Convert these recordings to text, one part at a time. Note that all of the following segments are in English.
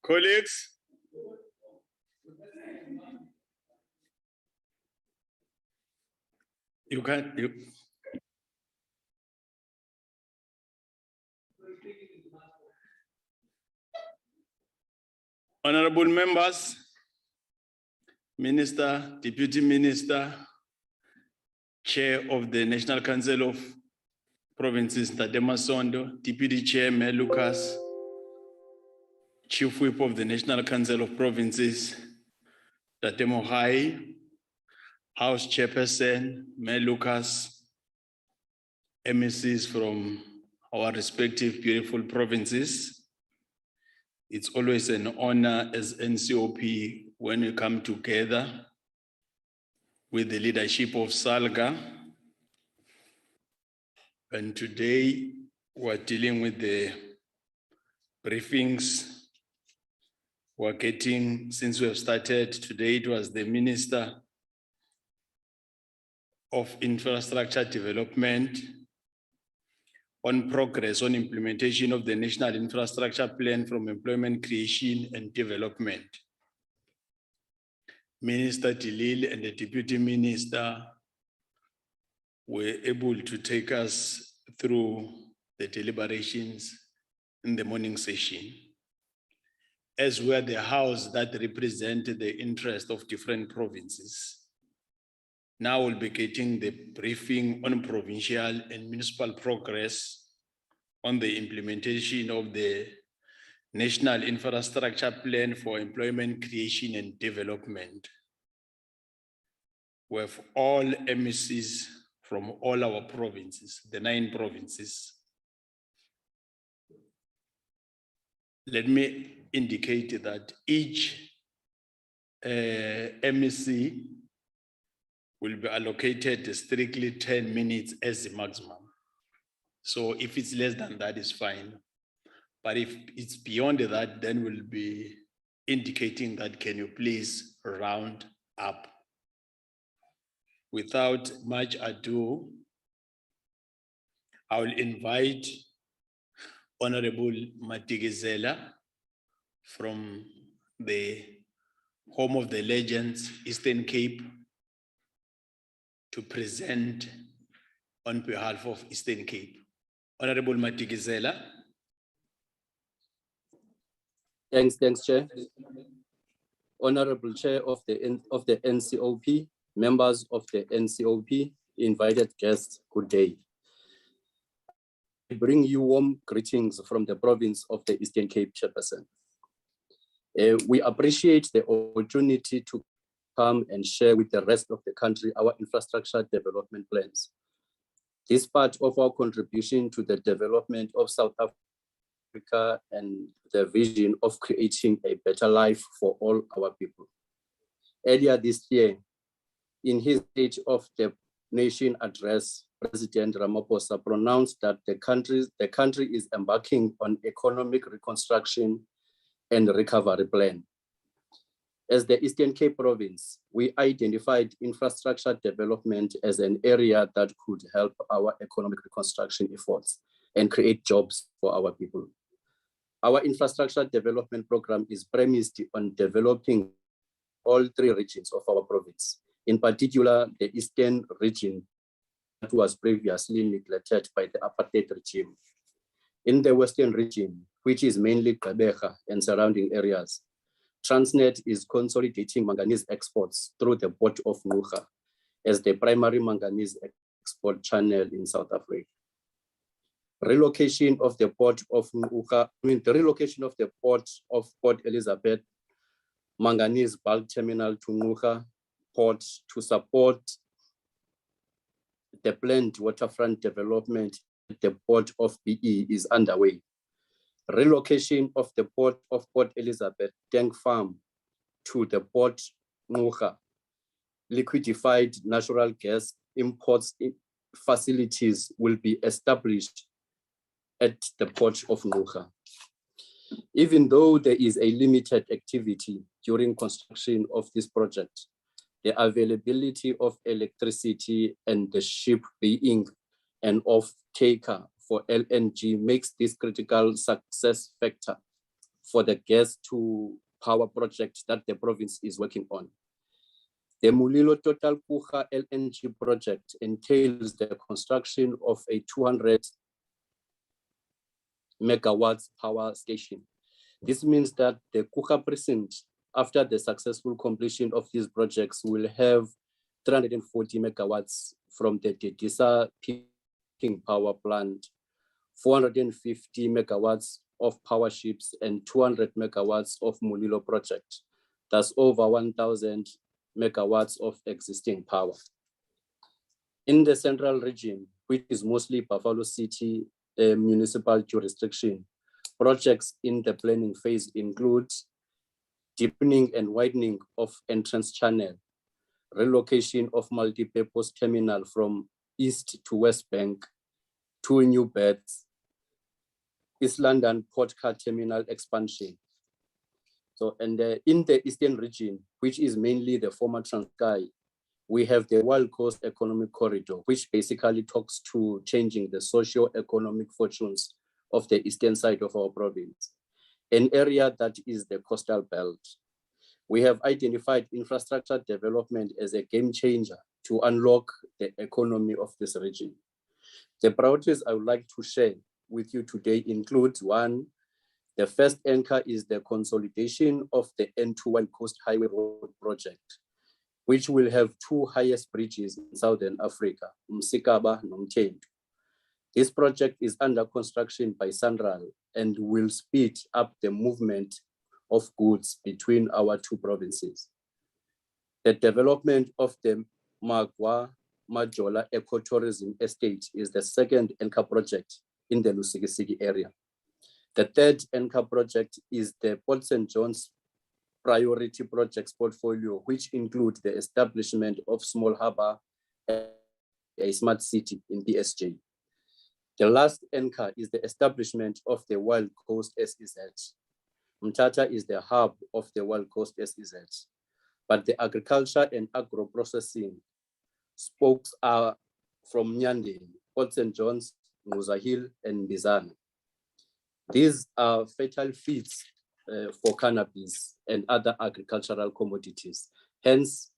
Colleagues, you honorable members, Minister, Deputy Minister, Chair of the National Council of Provinces, Tadema Sondo, Deputy Chair, Mayor Lucas, Chief Whip of the National Council of Provinces, Tademo Hai, House Chairperson, Mayor Lucas, MECs from our respective beautiful provinces. It's always an honor as NCOP when we come together with the leadership of SALGA. And today we're dealing with the briefings we're getting since we have started. Today it was the Minister of Infrastructure Development on progress on implementation of the National Infrastructure Plan from Employment Creation and Development. Minister Tilil and the Deputy Minister were able to take us through the deliberations in the morning session, as were the house that represented the interest of different provinces. Now we'll be getting the briefing on provincial and municipal progress on the implementation of the National Infrastructure Plan for Employment Creation and Development. We have all MECs from all our provinces, the 9 provinces. Let me indicate that each MEC will be allocated strictly 10 minutes as the maximum. So if it's less than that, it's fine. But if it's beyond that, then we'll be indicating that, can you please round up? Without much ado, I will invite Honorable Matigizela from the home of the legends, Eastern Cape, to present on behalf of Eastern Cape. Honorable Matigizela. Thanks, Chair. Honorable Chair of the NCOP, members of the NCOP, invited guests, good day. I bring you warm greetings from the province of the Eastern Cape, Chairperson. We appreciate the opportunity to come and share with the rest of the country our infrastructure development plans. This part of our contribution to the development of South Africa and the vision of creating a better life for all our people. Earlier this year, in his State of the Nation address, President Ramaphosa pronounced that the country is embarking on economic reconstruction and recovery plan. As the Eastern Cape province, we identified infrastructure development as an area that could help our economic reconstruction efforts and create jobs for our people. Our infrastructure development program is premised on developing all 3 regions of our province, in particular the Eastern region that was previously neglected by the apartheid regime. In the Western region, which is mainly Gqeberha and surrounding areas, Transnet is consolidating manganese exports through the port of Ngqura as the primary manganese export channel in South Africa. Relocation of the port of Ngqura, the relocation of the port of Port Elizabeth manganese bulk terminal to Ngqura port to support the planned waterfront development at the port of BE is underway. Relocation of the port of Port Elizabeth tank farm to the port Ngqura, liquefied natural gas imports facilities will be established at the port of Ngqura. Even though there is a limited activity during construction of this project, the availability of electricity and the ship being an off-taker for LNG makes this critical success factor. for the gas to power project that the province is working on. The Mulilo Total Kucha LNG project entails the construction of a 200 megawatts power station. This means that the Kucha precinct, after the successful completion of these projects, will have 340 megawatts from the Dedisa peaking power plant, 450 megawatts of power ships, and 200 megawatts of Mulilo project. That's over 1,000 megawatts of existing power. In the central region, which is mostly Buffalo City municipal jurisdiction, projects in the planning phase include deepening and widening of entrance channel, relocation of multi-purpose terminal from East to West Bank, 2 new beds, East London Port Car Terminal expansion. So, and in the eastern region, which is mainly the former Transkei, we have the Wild Coast Economic Corridor, which basically talks to changing the socio-economic fortunes of the eastern side of our province, an area that is the coastal belt. We have identified infrastructure development as a game changer to unlock the economy of this region. The priorities I would like to share with you today include: 1, the first anchor is the consolidation of the N2 Wild Coast Highway Road project, which will have 2 highest bridges in Southern Africa, Msikaba and Mtendu. This project is under construction by Sanral and will speed up the movement of goods between our 2 provinces. The development of the Magwa Majola Ecotourism Estate is the second anchor project in the Lusikisiki area. The third anchor project is the Port St. John's priority projects portfolio, which include the establishment of small harbor and a smart city in BSJ. The last anchor is the establishment of the Wild Coast SEZ. Mthatha is the hub of the Wild Coast SEZ, but the agriculture and agro-processing spokes are from Nyande, Port St. John's, Muzahil, and Bizana. These are fertile fields for cannabis and other agricultural commodities. Hence,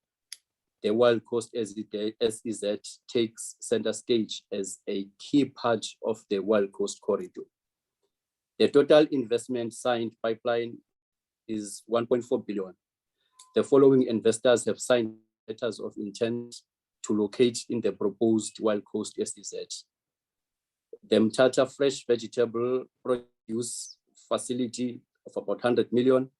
the Wild Coast SEZ takes center stage as a key part of the Wild Coast Corridor. The total investment signed pipeline is 1.4 billion. The following investors have signed letters of intent to locate in the proposed Wild Coast SEZ. The Mthatha Fresh Vegetable Produce Facility of about 100 million,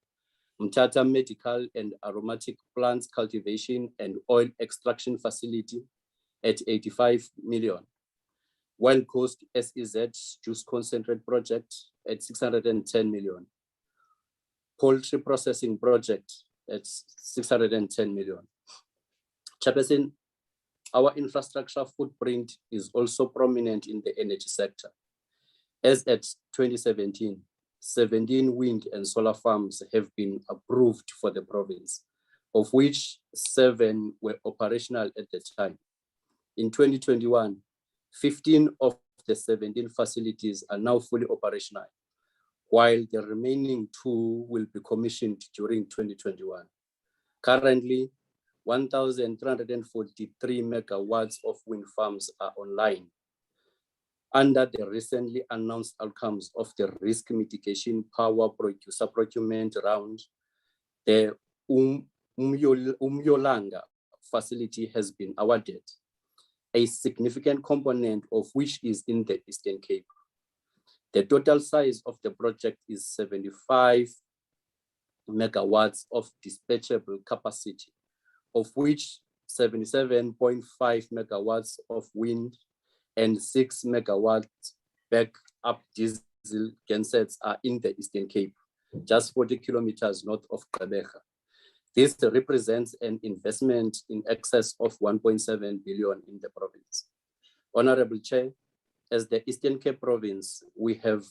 Mthatha Medical and Aromatic Plants Cultivation and Oil Extraction Facility at 85 million, Wild Coast SEZ Juice Concentrate Project at 610 million, Poultry Processing Project at 610 million. Chairperson, our infrastructure footprint is also prominent in the energy sector. As at 2017, 17 wind and solar farms have been approved for the province, of which 7 were operational at the time. In 2021, 15 of the 17 facilities are now fully operational, while the remaining 2 will be commissioned during 2021. Currently, 1,343 megawatts of wind farms are online. Under the recently announced outcomes of the risk mitigation power producer procurement round, the Umyolanga facility has been awarded, a significant component of which is in the Eastern Cape. The total size of the project is 75 megawatts of dispatchable capacity, of which 77.5 megawatts of wind and 6 megawatts backup diesel gensets are in the Eastern Cape, just 40 kilometers north of Gqeberha. This represents an investment in excess of 1.7 billion in the province. Honorable Chair, as the Eastern Cape province, we have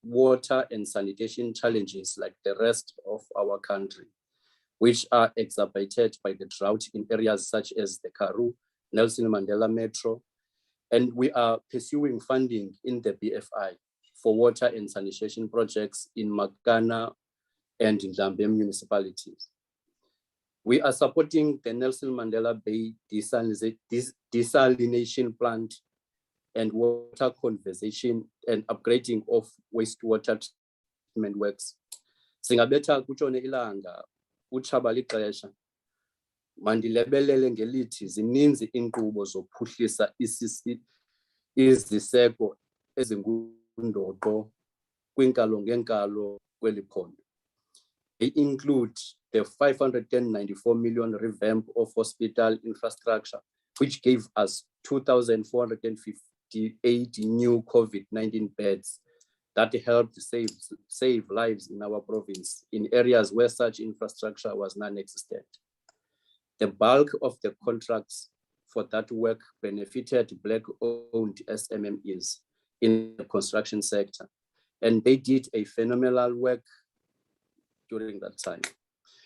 water and sanitation challenges like the rest of our country, which are exacerbated by the drought in areas such as the Karoo, Nelson Mandela Metro, and we are pursuing funding in the BFI for water and sanitation projects in Makana and Ndlambe municipalities. We are supporting the Nelson Mandela Bay desalination plant and water conservation and upgrading of wastewater treatment works. Singabetha kutshone ilanga utshaba lixesha mandilebelele ngelithi zininzi inkqubo zokuphuhlisa iziseko ezingundoqo kwinkalo ngenkalo kweli phondo. They include the 594 million revamp of hospital infrastructure, which gave us 2,458 new COVID-19 beds that helped save lives in our province in areas where such infrastructure was non-existent. The bulk of the contracts for that work benefited Black-owned SMMEs in the construction sector, and they did a phenomenal work during that time.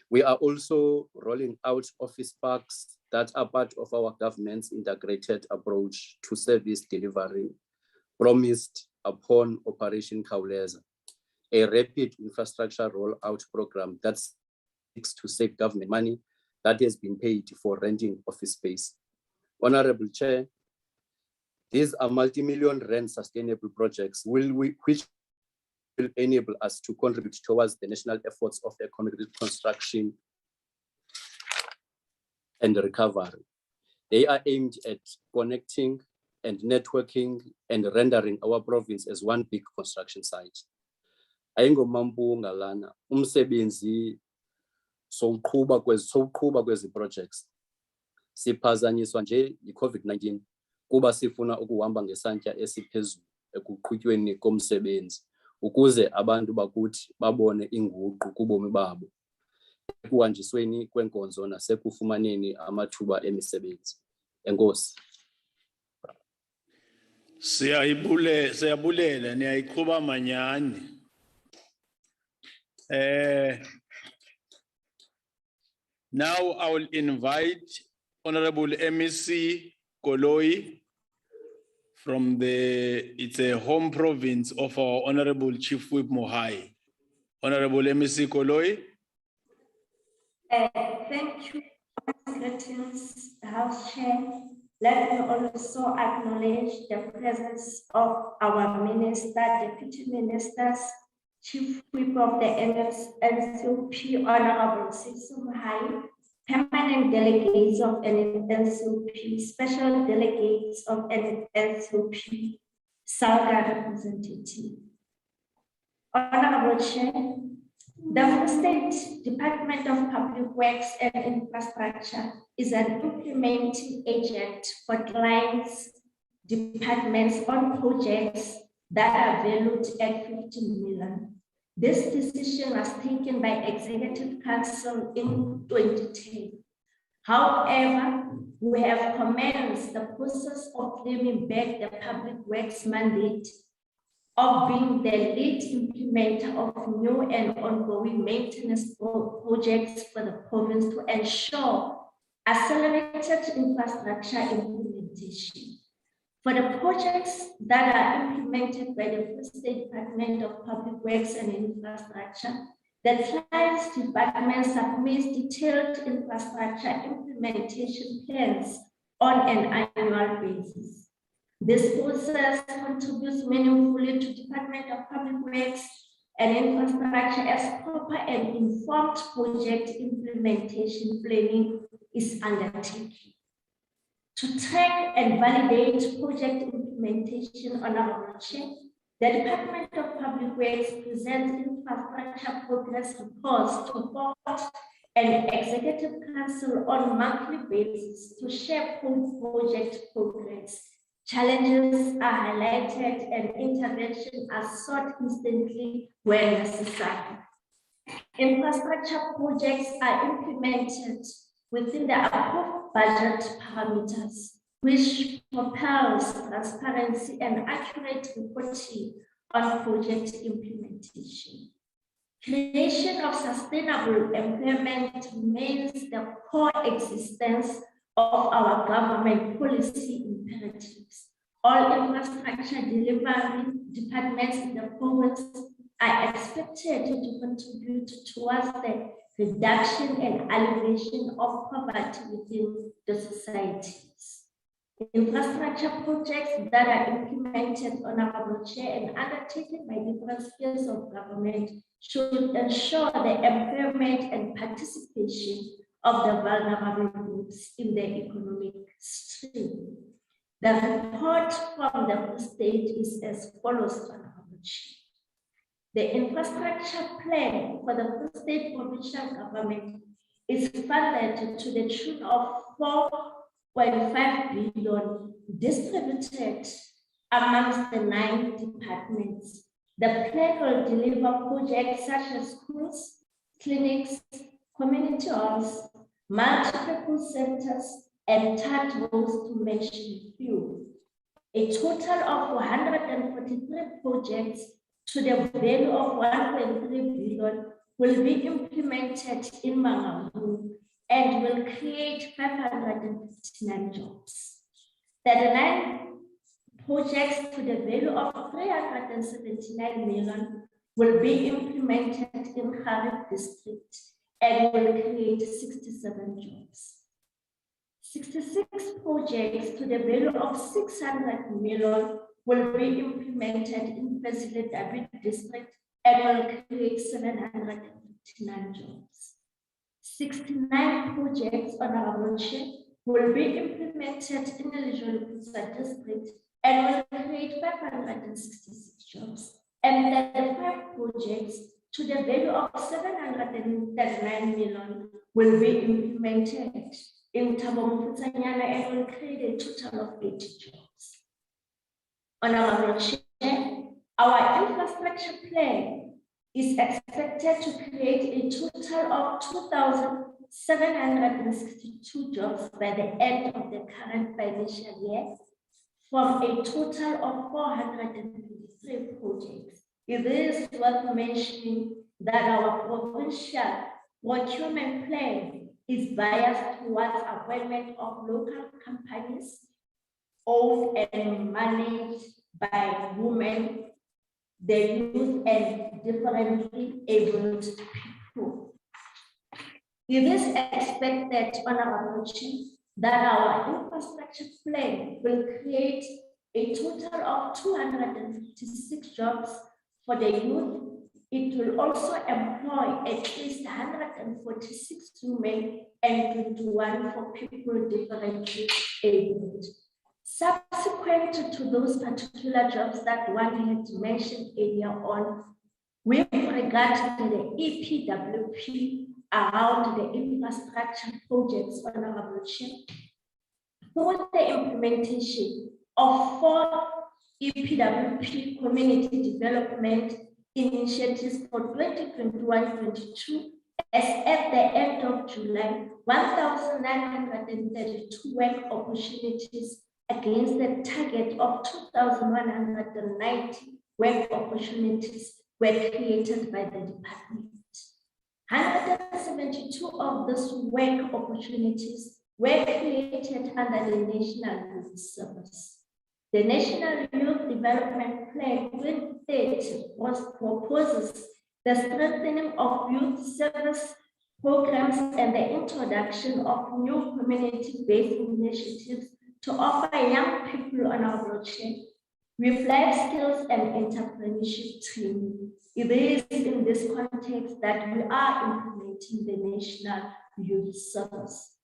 We are also rolling out office parks that are part of our government's integrated approach to service delivery, promised upon Operation Khawuleza, a rapid infrastructure rollout program that seeks to save government money that has been paid for renting office space. Honorable Chair, these are multi-million rand sustainable projects which will enable us to contribute towards the national efforts of economic reconstruction and recovery. They are aimed at connecting and networking and rendering our province as one big construction site. Ayingomampunga lana umsebenzi sowuqhuba kwezi projects. Siphazanyiswa nje yi-COVID-19 kuba sifuna ukuhamba ngesantya esiphezulu ekuqhutyweni komsebenzi ukuze abantu bakuthi babone inguqu kubomi babo ekuhanjisweni kwenkonzo nasekufumaneni amathuba emisebenzi. Enkosi. Siyabulela niyayiqhuba manyani. Now I will invite Honorable MEC Koloi from it's a home province of our Honorable Chief Whip Mohai. Honorable MEC Koloi. Thank you, Greetings, House Chair. Let me also acknowledge the presence of our Minister, Deputy Ministers, Chief Whip of the NCOP, Honorable Sisu Mohai, permanent delegates of NCOP, special delegates of NCOP, Salga representative. Honorable Chair, the Free State Department of Public Works and Infrastructure is an implementing agent for clients, departments on projects that are valued at 15 million. This decision was taken by Executive Council in 2010. However, we have commenced the process of claiming back the Public Works mandate of being the lead implementer of new and ongoing maintenance projects for the province to ensure accelerated infrastructure implementation. For the projects that are implemented by the Free State Department of Public Works and Infrastructure, the client's department submits detailed infrastructure implementation plans on an annual basis. This process contributes meaningfully to Department of Public Works and Infrastructure as proper and informed project implementation planning is undertaken. To track and validate project implementation, Honorable Chair, the Department of Public Works presents infrastructure progress reports to Board and Executive Council on a monthly basis to share project progress. Challenges are highlighted and intervention are sought instantly where necessary. Infrastructure projects are implemented within the approved budget parameters, which propels transparency and accurate reporting on project implementation. Creation of sustainable employment remains the core existence of our government policy imperatives. All infrastructure delivery departments in the province are expected to contribute towards the reduction and alleviation of poverty within the societies. Infrastructure projects that are implemented, Honorable Chair, and undertaken by different spheres of government should ensure the employment and participation of the vulnerable groups in the economic stream. The report from the state is as follows, Honorable Chair. The infrastructure plan for the state provincial government is funded to the tune of 4.5 billion distributed amongst the 9 departments. The plan will deliver projects such as schools, clinics, community halls, multi-purpose centers, and third roads, to mention a few. A total of 143 projects to the value of 1.3 billion will be implemented in Malanga and will create 559 jobs. 39 projects to the value of 379 million will be implemented in Harare district and will create 67 jobs. 66 projects to the value of 600 million will be implemented in David district and will create 759 jobs. 69 projects, Honorable Chair, will be implemented in the district and will create 566 jobs. And 35 projects to the value of 739 million will be implemented in Tabong-Futsanyana and will create a total of 80 jobs. Honorable Chair, our infrastructure plan is expected to create a total of 2,762 jobs by the end of the current financial year, from a total of 423 projects. It is worth mentioning that our provincial procurement plan is biased towards appointment of local companies owned and managed by women, the youth, and differently abled people. It is expected, Honorable Chair, that our infrastructure plan will create a total of 256 jobs for the youth. It will also employ at least 146 women and 21 for people differently abled. Subsequent to those particular jobs that one had mentioned earlier on, with regard to the EPWP around the infrastructure projects, Honorable Chair, through the implementation of 4 EPWP community development initiatives for 2021-22, as at the end of July, 1,932 work opportunities against the target of 2,190 work opportunities were created by the department. 172 of these work opportunities were created under the National Youth Service. The National Youth Development Plan 2030 proposes the strengthening of youth service programs and the introduction of new community-based initiatives to offer young people, Honorable Chair, with life skills and entrepreneurship training. It is in this context that we are implementing the National Youth Service.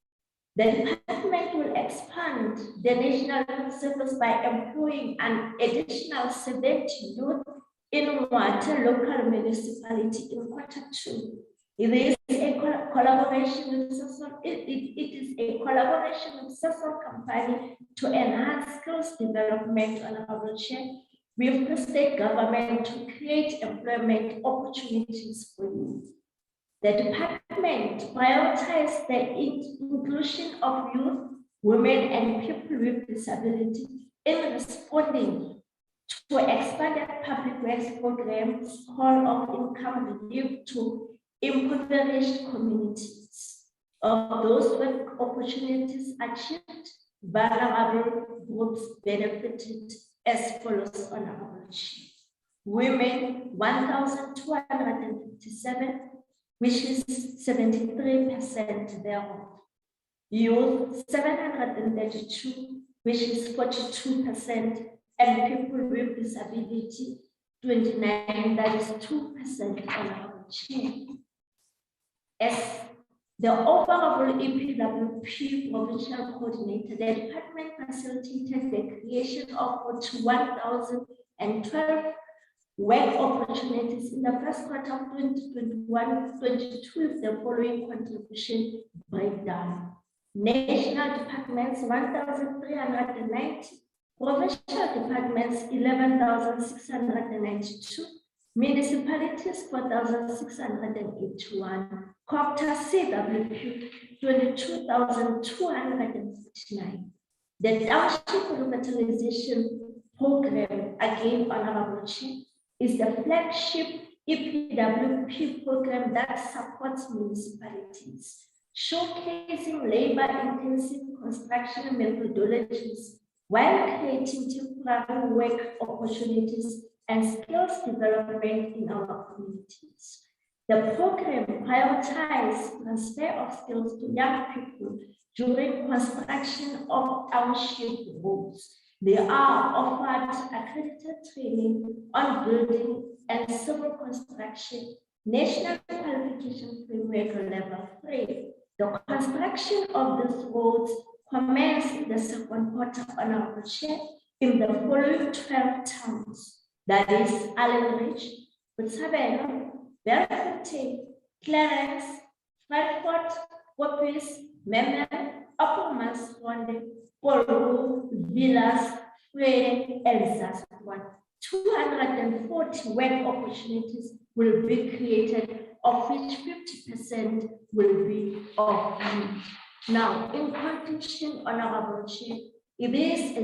The department will expand the National Youth Service by employing an additional 70 youth in Mulotto local municipality in Q2. It is a collaboration with social company to enhance skills development, Honorable Chair, with the state government to create employment opportunities for youth. The department prioritizes the inclusion of youth, women, and people with disability in responding to expanded public works programs, call of income relief to impoverished communities. Of those work opportunities achieved, vulnerable groups benefited as follows, Honorable Chair. Women, 1,257, which is 73% thereof. Youth, 732, which is 42%, and people with disability, 29, that is 2%, Honorable Chair. As the overall EPWP provincial coordinator, the department facilitated the creation of 41,012 work opportunities in the first quarter of 2021-22 with the following contribution breakdown. National departments, 1,390, provincial departments, 11,692, municipalities, 4,681, Copter CWP, 22,259. The Township Revitalization Program, again, Honorable Chair, is the flagship EPWP program that supports municipalities, showcasing labor-intensive construction methodologies while creating temporary work opportunities and skills development in our communities. The program prioritizes transfer of skills to young people during construction of township roads. They are offered accredited training on building and civil construction, National Qualification Framework Level 3. The construction of these roads commenced in the second quarter, Honorable Chair, in the following 12 towns. That is Allen Ridge, Botshabelo, Belfontein, Clarence, Frankfurt, Poppies, Memel, Upper Mansfield, Polo, Villas, Frey, and Saskatchewan. 240 work opportunities will be created, of which 50% will be of youth. Now, in conclusion, Honorable Chair, it is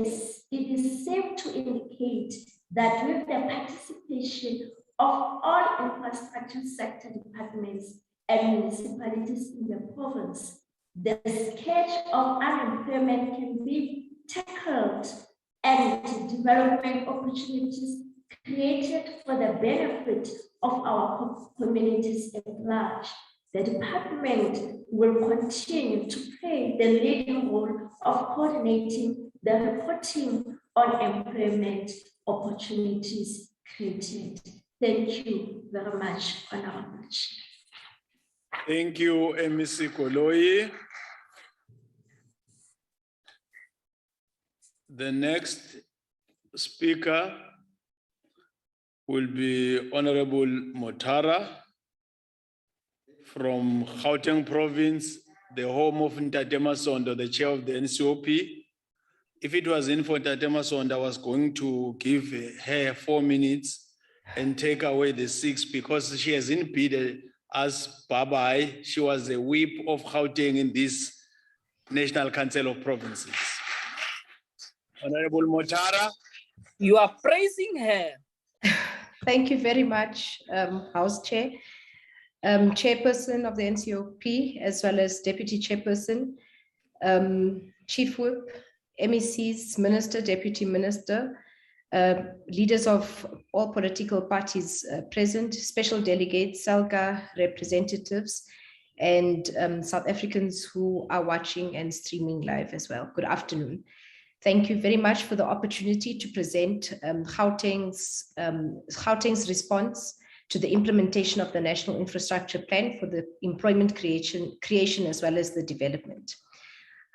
safe to indicate that with the participation of all infrastructure sector departments and municipalities in the province, the scourge of unemployment can be tackled and development opportunities created for the benefit of our communities at large. The department will continue to play the leading role of coordinating the reporting on employment opportunities created. Thank you very much, Honorable Chair. Thank you, MEC Koloi. The next speaker will be Honorable Motara from Gauteng Province, the home of Ntate Masondo, the chair of the NCOP. If it wasn't for Ntate Masondo, I was going to give her 4 minutes and take away the 6 because she hasn't bid as Babai. She was the whip of Gauteng in this National Council of Provinces. Honorable Motara. You are praising her. Thank you very much, House Chair, Chairperson of the NCOP, as well as Deputy Chairperson, Chief Whip, MECs, Minister, Deputy Minister, leaders of all political parties present, special delegates, SALGA representatives, and South Africans who are watching and streaming live as well. Good afternoon. Thank you very much for the opportunity to present Gauteng's response to the implementation of the National Infrastructure Plan for the employment creation as well as the development.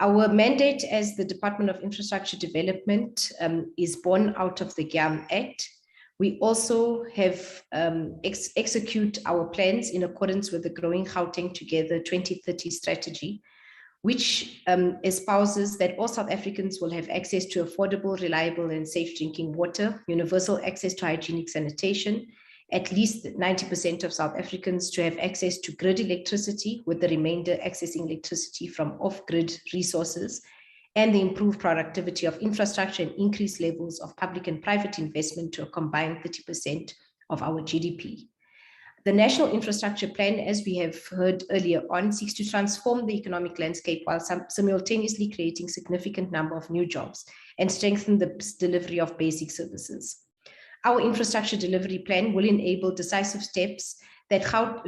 Our mandate as the Department of Infrastructure Development is born out of the GYAM Act. We also have execute our plans in accordance with the Growing Gauteng Together 2030 strategy, which espouses that all South Africans will have access to affordable, reliable, and safe drinking water, universal access to hygienic sanitation, at least 90% of South Africans to have access to grid electricity, with the remainder accessing electricity from off-grid resources, and the improved productivity of infrastructure and increased levels of public and private investment to a combined 30% of our GDP. The National Infrastructure Plan, as we have heard earlier on, seeks to transform the economic landscape while simultaneously creating significant number of new jobs and strengthen the delivery of basic services. Our infrastructure delivery plan will enable decisive steps that for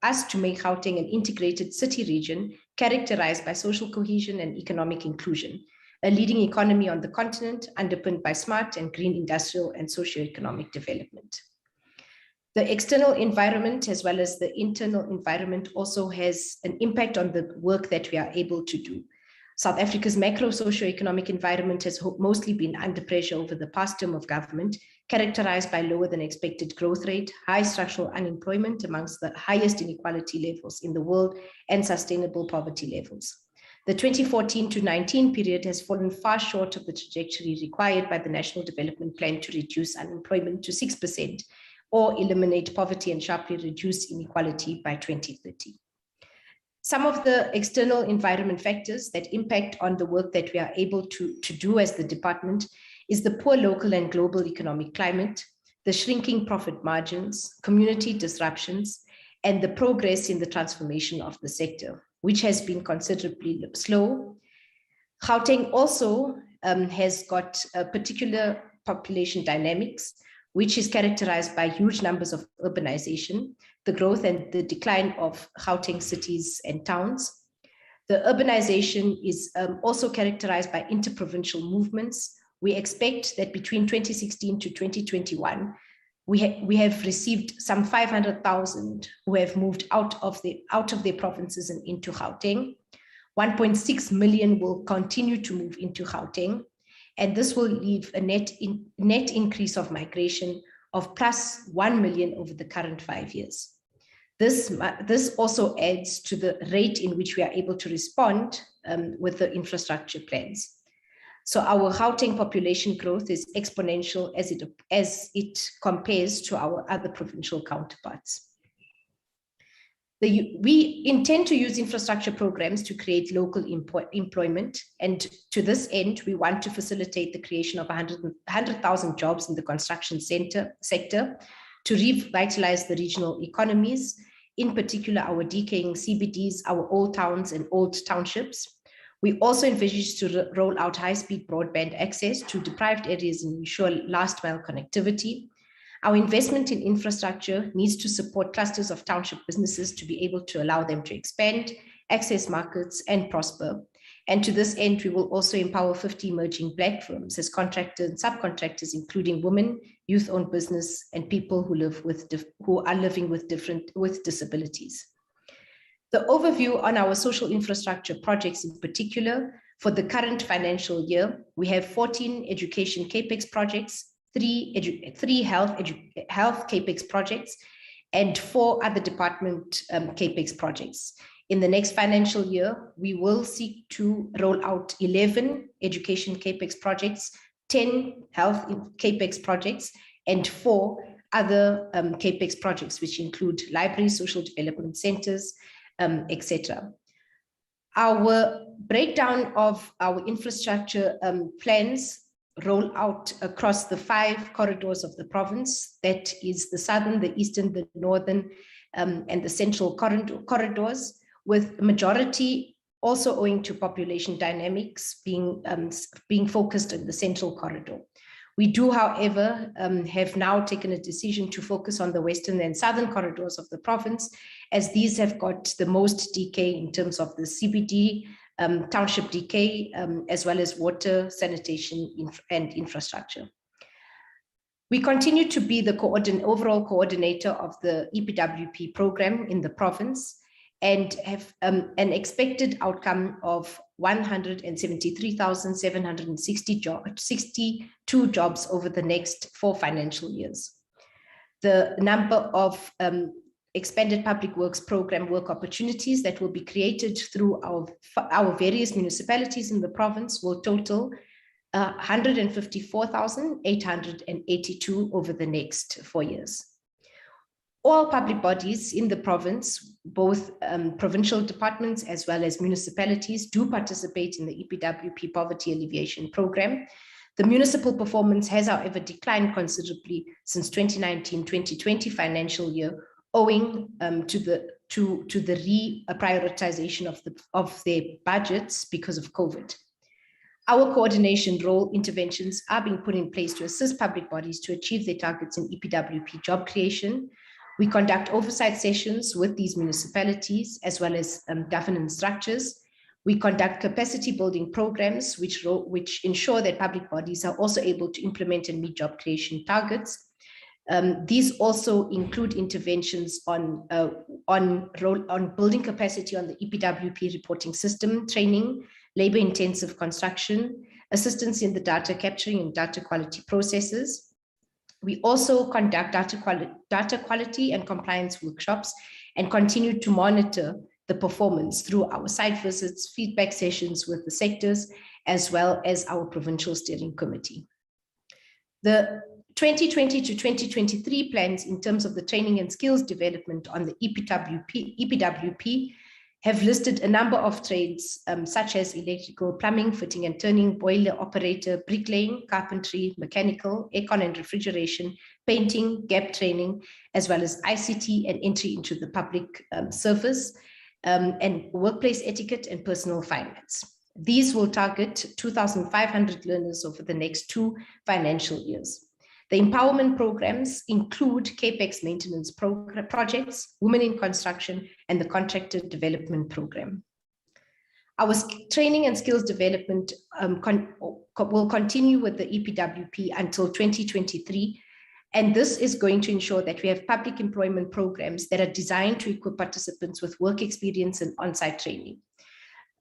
us to make Gauteng an integrated city region characterized by social cohesion and economic inclusion, a leading economy on the continent underpinned by smart and green industrial and socio-economic development. The external environment as well as the internal environment also has an impact on the work that we are able to do. South Africa's macro socio-economic environment has mostly been under pressure over the past term of government, characterized by lower than expected growth rate, high structural unemployment amongst the highest inequality levels in the world, and sustainable poverty levels. The 2014 to 19 period has fallen far short of the trajectory required by the National Development Plan to reduce unemployment to 6% or eliminate poverty and sharply reduce inequality by 2030. Some of the external environment factors that impact on the work that we are able to do as the department is the poor local and global economic climate, the shrinking profit margins, community disruptions, and the progress in the transformation of the sector, which has been considerably slow. Gauteng also has got a particular population dynamics, which is characterized by huge numbers of urbanization, the growth and the decline of Gauteng cities and towns. The urbanization is also characterized by interprovincial movements. We expect that between 2016 to 2021, we have received some 500,000 who have moved out of their provinces and into Gauteng. 1.6 million will continue to move into Gauteng, and this will leave a net increase of migration of plus 1 million over the current 5 years. This also adds to the rate in which we are able to respond with the infrastructure plans. So our Gauteng population growth is exponential as it compares to our other provincial counterparts. We intend to use infrastructure programs to create local employment, and to this end, we want to facilitate the creation of 100,000 jobs in the construction sector to revitalize the regional economies, in particular our decaying CBDs, our old towns and old townships. We also envisage to roll out high-speed broadband access to deprived areas and ensure last-mile connectivity. Our investment in infrastructure needs to support clusters of township businesses to be able to allow them to expand, access markets, and prosper. And to this end, we will also empower 50 emerging Black firms as contractors and subcontractors, including women, youth-owned business, and people who are living with disabilities. The overview on our social infrastructure projects in particular, for the current financial year, we have 14 education CAPEX projects, three health CAPEX projects, and 4 other department CAPEX projects. In the next financial year, we will seek to roll out 11 education CAPEX projects, 10 health CAPEX projects, and 4 other CAPEX projects, which include libraries, social development centers, etc. Our breakdown of our infrastructure plans roll out across the 5 corridors of the province. That is the southern, the eastern, the northern, and the central corridors, with majority also owing to population dynamics being focused in the central corridor. We do, however, have now taken a decision to focus on the western and southern corridors of the province, as these have got the most decay in terms of the CBD, township decay, as well as water, sanitation, and infrastructure. We continue to be the overall coordinator of the EPWP program in the province and have an expected outcome of 173,762 jobs over the next 4 financial years. The number of expanded public works program work opportunities that will be created through our various municipalities in the province will total 154,882 over the next 4 years. All public bodies in the province, both provincial departments as well as municipalities, do participate in the EPWP poverty alleviation program. The municipal performance has, however, declined considerably since 2019-2020 financial year, owing to the reprioritization of their budgets because of COVID. Our coordination role interventions are being put in place to assist public bodies to achieve their targets in EPWP job creation. We conduct oversight sessions with these municipalities as well as governance structures. We conduct capacity building programs which ensure that public bodies are also able to implement and meet job creation targets. These also include interventions on building capacity on the EPWP reporting system, training, labor-intensive construction, assistance in the data capturing and data quality processes. We also conduct data quality and compliance workshops and continue to monitor the performance through our site visits, feedback sessions with the sectors, as well as our provincial steering committee. The 2020 to 2023 plans in terms of the training and skills development on the EPWP have listed a number of trades such as electrical, plumbing, fitting and turning, boiler operator, bricklaying, carpentry, mechanical, aircon and refrigeration, painting, gap training, as well as ICT and entry into the public service, and workplace etiquette and personal finance. These will target 2,500 learners over the next 2 financial years. The empowerment programs include CAPEX maintenance projects, women in construction, and the contractor development program. Our training and skills development will continue with the EPWP until 2023. And this is going to ensure that we have public employment programs that are designed to equip participants with work experience and on-site training.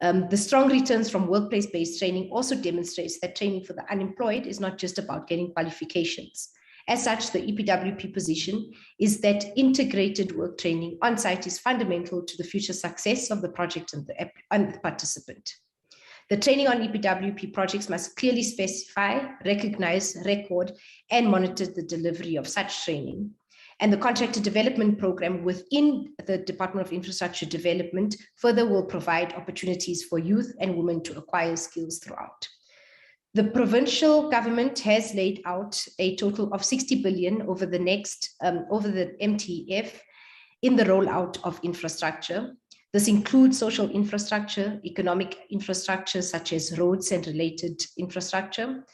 The strong returns from workplace-based training also demonstrates that training for the unemployed is not just about getting qualifications. As such, the EPWP position is that integrated work training on-site is fundamental to the future success of the project and the participant. The training on EPWP projects must clearly specify, recognize, record, and monitor the delivery of such training. And the contractor development program within the Department of Infrastructure Development further will provide opportunities for youth and women to acquire skills throughout. The provincial government has laid out a total of 60 billion over the MTF in the rollout of infrastructure. This includes social infrastructure, economic infrastructure such as roads and related infrastructure,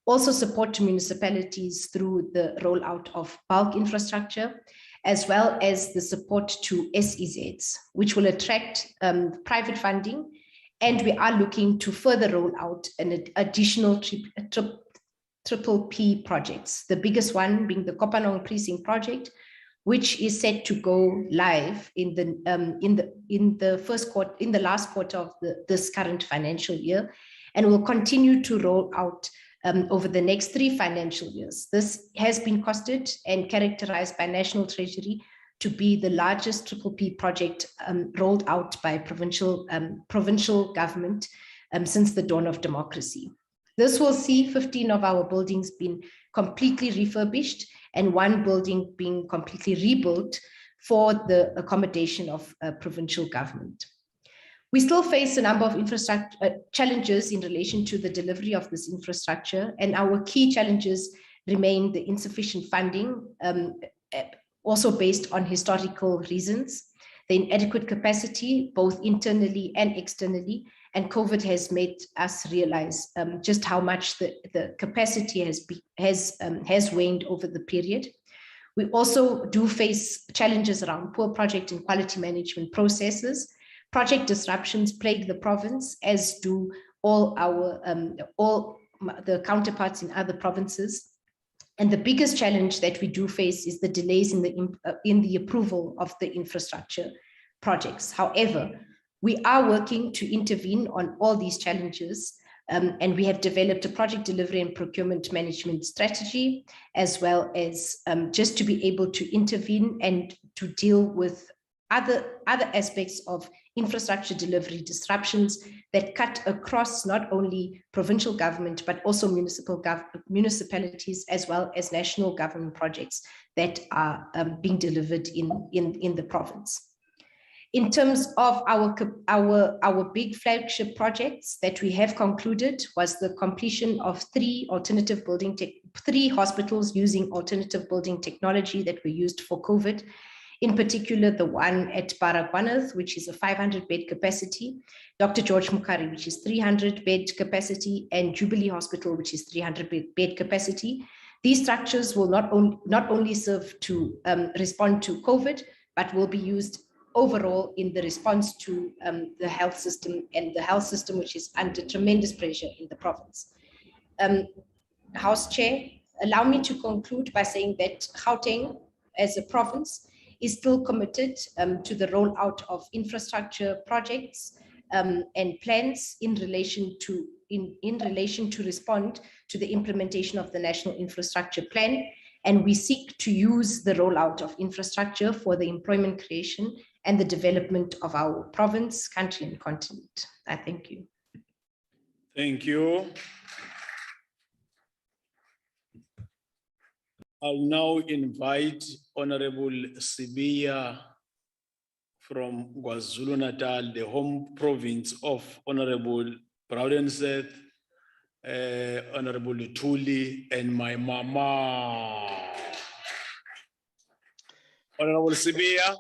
also support to municipalities through the rollout of bulk infrastructure, as well as the support to SEZs, which will attract private funding. And we are looking to further roll out an additional triple P projects, the biggest one being the Kopanong Precinct project, which is set to go live in the last quarter of this current financial year, and will continue to roll out over the next 3 financial years. This has been costed and characterized by National Treasury to be the largest triple P project rolled out by provincial government since the dawn of democracy. This will see 15 of our buildings being completely refurbished and 1 building being completely rebuilt for the accommodation of provincial government. We still face a number of infrastructure challenges in relation to the delivery of this infrastructure, and our key challenges remain the insufficient funding, also based on historical reasons, the inadequate capacity, both internally and externally, and COVID has made us realize just how much the capacity has waned over the period. We also do face challenges around poor project and quality management processes. Project disruptions plague the province, as do all the counterparts in other provinces. And the biggest challenge that we do face is the delays in the approval of the infrastructure projects. However, we are working to intervene on all these challenges, and we have developed a project delivery and procurement management strategy, as well as just to be able to intervene and to deal with other aspects of infrastructure delivery disruptions that cut across not only provincial government, but also municipalities, as well as national government projects that are being delivered in the province. In terms of our big flagship projects that we have concluded was the completion of three hospitals using alternative building technology that were used for COVID. In particular, the one at Baragwanath, which is a 500-bed capacity, Dr. George Mukari, which is 300-bed capacity, and Jubilee Hospital, which is 300-bed capacity. These structures will not only serve to respond to COVID, but will be used overall in the response to the health system, which is under tremendous pressure in the province. House Chair, allow me to conclude by saying that Gauteng, as a province, is still committed to the rollout of infrastructure projects and plans in relation to respond to the implementation of the National Infrastructure Plan. And we seek to use the rollout of infrastructure for the employment creation and the development of our province, country, and continent. I thank you. Thank you. I'll now invite Honorable Sibiya from KwaZulu-Natal, the home province of Honorable Browden-Seth, Honorable Tuli, and my mama. Honorable Sibiya.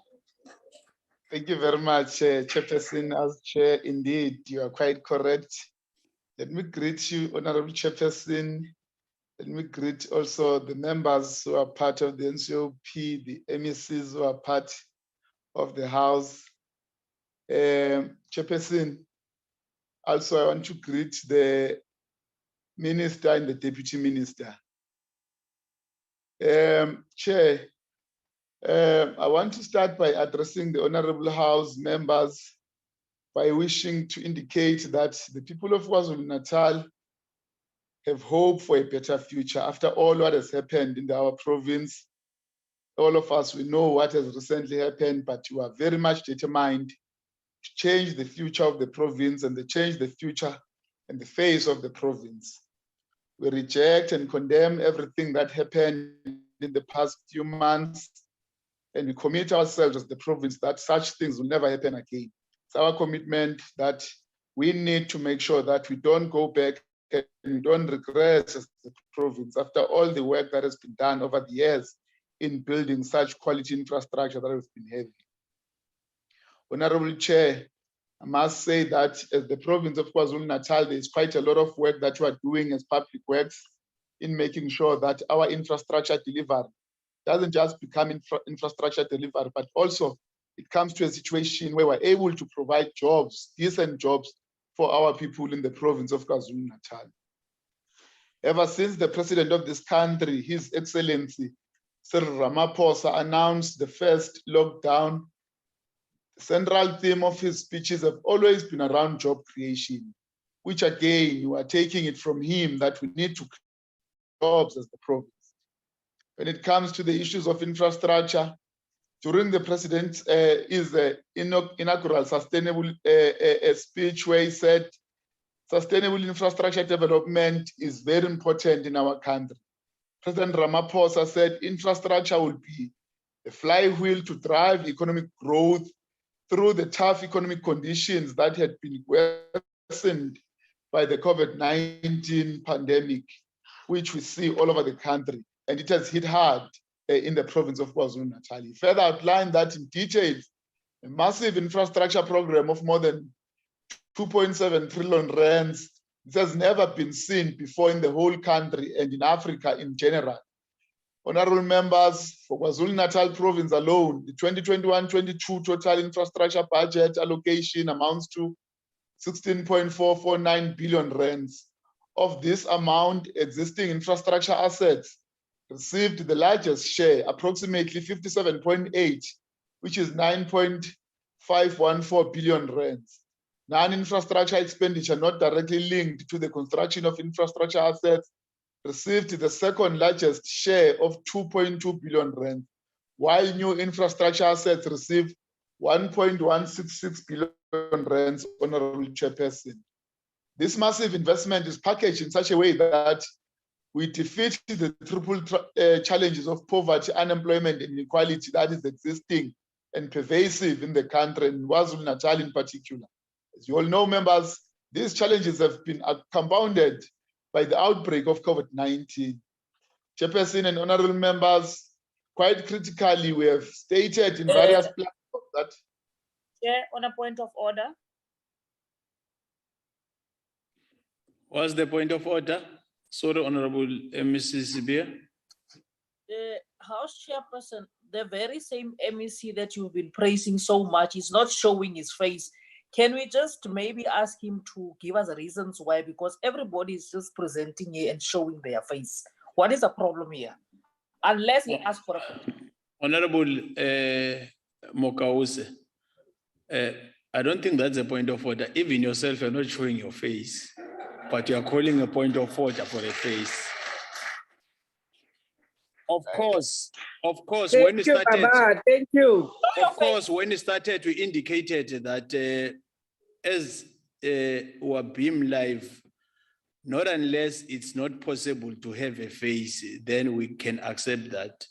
Thank you very much, Chairperson. As Chair, indeed, you are quite correct. Let me greet you, Honorable Chairperson. Let me greet also the members who are part of the NCOP, the MECs who are part of the House. Chairperson, also I want to greet the Minister and the Deputy Minister. Chair, I want to start by addressing the Honorable House members by wishing to indicate that the people of KwaZulu-Natal have hope for a better future after all what has happened in our province. All of us, we know what has recently happened, but you are very much determined to change the future of the province and to change the future and the face of the province. We reject and condemn everything that happened in the past few months, and we commit ourselves as the province that such things will never happen again. It's our commitment that we need to make sure that we don't go back and we don't regress as the province after all the work that has been done over the years in building such quality infrastructure that we've been having. Honorable Chair, I must say that as the province of KwaZulu-Natal, there is quite a lot of work that you are doing as public works in making sure that our infrastructure delivery doesn't just become infrastructure delivery, but also it comes to a situation where we're able to provide jobs, decent jobs for our people in the province of KwaZulu-Natal. Ever since the president of this country, His Excellency Cyril Ramaphosa, announced the first lockdown, the central theme of his speeches have always been around job creation, which again, you are taking it from him that we need to create jobs as the province. When it comes to the issues of infrastructure, during the president's inaugural sustainable speech where he said, sustainable infrastructure development is very important in our country. President Ramaphosa said infrastructure will be a flywheel to drive economic growth through the tough economic conditions that had been worsened by the COVID-19 pandemic, which we see all over the country, and it has hit hard in the province of KwaZulu-Natal. He further outlined that in detail, a massive infrastructure program of more than 2.7 trillion rands. This has never been seen before in the whole country and in Africa in general. Honorable members, for KwaZulu-Natal province alone, the 2021-22 total infrastructure budget allocation amounts to 16.449 billion rands. Of this amount, existing infrastructure assets received the largest share, approximately 57.8, which is 9.514 billion rands. Non-infrastructure expenditure not directly linked to the construction of infrastructure assets received the second largest share of 2.2 billion rand, while new infrastructure assets received 1.166 billion rands, Honorable Chairperson. This massive investment is packaged in such a way that we defeat the triple challenges of poverty, unemployment, and inequality that is existing and pervasive in the country, and KwaZulu-Natal in particular. As you all know, members, these challenges have been compounded by the outbreak of COVID-19. Chairperson and honorable members, quite critically, we have stated in various platforms that... Chair, on a point of order. What's the point of order? Sorry, Honorable Mrs. Sibia. The House Chairperson, the very same MEC that you've been praising so much is not showing his face. Can we just maybe ask him to give us reasons why? Because everybody is just presenting here and showing their face. What is the problem here? Unless he asks for a... Honorable Mokause, I don't think that's a point of order. Even yourself, you're not showing your face, but you are calling a point of order for a face. Of course, when you started, Baba. Thank you. of course, when you started, we indicated that as our beam live, not unless it's not possible to have a face, then we can accept that.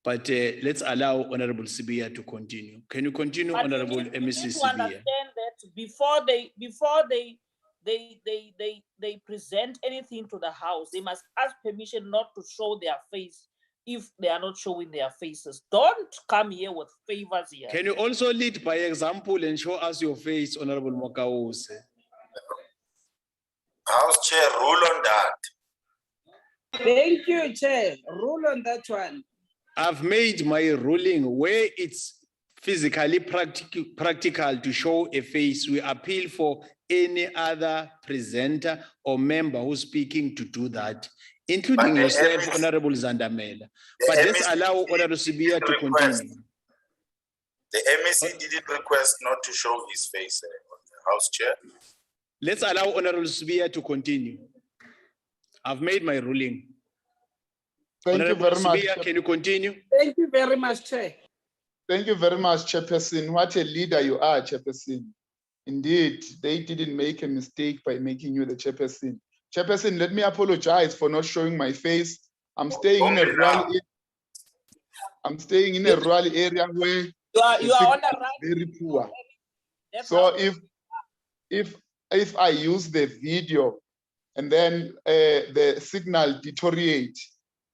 But let's allow Honorable Sibia to continue. Can you continue, But Honorable you need Mrs. to Sibia? understand that before they present anything to the House, they must ask permission not to show their face if they are not showing their faces. Don't come here with favors here. Can you also lead by example and show us your face, Honorable Mokause? House Chair, rule on that. Thank you, Chair. Rule on that one. I've made my ruling where it's physically practical to show a face. We appeal for any other presenter or member who's speaking to do that, including yourself, Honorable Zandamela. But let's allow Honorable Sibia to continue. The MEC didn't request not to show his face, House Chair. Let's allow Honorable Sibia to continue. I've made my ruling. Thank you very much. Sibia, can you continue? Thank you very much, Chair. Thank you very much, Chairperson. What a leader you are, Chairperson. Indeed, they didn't make a mistake by making you the Chairperson. Chairperson, let me apologize for not showing my face. I'm staying in a rural area where You are on the right. very poor. That's So how- if I use the video and then the signal deteriorate,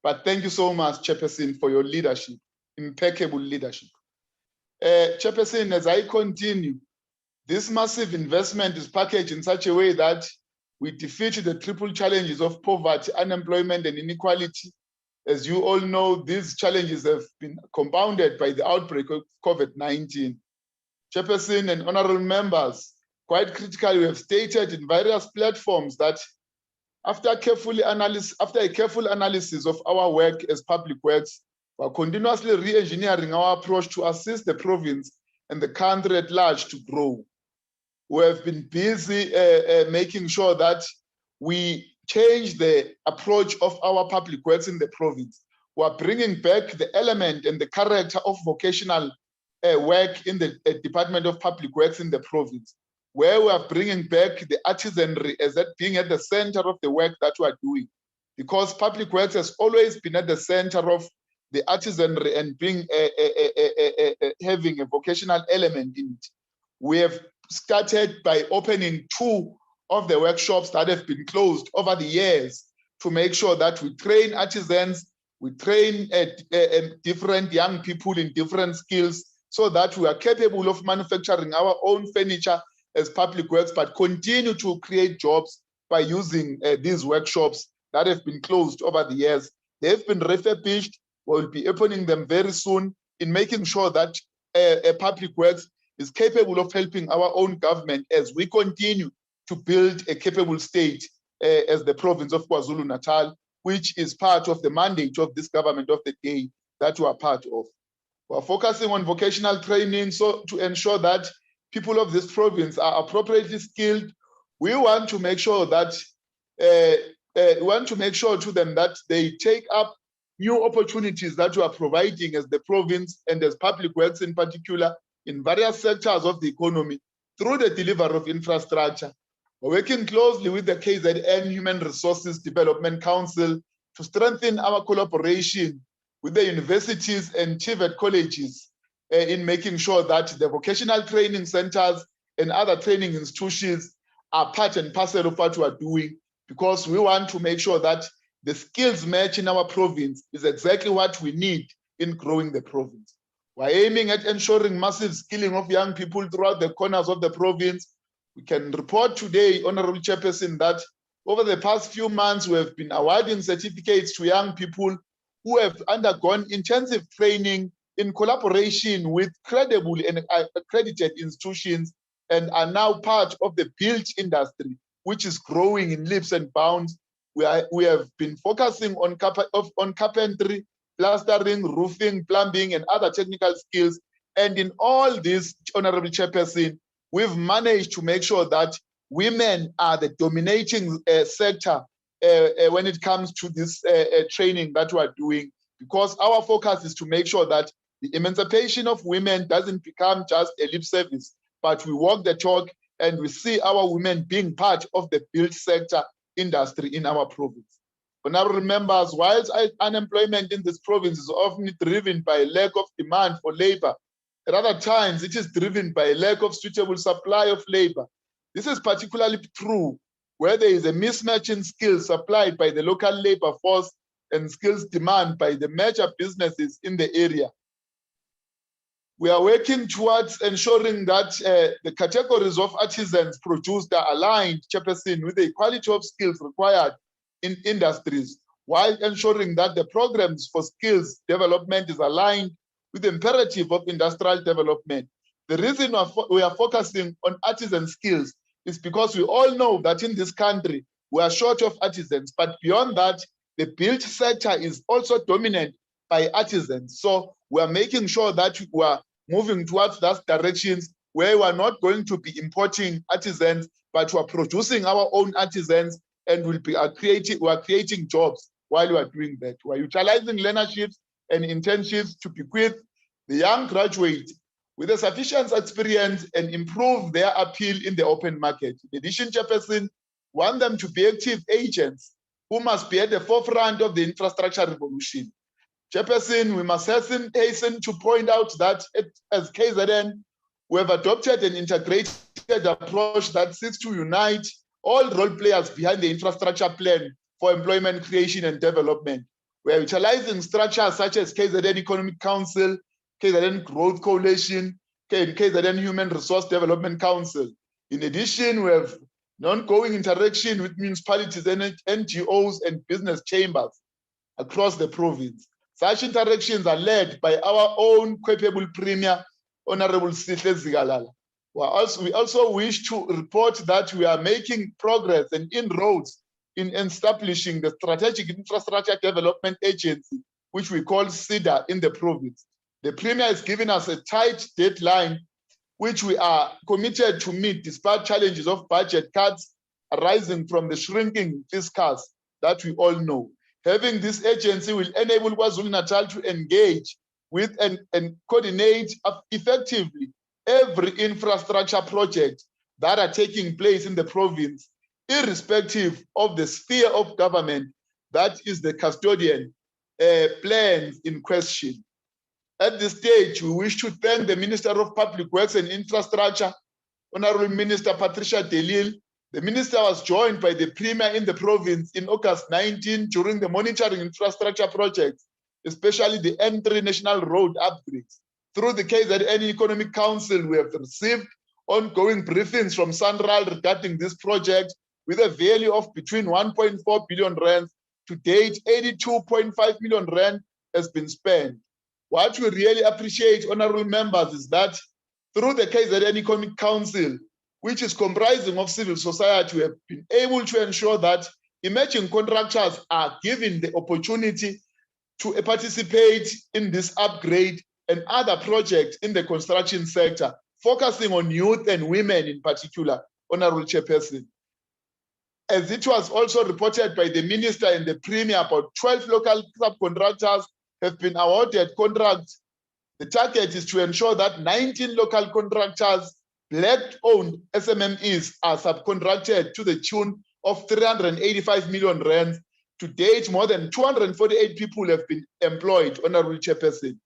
but thank you so much, Chairperson, for your leadership, impeccable leadership. Chairperson, as I continue, this massive investment is packaged in such a way that we defeat the triple challenges of poverty, unemployment, and inequality. As you all know, these challenges have been compounded by the outbreak of COVID-19. Chairperson and honorable members, quite critically, we have stated in various platforms that after a careful analysis of our work as public works, we are continuously re-engineering our approach to assist the province and the country at large to grow. We have been busy making sure that we change the approach of our public works in the province. We are bringing back the element and the character of vocational work in the Department of Public Works in the province, where we are bringing back the artisanry as that being at the center of the work that we are doing. Because public works has always been at the center of the artisanry and being having a vocational element in it. We have started by opening 2 of the workshops that have been closed over the years to make sure that we train artisans, we train different young people in different skills so that we are capable of manufacturing our own furniture as public works, but continue to create jobs by using these workshops that have been closed over the years. They've been refurbished. We'll be opening them very soon in making sure that public works is capable of helping our own government as we continue to build a capable state as the province of KwaZulu-Natal, which is part of the mandate of this government of the day that we are part of. We're focusing on vocational training so to ensure that people of this province are appropriately skilled. We want to make sure that to them that they take up new opportunities that we are providing as the province and as public works in particular in various sectors of the economy through the delivery of infrastructure. We're working closely with the KZN Human Resources Development Council to strengthen our collaboration with the universities and TVET colleges in making sure that the vocational training centers and other training institutions are part and parcel of what we are doing, because we want to make sure that the skills match in our province is exactly what we need in growing the province. We're aiming at ensuring massive skilling of young people throughout the corners of the province. We can report today, Honorable Chairperson, that over the past few months, we have been awarding certificates to young people who have undergone intensive training in collaboration with credible and accredited institutions and are now part of the built industry, which is growing in leaps and bounds. We have been focusing on carpentry, plastering, roofing, plumbing, and other technical skills. And in all this, Honorable Chairperson, we've managed to make sure that women are the dominating sector when it comes to this training that we are doing, because our focus is to make sure that the emancipation of women doesn't become just a lip service, but we walk the talk and we see our women being part of the built sector industry in our province. Honorable members, whilst unemployment in this province is often driven by a lack of demand for labor, at other times it is driven by a lack of suitable supply of labor. This is particularly true where there is a mismatch in skills supplied by the local labor force and skills demand by the major businesses in the area. We are working towards ensuring that the categories of artisans produced are aligned, Chairperson, with the quality of skills required in industries, while ensuring that the programs for skills development is aligned with the imperative of industrial development. The reason we are focusing on artisan skills is because we all know that in this country, we are short of artisans, but beyond that, the built sector is also dominant by artisans. So we are making sure that we are moving towards those directions where we are not going to be importing artisans, but we are producing our own artisans and we are creating jobs while we are doing that. We are utilizing learnerships and internships to bequeath the young graduates with a sufficient experience and improve their appeal in the open market. In addition, Chairperson, want them to be active agents who must be at the forefront of the infrastructure revolution. Chairperson, we must hasten to point out that as KZN, we have adopted an integrated approach that seeks to unite all role players behind the infrastructure plan for employment creation and development. We are utilizing structures such as KZN Economic Council, KZN Growth Coalition, and KZN Human Resource Development Council. In addition, we have an ongoing interaction with municipalities and NGOs and business chambers across the province. Such interactions are led by our own capable Premier, Honorable Sihle Zigalala. We also wish to report that we are making progress and inroads in establishing the Strategic Infrastructure Development Agency, which we call SIDA in the province. The Premier has given us a tight deadline, which we are committed to meet despite challenges of budget cuts arising from the shrinking fiscus that we all know. Having this agency will enable KwaZulu-Natal to engage with and coordinate effectively every infrastructure project that are taking place in the province, irrespective of the sphere of government that is the custodian plans in question. At this stage, we wish to thank the Minister of Public Works and Infrastructure, Honorable Minister Patricia de Lille. The Minister was joined by the Premier in the province in August 19 during the monitoring infrastructure projects, especially the N3 National Road upgrades. Through the KZN Economic Council, we have received ongoing briefings from SANRAL regarding this project with a value of between 1.4 billion rand. To date, 82.5 million rand has been spent. What we really appreciate, honorable members, is that through the KZN Economic Council, which is comprising of civil society, we have been able to ensure that emerging contractors are given the opportunity to participate in this upgrade and other projects in the construction sector, focusing on youth and women in particular, Honorable Chairperson. As it was also reported by the Minister and the Premier, about 12 local subcontractors have been awarded contracts. The target is to ensure that 19 local contractors, Black-owned SMMEs, are subcontracted to the tune of 385 million rand. To date, more than 248 people have been employed, Honorable Chairperson.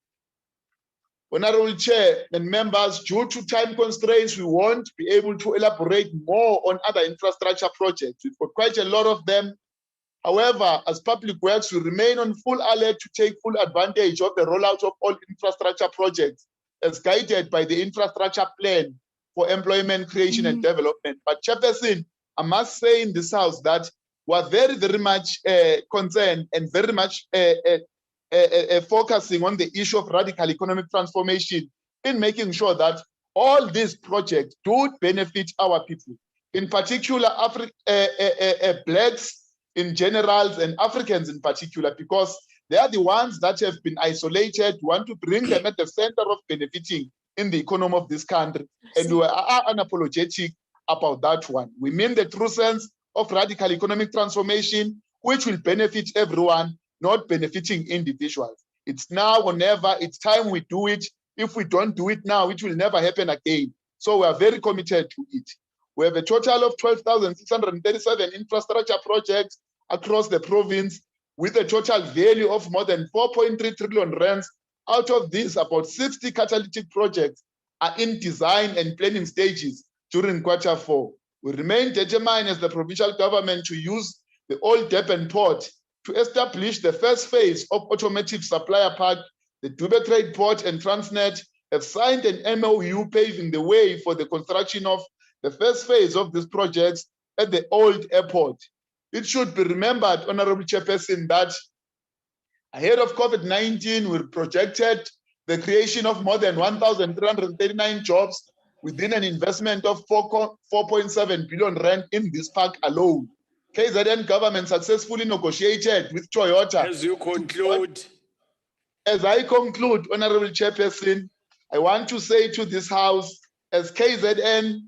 Honorable Chair and members, due to time constraints, we won't be able to elaborate more on other infrastructure projects. We've got quite a lot of them. However, as Public Works, we remain on full alert to take full advantage of the rollout of all infrastructure projects as guided by the infrastructure plan for employment creation and development. But Chairperson, I must say in this house that we're very, very much concerned and very much focusing on the issue of radical economic transformation in making sure that all these projects do benefit our people, in particular Blacks in general and Africans in particular, because they are the ones that have been isolated. We want to bring them at the center of benefiting in the economy of this country. And we are unapologetic about that one. We mean the true sense of radical economic transformation, which will benefit everyone, not benefiting individuals. It's now or never. It's time we do it. If we don't do it now, it will never happen again. So we are very committed to it. We have a total of 12,637 infrastructure projects across the province with a total value of more than 4.3 trillion rands. Out of these, about 60 catalytic projects are in design and planning stages during Q4. We remain determined as the provincial government to use the old Durban port to establish the first phase of automotive supplier park. The Dubai Trade Port and Transnet have signed an MOU paving the way for the construction of the first phase of these projects at the old airport. It should be remembered, Honorable Chairperson, that ahead of COVID-19, we projected the creation of more than 1,339 jobs within an investment of 4.7 billion rand in this park alone. KZN government successfully negotiated with Toyota. As you conclude. As I conclude, Honorable Chairperson, I want to say to this House, as KZN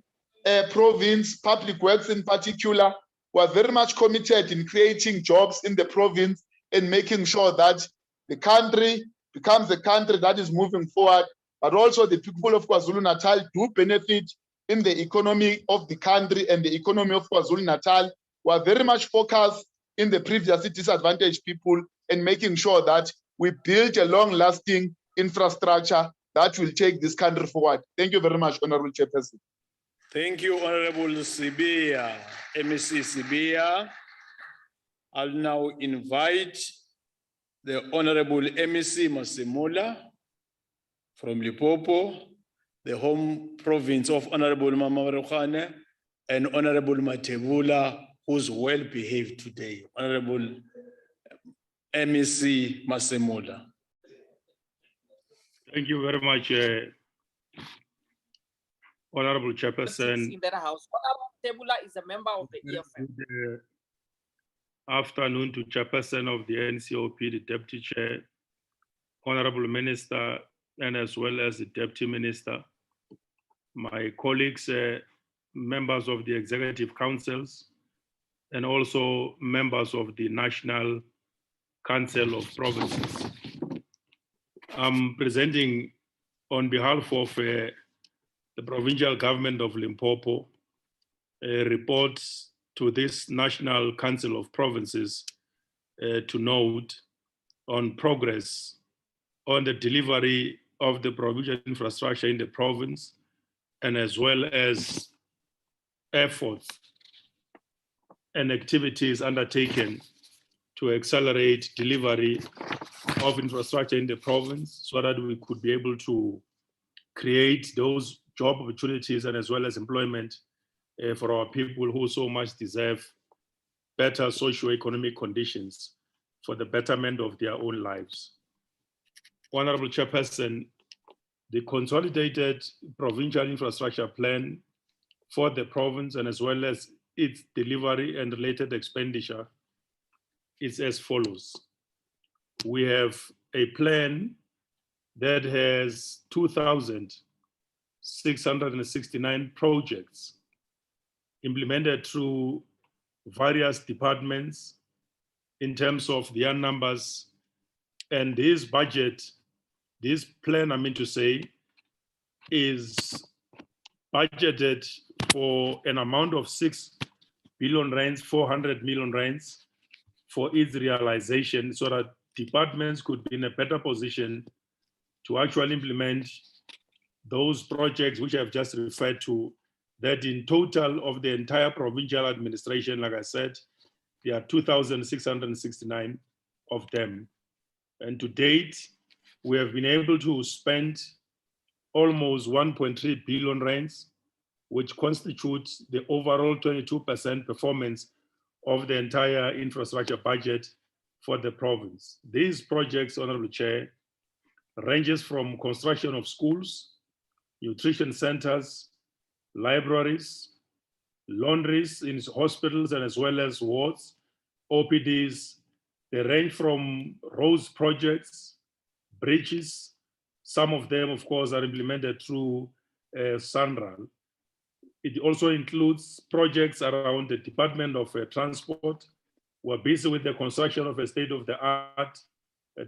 province, Public Works in particular, we are very much committed in creating jobs in the province and making sure that the country becomes a country that is moving forward, but also the people of KwaZulu-Natal do benefit in the economy of the country and the economy of KwaZulu-Natal. We are very much focused in the previously disadvantaged people and making sure that we build a long-lasting infrastructure that will take this country forward. Thank you very much, Honorable Chairperson. Thank you, Honorable Sibia, MEC Sibia. I'll now invite the Honorable MEC Masemola from Limpopo, the home province of Honorable Mama Rokhane, and Honorable Matebula, who's well behaved today. Honorable MEC Masemola. Thank you very much, Honorable Chairperson. In that house, Honorable Tebula is a member of the EFM. Good afternoon to Chairperson of the NCOP, the Deputy Chair, Honorable Minister, and as well as the Deputy Minister, my colleagues, members of the Executive Councils, and also members of the National Council of Provinces. I'm presenting on behalf of the Provincial Government of Limpopo a report to this National Council of Provinces to note on progress on the delivery of the provincial infrastructure in the province, and as well as efforts and activities undertaken to accelerate delivery of infrastructure in the province so that we could be able to create those job opportunities and as well as employment for our people who so much deserve better socio-economic conditions for the betterment of their own lives. Honorable Chairperson, the consolidated provincial infrastructure plan for the province and as well as its delivery and related expenditure is as follows. We have a plan that has 2,669 projects implemented through various departments in terms of their numbers. And this budget, this plan, I mean to say, is budgeted for an amount of 6 billion rands, 400 million rands for its realization so that departments could be in a better position to actually implement those projects which I've just referred to, that in total of the entire provincial administration, like I said, there are 2,669 of them. And to date, we have been able to spend almost 1.3 billion rands, which constitutes the overall 22% performance of the entire infrastructure budget for the province. These projects, Honorable Chair, ranges from construction of schools, nutrition centers, libraries, laundries in hospitals, and as well as wards, OPDs. They range from roads projects, bridges. Some of them, of course, are implemented through SANRAL. It also includes projects around the Department of Transport. We're busy with the construction of a state-of-the-art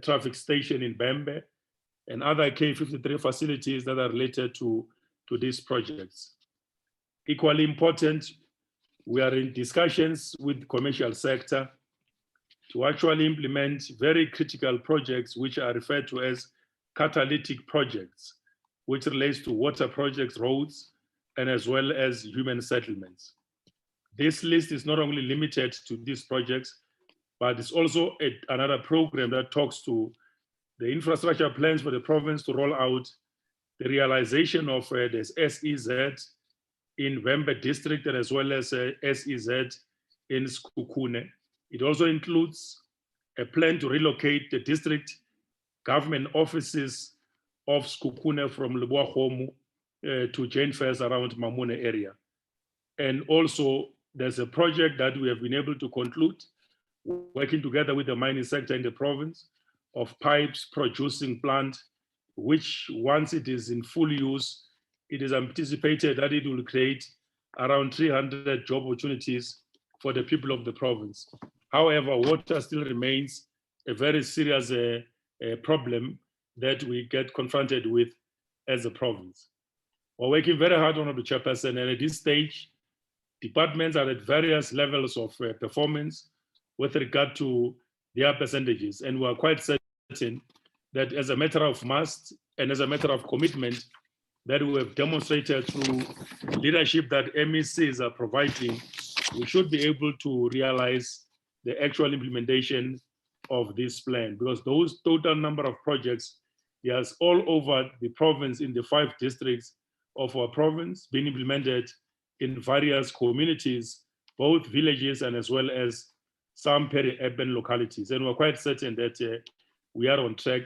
traffic station in Bembe and other K53 facilities that are related to these projects. Equally important, we are in discussions with the commercial sector to actually implement very critical projects which are referred to as catalytic projects, which relates to water projects, roads, and as well as human settlements. This list is not only limited to these projects, but it's also another program that talks to the infrastructure plans for the province to roll out the realization of the SEZ in Vembe district and as well as SEZ in Sekhukhune. It also includes a plan to relocate the district government offices of Sekhukhune from Leboahomu to Jane Fairs around Mamune area. And also there's a project that we have been able to conclude working together with the mining sector in the province of pipes producing plant, which once it is in full use, it is anticipated that it will create around 300 job opportunities for the people of the province. However, water still remains a very serious problem that we get confronted with as a province. We're working very hard, Honorable Chairperson, and at this stage, departments are at various levels of performance with regard to their percentages. And we are quite certain that as a matter of must and as a matter of commitment that we have demonstrated through leadership that MECs are providing, we should be able to realize the actual implementation of this plan, because those total number of projects, yes, all over the province in the 5 districts of our province being implemented in various communities, both villages and as well as some peri-urban localities. And we're quite certain that we are on track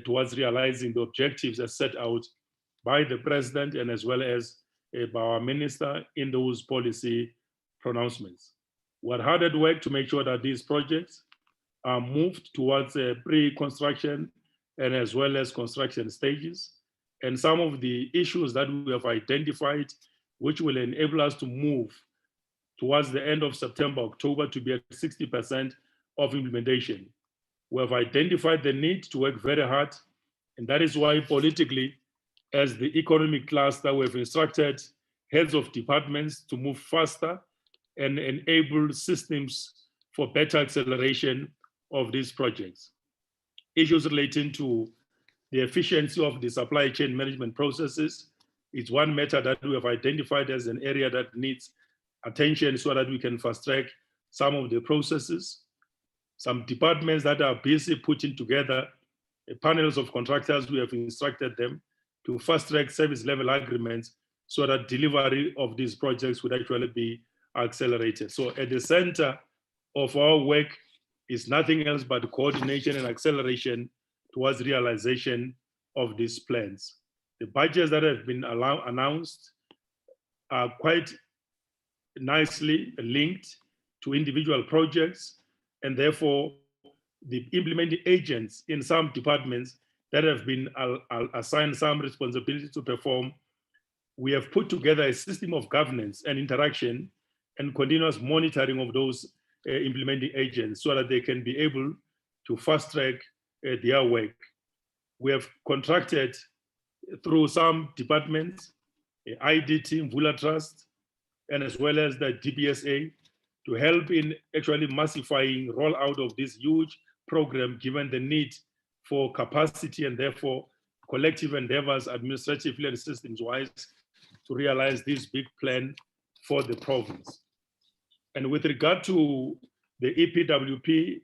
towards realizing the objectives as set out by the president and as well as by our minister in those policy pronouncements. We're hard at work to make sure that these projects are moved towards pre-construction and as well as construction stages. And some of the issues that we have identified, which will enable us to move towards the end of September, October to be at 60% of implementation. We have identified the need to work very hard. And that is why politically, as the economic cluster, we have instructed heads of departments to move faster and enable systems for better acceleration of these projects. Issues relating to the efficiency of the supply chain management processes is one matter that we have identified as an area that needs attention so that we can fast track some of the processes. Some departments that are busy putting together panels of contractors, we have instructed them to fast track service level agreements so that delivery of these projects would actually be accelerated. So at the center of our work is nothing else but coordination and acceleration towards realization of these plans. The budgets that have been announced are quite nicely linked to individual projects, and therefore the implementing agents in some departments that have been assigned some responsibility to perform, we have put together a system of governance and interaction and continuous monitoring of those implementing agents so that they can be able to fast track their work. We have contracted through some departments, ID team, Vula Trust, and as well as the DBSA to help in actually massifying rollout of this huge program, given the need for capacity and therefore collective endeavors, administratively and systems-wise, to realize this big plan for the province. And with regard to the EPWP,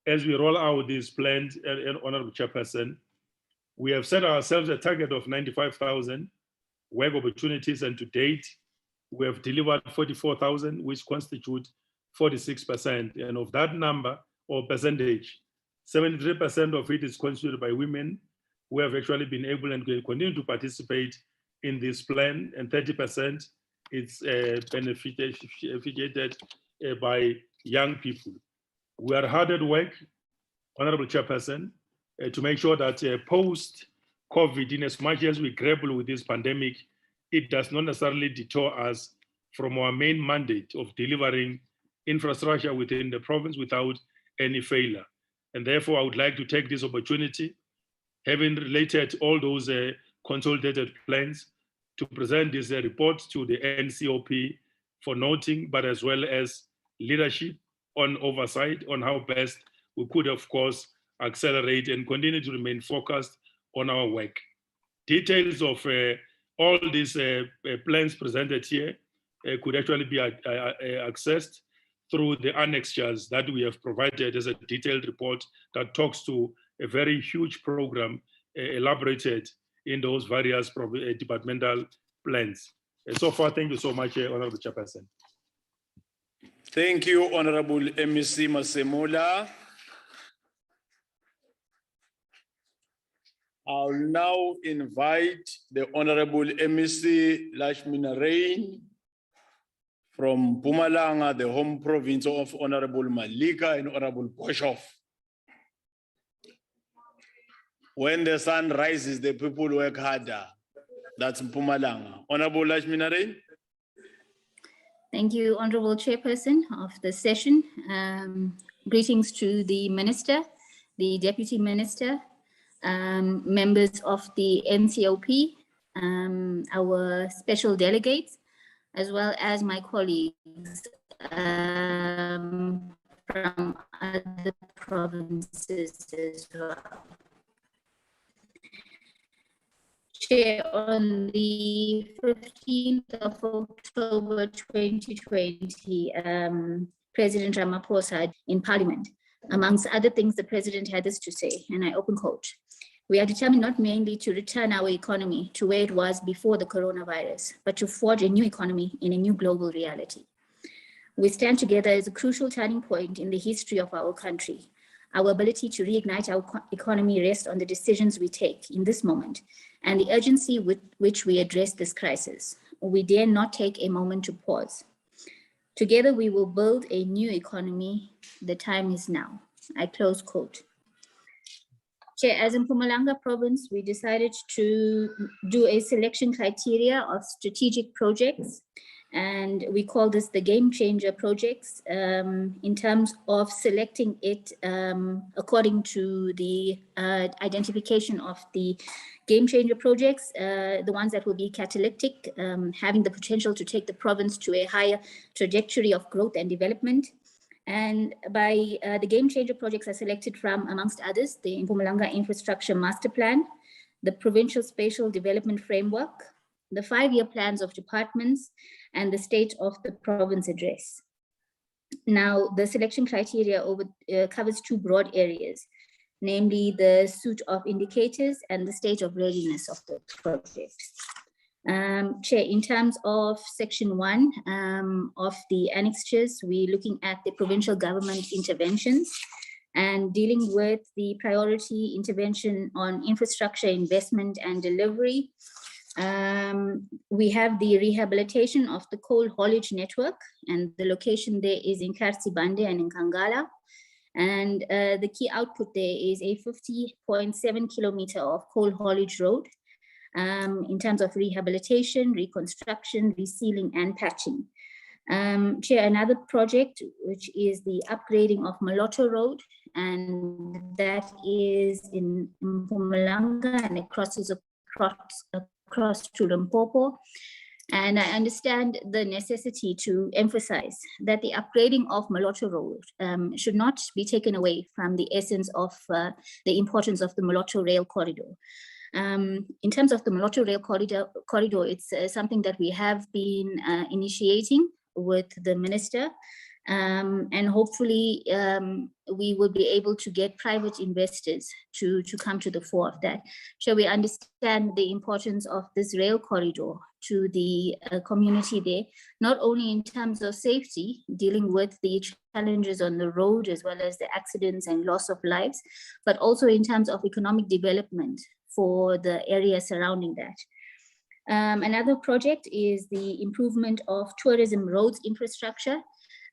as we roll out these plans, Honorable Chairperson, we have set ourselves a target of 95,000 work opportunities, and to date, we have delivered 44,000, which constitute 46%. And of that number or percentage, 73% of it is constituted by women who have actually been able and continue to participate in this plan, and 30% is benefited by young people. We are hard at work, Honorable Chairperson, to make sure that post-COVID, in as much as we grapple with this pandemic, it does not necessarily detour us from our main mandate of delivering infrastructure within the province without any failure. And therefore, I would like to take this opportunity, having related all those consolidated plans, to present this report to the NCOP for noting, but as well as leadership on oversight on how best we could, of course, accelerate and continue to remain focused on our work. Details of all these plans presented here could actually be accessed through the annexures that we have provided as a detailed report that talks to a very huge program elaborated in those various departmental plans. So far, thank you so much, Honorable Chairperson. Thank you, Honorable MEC Masemola. I'll now invite the Honorable MEC Lashminarain from Mpumalanga, the home province of Honorable Malika and Honorable Boshoff. When the sun rises, the people work harder. That's Mpumalanga. Honorable Lashminarain. Thank you, Honorable Chairperson of the session. Greetings to the Minister, the Deputy Minister, members of the NCOP, our special delegates, as well as my colleagues from other provinces as well. Chair, on the 15th of October 2020, President Ramaphosa in Parliament, amongst other things, the President had this to say, and I open quote: "We are determined not mainly to return our economy to where it was before the coronavirus, but to forge a new economy in a new global reality. We stand together as a crucial turning point in the history of our country. Our ability to reignite our economy rests on the decisions we take in this moment and the urgency with which we address this crisis. We dare not take a moment to pause. Together we will build a new economy. The time is now." I close quote. Chair, as in Mpumalanga province, we decided to do a selection criteria of strategic projects, and we call this the game changer projects in terms of selecting it according to the identification of the game changer projects, the ones that will be catalytic, having the potential to take the province to a higher trajectory of growth and development. And by the game changer projects are selected from, amongst others, the Mpumalanga Infrastructure Master Plan, the Provincial Spatial Development Framework, the 5-year plans of departments, and the State of the Province Address. Now, the selection criteria covers 2 broad areas, namely the suite of indicators and the state of readiness of the project. Chair, in terms of section 1 of the annexures, we're looking at the provincial government interventions and dealing with the priority intervention on infrastructure investment and delivery. We have the rehabilitation of the coal haulage network, and the location there is in Karsibande and in Kangala. And the key output there is a 50.7 kilometer of coal haulage road in terms of rehabilitation, reconstruction, resealing, and patching. Chair, another project, which is the upgrading of Mulotto Road, and that is in Mpumalanga, and it crosses across to Limpopo. And I understand the necessity to emphasize that the upgrading of Mulotto Road should not be taken away from the essence of the importance of the Mulotto rail corridor. In terms of the Mulotto rail corridor, it's something that we have been initiating with the minister, and hopefully we will be able to get private investors to come to the fore of that. So we understand the importance of this rail corridor to the community there, not only in terms of safety, dealing with the challenges on the road as well as the accidents and loss of lives, but also in terms of economic development for the area surrounding that. Another project is the improvement of tourism roads infrastructure.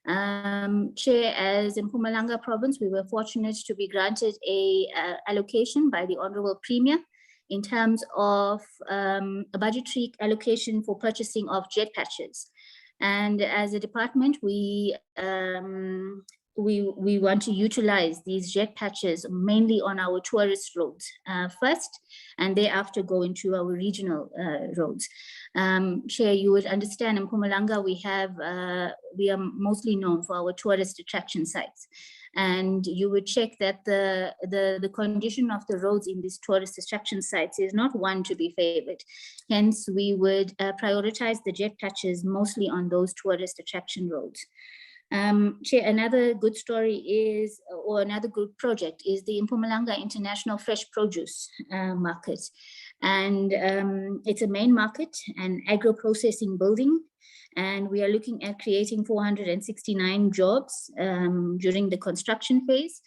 Chair, as in Mpumalanga province, we were fortunate to be granted a allocation by the Honorable Premier in terms of a budgetary allocation for purchasing of jet patches. And as a department, we want to utilize these jet patches mainly on our tourist roads first, and thereafter go into our regional roads. Chair, you would understand in Mpumalanga we are mostly known for our tourist attraction sites, and you would check that the condition of the roads in these tourist attraction sites is not one to be favored. Hence, we would prioritize the jet patches mostly on those tourist attraction roads. Chair, another good story is, or another good project is the Mpumalanga International Fresh Produce Market. And it's a main market and agro-processing building. And we are looking at creating 469 jobs during the construction phase.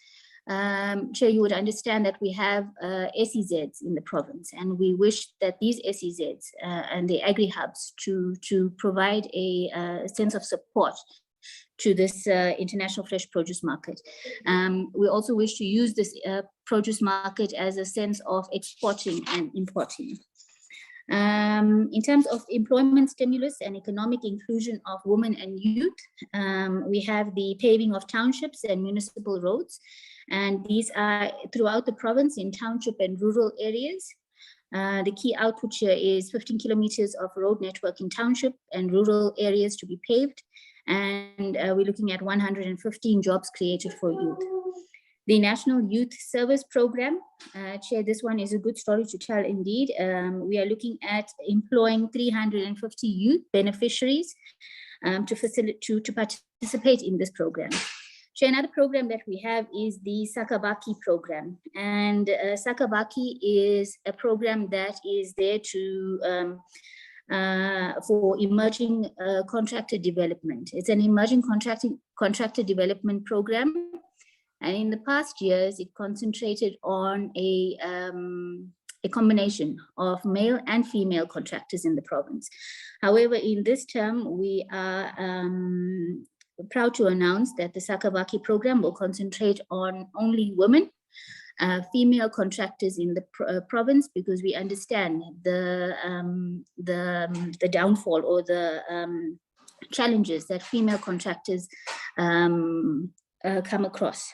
Chair, you would understand that we have SEZs in the province, and we wish that these SEZs and the agri-hubs to provide a sense of support to this international fresh produce market. We also wish to use this produce market as a sense of exporting and importing. In terms of employment stimulus and economic inclusion of women and youth, we have the paving of townships and municipal roads, and these are throughout the province in township and rural areas. The key output here is 15 kilometers of road network in township and rural areas to be paved, and we're looking at 115 jobs created for youth. The National Youth Service Program, Chair, this one is a good story to tell indeed. We are looking at employing 350 youth beneficiaries to participate in this program. Chair, another program that we have is the Sakabaki Program. And Sakabaki is a program that is there to for emerging contractor development. It's an emerging contractor development program. And in the past years, it concentrated on a combination of male and female contractors in the province. However, in this term, we are proud to announce that the Sakabaki program will concentrate on only women, female contractors in the province, because we understand the downfall or the challenges that female contractors come across.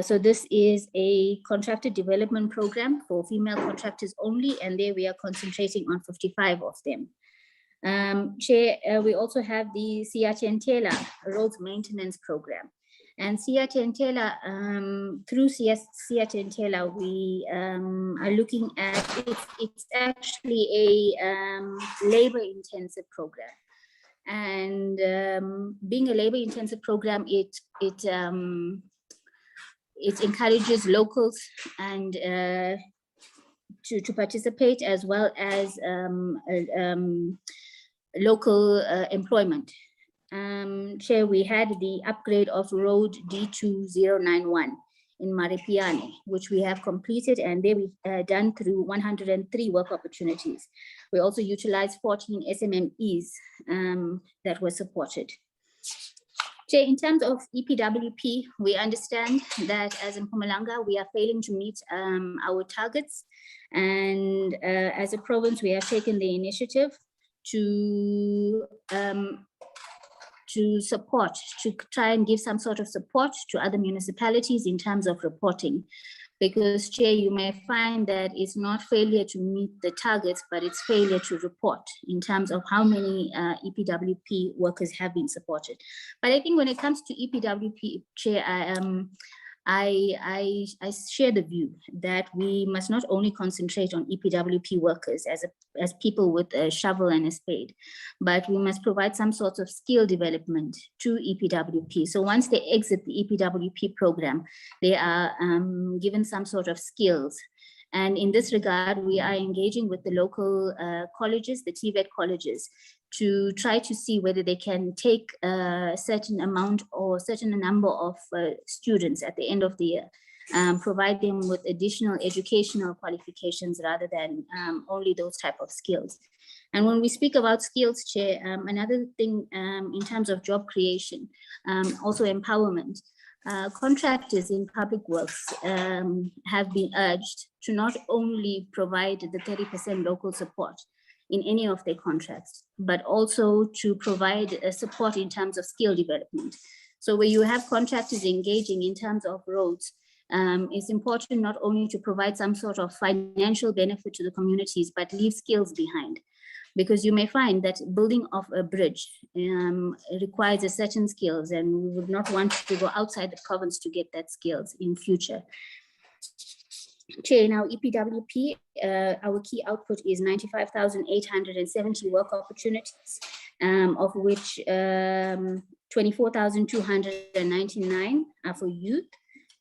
So this is a contractor development program for female contractors only, and there we are concentrating on 55 of them. Chair, we also have the Siatentela Roads Maintenance Program. And Siatentela, through Siatentela, we are looking at, it's actually a labor-intensive program. And being a labor-intensive program, it encourages locals and to participate, as well as local employment. Chair, we had the upgrade of road D2091 in Maripiane, which we have completed, and they we've done through 103 work opportunities. We also utilized 14 SMMEs that were supported. Chair, in terms of EPWP, we understand that as in Mpumalanga, we are failing to meet our targets. And as a province, we have taken the initiative to support, to try and give some sort of support to other municipalities in terms of reporting. Because, Chair, you may find that it's not failure to meet the targets, but it's failure to report in terms of how many EPWP workers have been supported. But I think when it comes to EPWP, Chair, I share the view that we must not only concentrate on EPWP workers as people with a shovel and a spade, but we must provide some sort of skill development to EPWP. So once they exit the EPWP program, they are given some sort of skills. And in this regard, we are engaging with the local colleges, the TVET colleges, to try to see whether they can take a certain amount or certain number of students at the end of the year, provide them with additional educational qualifications rather than only those type of skills. And when we speak about skills, Chair, another thing in terms of job creation, also empowerment, contractors in public works have been urged to not only provide the 30% local support in any of their contracts, but also to provide support in terms of skill development. So where you have contractors engaging in terms of roads, it's important not only to provide some sort of financial benefit to the communities, but leave skills behind. Because you may find that building of a bridge requires a certain skills, and we would not want to go outside the province to get that skills in future. Chair, in our EPWP, our key output is 95,870 work opportunities, of which 24,299 are for youth,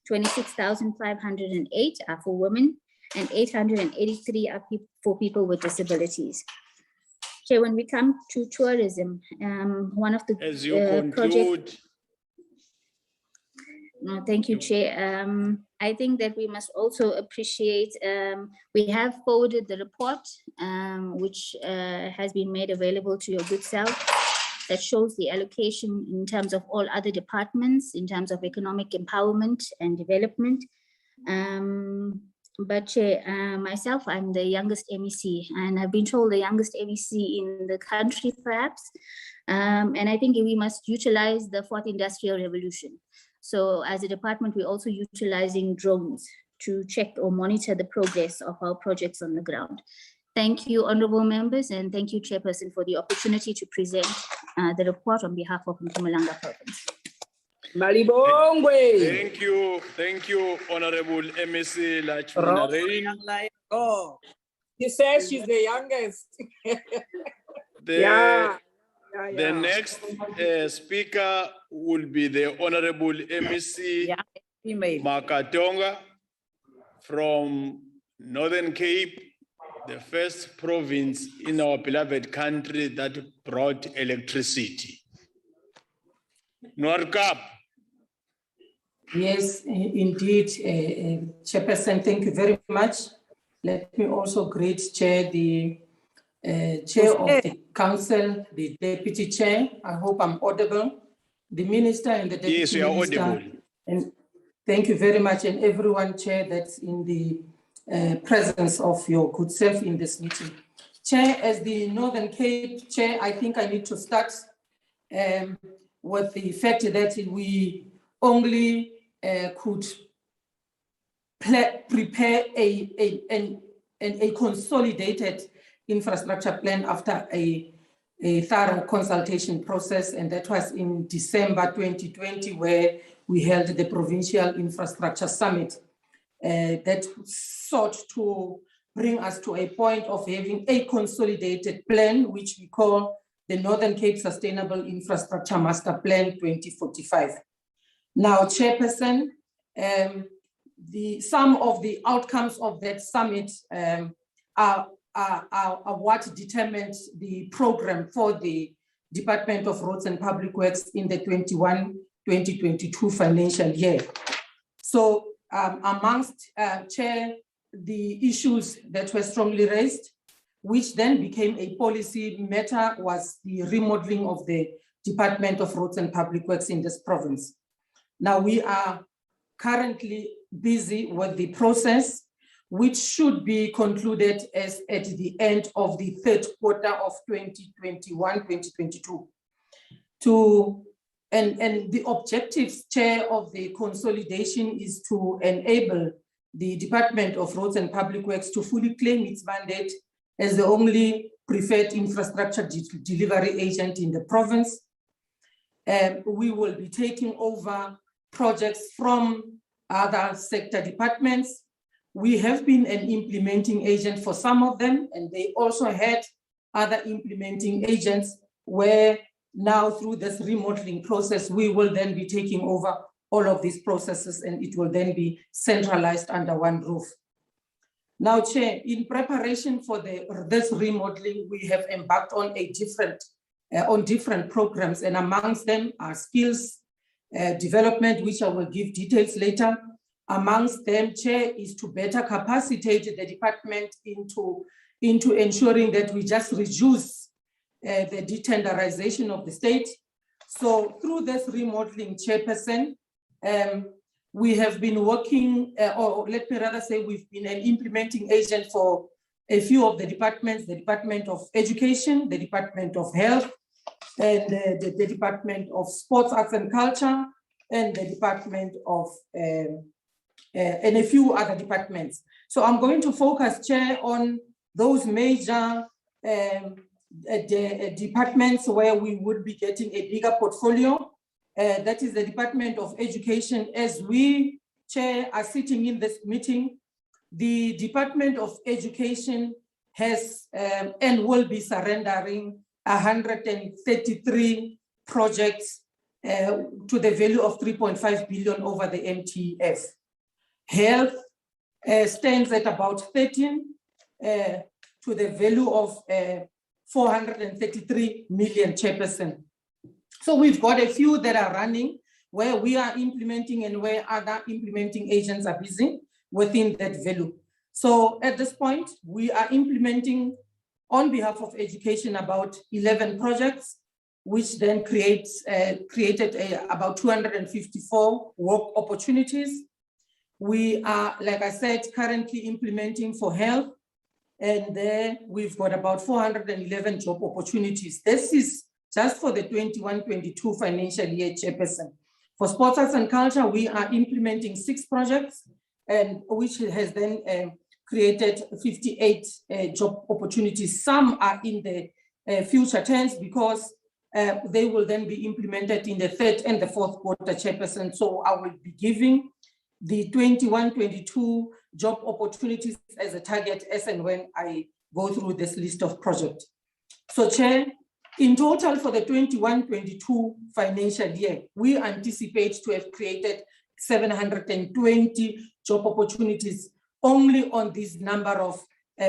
26,508 are for women, and 883 are for people with disabilities. Chair, when we come to tourism, one of the As you conclude. No, thank you, Chair. I think that we must also appreciate, we have forwarded the report, which has been made available to your good self, that shows the allocation in terms of all other departments, in terms of economic empowerment and development. But Chair, myself, I'm the youngest MEC, and I've been told the youngest MEC in the country, perhaps. And I think we must utilize the fourth industrial revolution. So as a department, we're also utilizing drones to check or monitor the progress of our projects on the ground. Thank you, honorable members, and thank you, Chairperson, for the opportunity to present the report on behalf of Malanga Province. Malibongwe. Thank you, Honorable MEC Lachmina Rain. Oh, she says she's the youngest. The next speaker will be the Honorable MEC Makatonga from Northern Cape, the first province in our beloved country that brought electricity. Norcap. Yes, indeed, Chairperson, thank you very much. Let me also greet Chair, the Chair of the Council, the Deputy Chair. I hope I'm audible. The Minister and the Deputy Minister. Yes, you are audible. And thank you very much, and everyone, Chair, that's in the presence of your good self in this meeting. Chair, as the Northern Cape Chair, I think I need to start with the fact that we only could prepare a consolidated infrastructure plan after a thorough consultation process, and that was in December 2020, where we held the Provincial Infrastructure Summit that sought to bring us to a point of having a consolidated plan, which we call the Northern Cape Sustainable Infrastructure Master Plan 2045. Now, Chairperson, some of the outcomes of that summit are what determined the program for the Department of Roads and Public Works in the 21-2022 financial year. So amongst, Chair, the issues that were strongly raised, which then became a policy matter, was the remodeling of the Department of Roads and Public Works in this province. Now we are currently busy with the process, which should be concluded as at the end of the third quarter of 2021-2022. And the objectives, Chair, of the consolidation is to enable the Department of Roads and Public Works to fully claim its mandate as the only preferred infrastructure delivery agent in the province. We will be taking over projects from other sector departments. We have been an implementing agent for some of them, and they also had other implementing agents where now through this remodeling process, we will then be taking over all of these processes and it will then be centralized under one roof. Now, Chair, in preparation for this remodeling, we have embarked on different programs, and amongst them are skills development, which I will give details later. Amongst them, Chair, is to better capacitate the department into ensuring that we just reduce the detenderization of the state. So through this remodeling, Chairperson, we have been working, or let me rather say, we've been an implementing agent for a few of the departments, the Department of Education, the Department of Health, and the Department of Sports, Arts and Culture, and the Department of, and a few other departments. So I'm going to focus, Chair, on those major departments where we would be getting a bigger portfolio. That is the Department of Education. As we, Chair, are sitting in this meeting, the Department of Education has and will be surrendering 133 projects to the value of 3.5 billion over the MTF. Health stands at about 13 to the value of 433 million, Chairperson. So we've got a few that are running where we are implementing and where other implementing agents are busy within that value. So at this point, we are implementing on behalf of education about 11 projects, which then created about 254 work opportunities. We are, like I said, currently implementing for health, and there we've got about 411 job opportunities. This is just for the 21-22 financial year, Chairperson. For sports, arts and culture, we are implementing 6 projects, and which has then created 58 job opportunities. Some are in the future tense because they will then be implemented in the 3rd and the 4th quarter, Chairperson. So I will be giving the 21-22 job opportunities as a target as and when I go through this list of projects. So, Chair, in total for the 21-22 financial year, we anticipate to have created 720 job opportunities only on this number of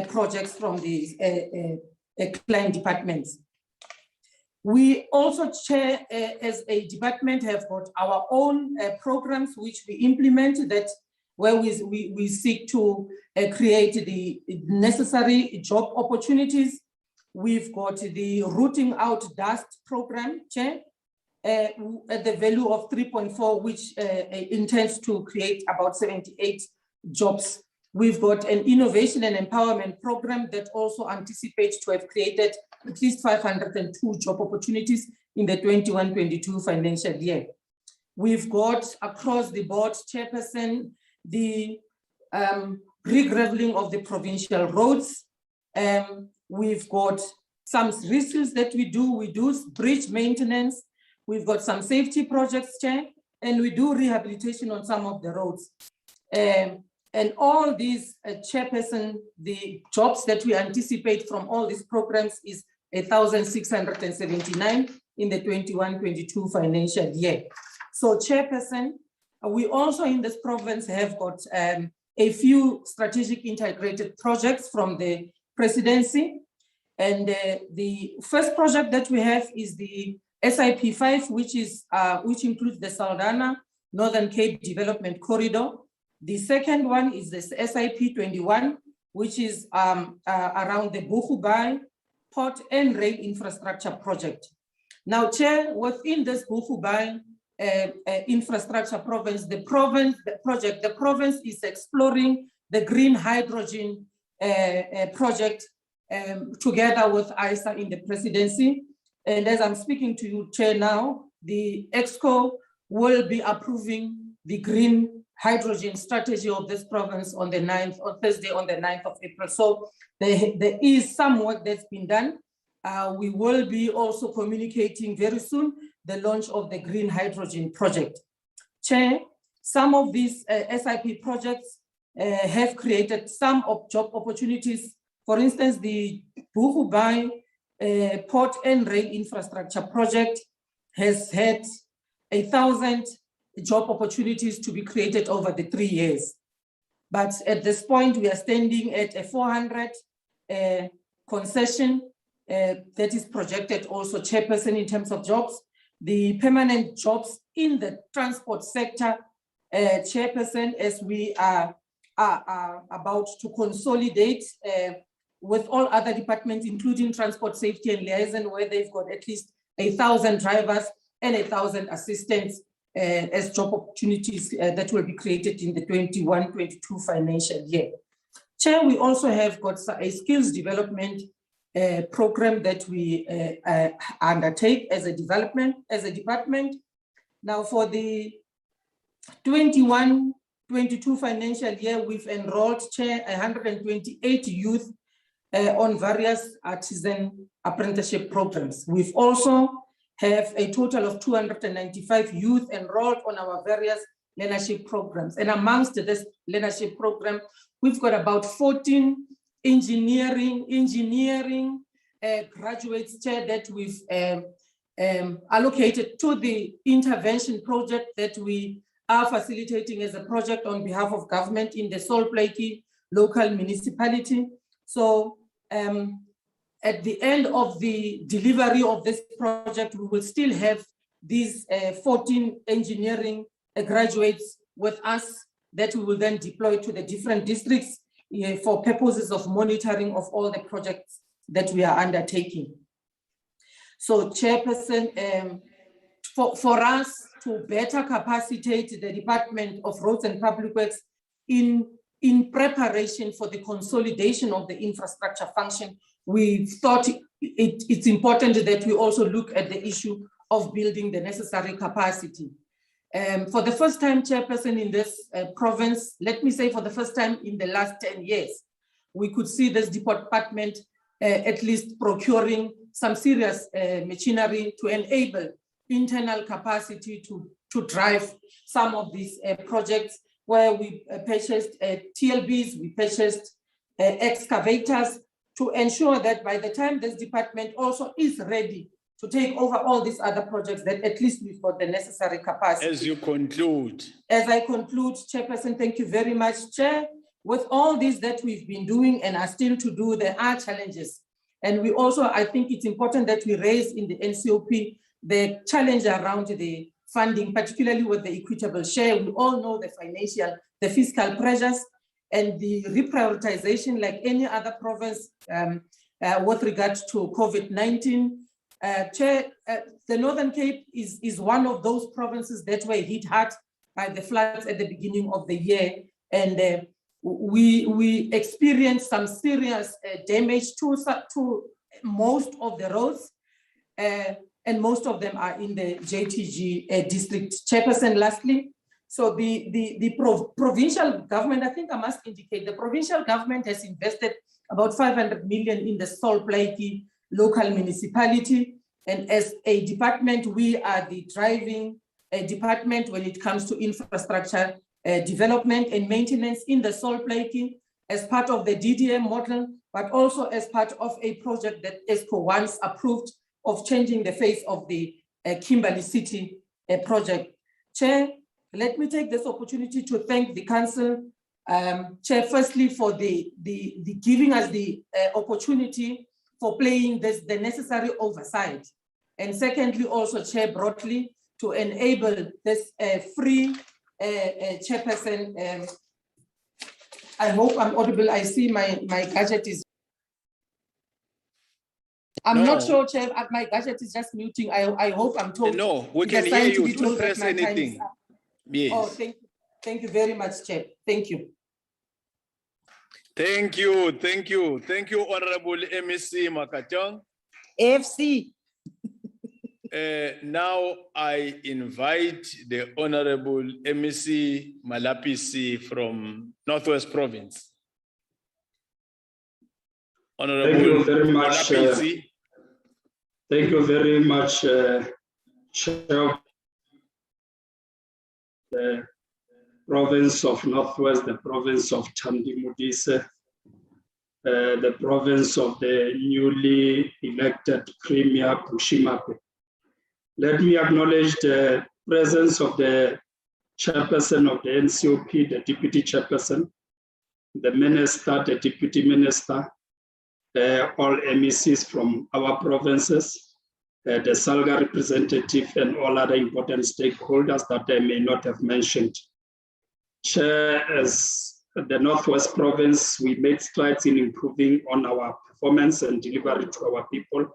projects from the client departments. We also, Chair, as a department, have got our own programs which we implement that where we seek to create the necessary job opportunities. We've got the rooting out dust program, Chair, at the value of 3.4, which intends to create about 78 jobs. We've got an innovation and empowerment program that also anticipates to have created at least 502 job opportunities in the 21-22 financial year. We've got across the board, Chairperson, the regraveling of the provincial roads. We've got some reseals that we do bridge maintenance. We've got some safety projects, Chair, and we do rehabilitation on some of the roads. And all these, Chairperson, the jobs that we anticipate from all these programs is 1,679 in the 21-22 financial year. So, Chairperson, we also in this province have got a few strategic integrated projects from the presidency. And the first project that we have is the SIP 5, which includes the Saldanha Northern Cape Development Corridor. The second one is the SIP 21, which is around the Bufubai Port and Rail Infrastructure Project. Now, Chair, within this Bufubai infrastructure province, the province is exploring the green hydrogen project together with ISA in the presidency. And as I'm speaking to you, Chair, now, the EXCO will be approving the green hydrogen strategy of this province on the 9th, on Thursday, on the 9th of April. So there is some work that's been done. We will be also communicating very soon the launch of the green hydrogen project. Chair, some of these SIP projects have created some job opportunities. For instance, the Buhubai Port and Rail Infrastructure Project has had 1,000 job opportunities to be created over the 3 years. But at this point, we are standing at a 400 concession that is projected also, Chairperson, in terms of jobs. The permanent jobs in the transport sector, Chairperson, as we are about to consolidate with all other departments, including transport safety and liaison, where they've got at least 1,000 drivers and 1,000 assistants as job opportunities that will be created in the 21-22 financial year. Chair, we also have got a skills development program that we undertake as a department. Now for the 21-22 financial year, we've enrolled, Chair, 128 youth on various artisan apprenticeship programs. We've also have a total of 295 youth enrolled on our various learnership programs. And amongst this learnership program, we've got about 14 engineering graduates, Chair, that we've allocated to the intervention project that we are facilitating as a project on behalf of government in the Salt Lake local municipality. So at the end of the delivery of this project, we will still have these 14 engineering graduates with us that we will then deploy to the different districts for purposes of monitoring of all the projects that we are undertaking. So, Chairperson, for us to better capacitate the Department of Roads and Public Works in preparation for the consolidation of the infrastructure function, we thought it's important that we also look at the issue of building the necessary capacity. For the first time, Chairperson, in this province, let me say for the first time in the last 10 years, we could see this department at least procuring some serious machinery to enable internal capacity to drive some of these projects, where we purchased TLBs, we purchased excavators to ensure that by the time this department also is ready to take over all these other projects, that at least we've got the necessary capacity. As you conclude. As I conclude, Chairperson, thank you very much, Chair. With all this that we've been doing and are still to do, there are challenges. And we also, I think it's important that we raise in the NCOP the challenge around the funding, particularly with the equitable share. We all know the fiscal pressures and the reprioritization, like any other province with regards to COVID-19. Chair, the Northern Cape is one of those provinces that were hit hard by the floods at the beginning of the year. And we experienced some serious damage to most of the roads, and most of them are in the JTG district. Chairperson, lastly, so the provincial government, I think I must indicate, the provincial government has invested about 500 million in the Salt Lake local municipality. And as a department, we are the driving department when it comes to infrastructure development and maintenance in the Salt Lake as part of the DDM model, but also as part of a project that ESCO once approved of changing the face of the Kimberley City project. Chair, let me take this opportunity to thank the council, Chair, firstly for the giving us the opportunity for playing the necessary oversight. And secondly, also, Chair, broadly to enable this free Chairperson. I hope I'm audible. I see my gadget is. I'm not sure, Chair, my gadget is just muting. I hope I'm told. No, we can hear you. Don't press anything. Yes. Oh, thank you very much, Chair. Thank you. Thank you, thank you. Thank you, Honorable MEC Makatong. FC. Now I invite the Honorable MEC Malapisi from Northwest Province. Honorable Thank you very much. Malapisi. Thank you very much, Chair. province of Northwest, the province of Thandi Modise, the province of the newly elected Premier Pushimape. Let me acknowledge the presence of the chairperson of the NCOP, the deputy chairperson, the minister, the deputy minister, all MECs from our provinces, the Salga representative, and all other important stakeholders that I may not have mentioned. Chair, as the Northwest Province, we made strides in improving on our performance and delivery to our people.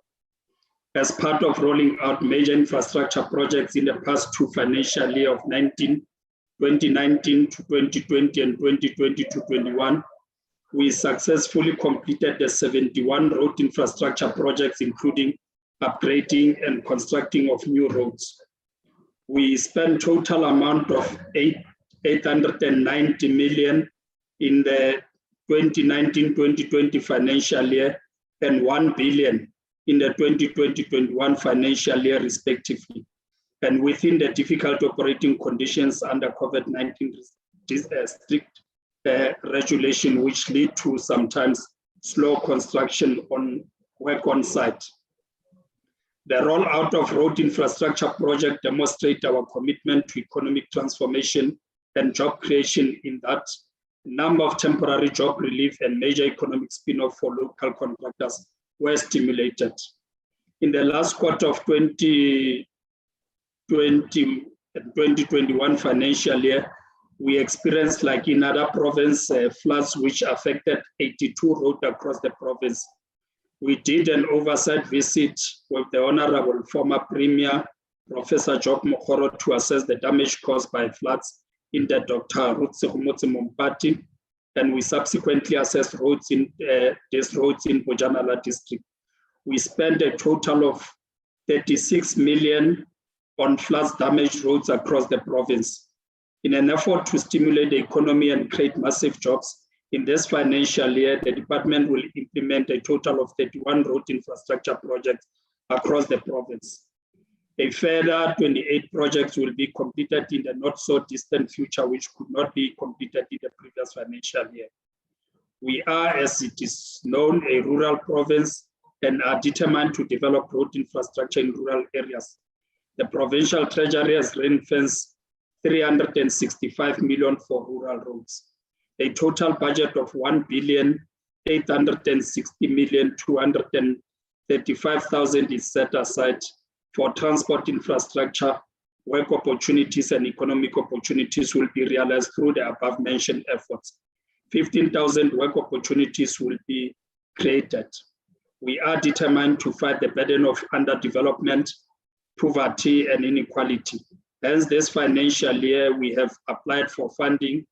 As part of rolling out major infrastructure projects in the past two financial years of 2019 to 2020 and 2020 to 21, we successfully completed the 71 road infrastructure projects, including upgrading and constructing of new roads. We spent total amount of 890 million in the 2019-2020 financial year and 1 billion in the 2020-21 financial year respectively, and within the difficult operating conditions under COVID-19 strict regulation, which lead to sometimes slow construction on work on site. The rollout of road infrastructure project demonstrate our commitment to economic transformation and job creation, in that number of temporary job relief and major economic spin-off for local contractors were stimulated. In the last quarter of 2020 and 2021 financial year, we experienced, like in other province, floods which affected 82 roads across the province. We did an oversight visit with the Honorable former Premier, Professor Job Mokoro, to assess the damage caused by floods in the Dr. Rutse Mompati, and we subsequently assessed roads in these roads in Bojanala district. We spent a total of 36 million on floods damaged roads across the province. In an effort to stimulate the economy and create massive jobs, in this financial year, the department will implement a total of 31 road infrastructure projects across the province. A further 28 projects will be completed in the not so distant future, which could not be completed in the previous financial year. We are, as it is known, a rural province and are determined to develop road infrastructure in rural areas. The provincial treasury has ring-fenced 365 million for rural roads. A total budget of 1,860,235,000 is set aside for transport infrastructure. Work opportunities and economic opportunities will be realized through the above mentioned efforts. 15,000 work opportunities will be created. We are determined to fight the burden of underdevelopment, poverty, and inequality. Hence, this financial year, we have applied for funding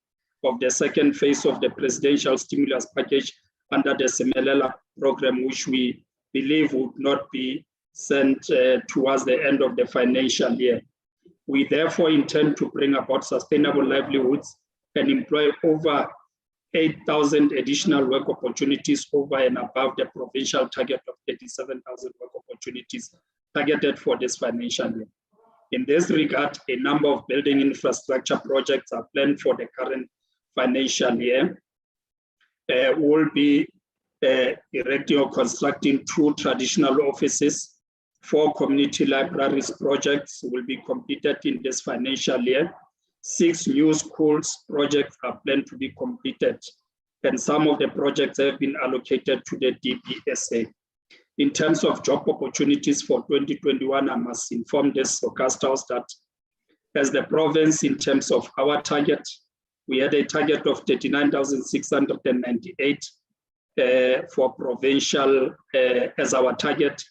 of the second phase of the presidential stimulus package under the Semelela program, which we believe would not be sent towards the end of the financial year. We therefore intend to bring about sustainable livelihoods and employ over 8,000 additional work opportunities over and above the provincial target of 37,000 work opportunities targeted for this financial year. In this regard, a number of building infrastructure projects are planned for the current financial year. We'll be erecting or constructing 2 traditional offices. 4 community libraries projects will be completed in this financial year. 6 new schools projects are planned to be completed, and some of the projects have been allocated to the DPSA. In terms of job opportunities for 2021, I must inform this August House that as the province, in terms of our target, we had a target of 39,698 for provincial as our target,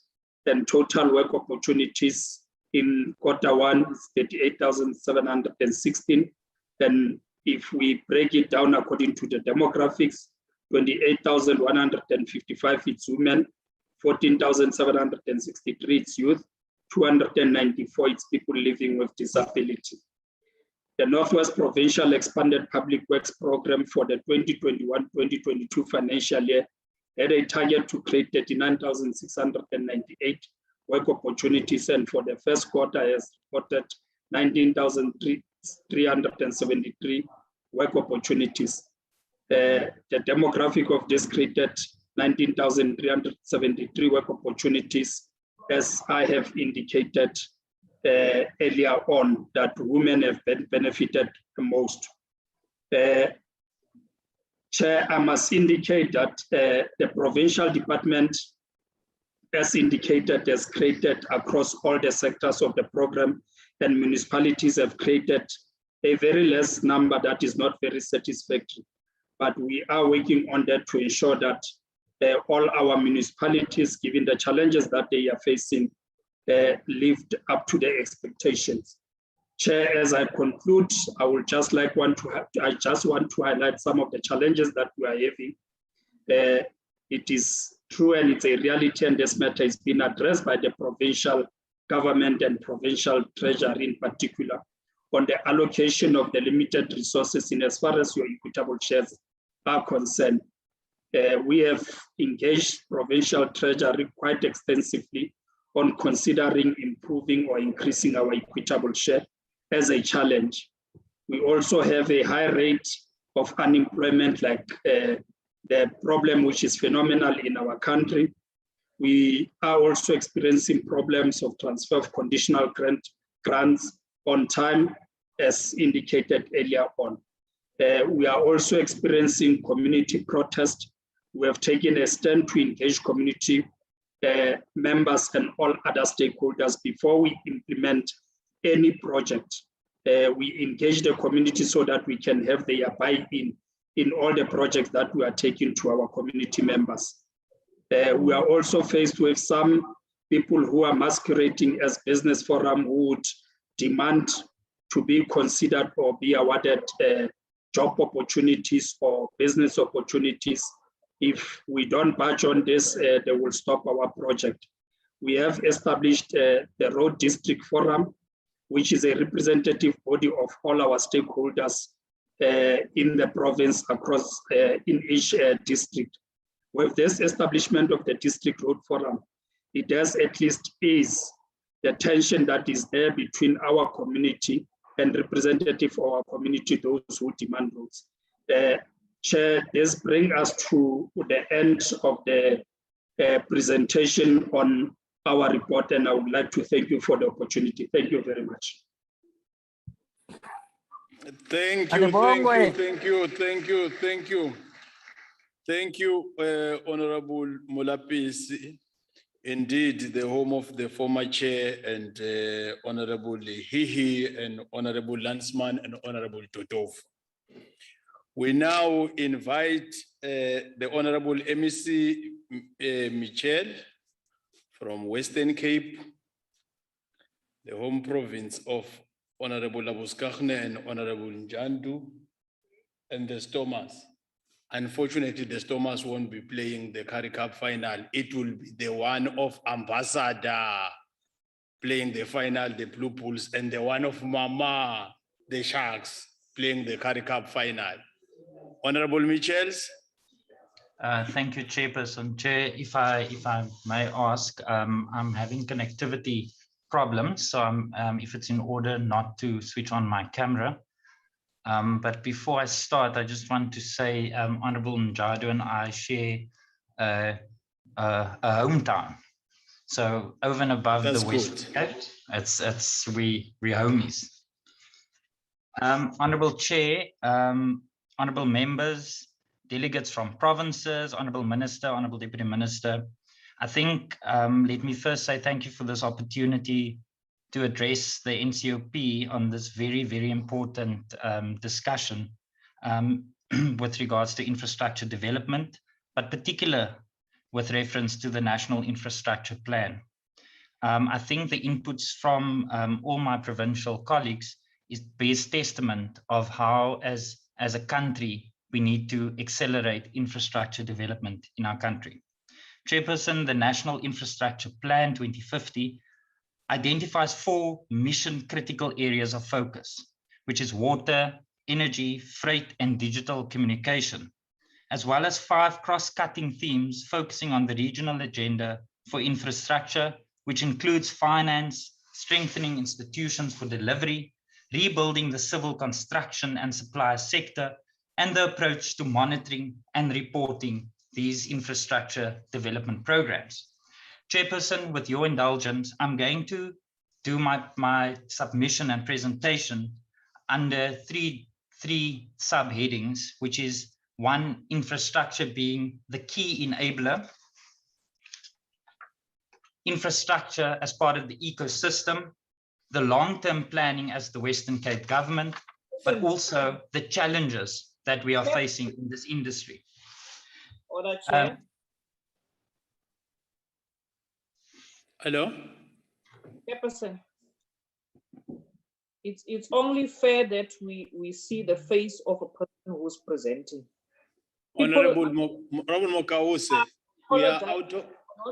and total work opportunities in Q1 is 38,716. And if we break it down according to the demographics, 28,155 is women, 14,763 is youth, 294 is people living with disability. The Northwest Provincial Expanded Public Works Program for the 2021-2022 financial year had a target to create 39,698 work opportunities, and for the first quarter has reported 19,373 work opportunities. The demographic of this created 19,373 work opportunities, as I have indicated earlier on, that women have benefited the most. Chair, I must indicate that the provincial department, as indicated, has created across all the sectors of the program, and municipalities have created a very less number that is not very satisfactory. But we are working on that to ensure that all our municipalities, given the challenges that they are facing, lived up to their expectations. Chair, as I conclude, I just want to highlight some of the challenges that we are having. It is true and it's a reality, and this matter is being addressed by the provincial government and provincial treasury in particular on the allocation of the limited resources in as far as your equitable shares are concerned. We have engaged provincial treasury quite extensively on considering improving or increasing our equitable share as a challenge. We also have a high rate of unemployment, like the problem which is phenomenal in our country. We are also experiencing problems of transfer of conditional grants on time, as indicated earlier on. We are also experiencing community protest. We have taken a stand to engage community members and all other stakeholders before we implement any project. We engage the community so that we can have their buy-in in all the projects that we are taking to our community members. We are also faced with some people who are masquerading as business forum who would demand to be considered or be awarded job opportunities or business opportunities. If we don't budge on this, they will stop our project. We have established the Road District Forum, which is a representative body of all our stakeholders in the province across in each district. With this establishment of the District Road Forum, it does at least ease the tension that is there between our community and representative of our community, those who demand roads. Chair, this brings us to the end of the presentation on our report, and I would like to thank you for the opportunity. Thank you very much. Thank you, Honorable Molapisi. Indeed, the home of the former chair and Honorable Hihi and Honorable Landsman and Honorable Totov. We now invite the Honorable MEC Michel from Western Cape, the home province of Honorable Labuskachne and Honorable Njandu, and the Stormers. Unfortunately, the Stormers won't be playing the Currie Cup final. It will be the one of Ambassador playing the final, the Blue Bulls, and the one of Mama, the Sharks, playing the Currie Cup final. Honorable Michels. Thank you, Chairperson. Chair, if I may ask, I'm having connectivity problems, so if it's in order not to switch on my camera. But before I start, I just want to say, Honorable Njadu and I share a hometown. So over and above the West Cape, we homies. Honorable Chair, honorable members, delegates from provinces, Honorable Minister, Honorable Deputy Minister, I think let me first say thank you for this opportunity to address the NCOP on this very, very important discussion with regards to infrastructure development, but particular with reference to the National Infrastructure Plan. I think the inputs from all my provincial colleagues is best testament of how, as a country, we need to accelerate infrastructure development in our country. Chairperson, the National Infrastructure Plan 2050 identifies 4 mission-critical areas of focus, which is water, energy, freight, and digital communication, as well as 5 cross-cutting themes focusing on the regional agenda for infrastructure, which includes finance, strengthening institutions for delivery, rebuilding the civil construction and supply sector, and the approach to monitoring and reporting these infrastructure development programs. Chairperson, with your indulgence, I'm going to do my submission and presentation under three subheadings, which is 1, infrastructure being the key enabler, infrastructure as part of the ecosystem, the long-term planning as the Western Cape government, but also the challenges that we are facing in this industry. Order, Chair. Hello? Chairperson, it's only fair that we see the face of a person who's presenting. Honorable Mokause, we are out of,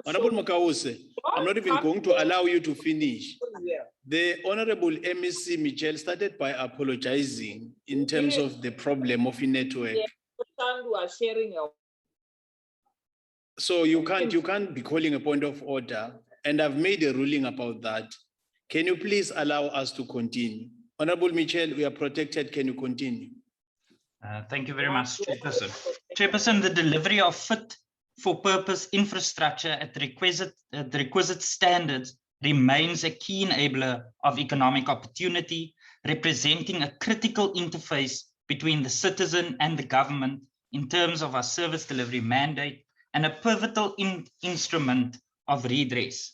Honorable Mokause, I'm not even going to allow you to finish. The Honorable MEC Michel started by apologizing in terms of the problem of the network. So you can't be calling a point of order, and I've made a ruling about that. Can you please allow us to continue? Honorable Michel, we are protected. Can you continue? Thank you very much, Chairperson. Chairperson, the delivery of fit-for-purpose infrastructure at the requisite standards remains a key enabler of economic opportunity, representing a critical interface between the citizen and the government in terms of our service delivery mandate, and a pivotal instrument of redress.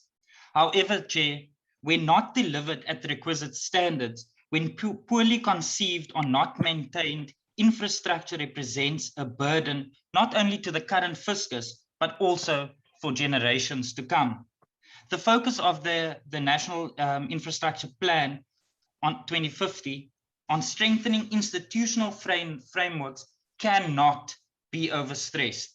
However, Chair, when not delivered at the requisite standards, when poorly conceived or not maintained, infrastructure represents a burden not only to the current fiscus, but also for generations to come. The focus of the National Infrastructure Plan on 2050 on strengthening institutional frameworks cannot be overstressed.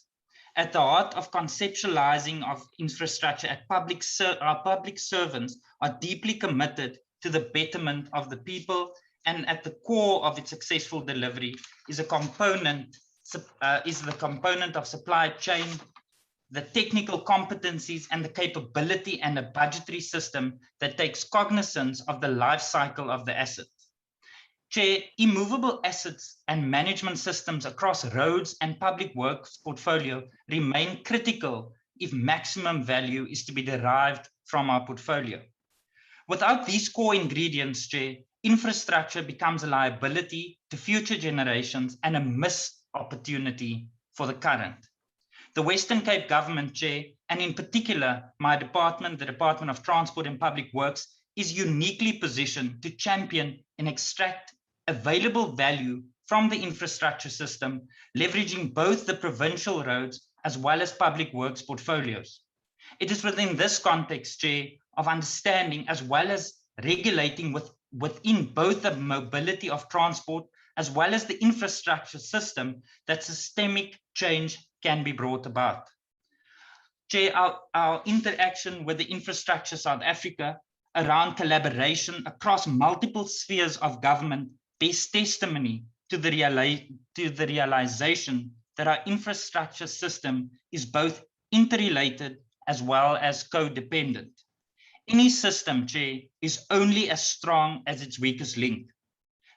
At the heart of conceptualizing of infrastructure, our public servants are deeply committed to the betterment of the people, and at the core of its successful delivery is the component of supply chain, the technical competencies and the capability, and a budgetary system that takes cognizance of the life cycle of the asset. Chair, immovable assets and management systems across roads and public works portfolio remain critical if maximum value is to be derived from our portfolio. Without these core ingredients, Chair, infrastructure becomes a liability to future generations and a missed opportunity for the current. The Western Cape government, Chair, and in particular my department, the Department of Transport and Public Works, is uniquely positioned to champion and extract available value from the infrastructure system, leveraging both the provincial roads as well as public works portfolios. It is within this context, Chair, of understanding as well as regulating within both the mobility of transport as well as the infrastructure system that systemic change can be brought about. Chair, our interaction with the Infrastructure South Africa around collaboration across multiple spheres of government bears testimony to the realization that our infrastructure system is both interrelated as well as codependent. Any system, Chair, is only as strong as its weakest link.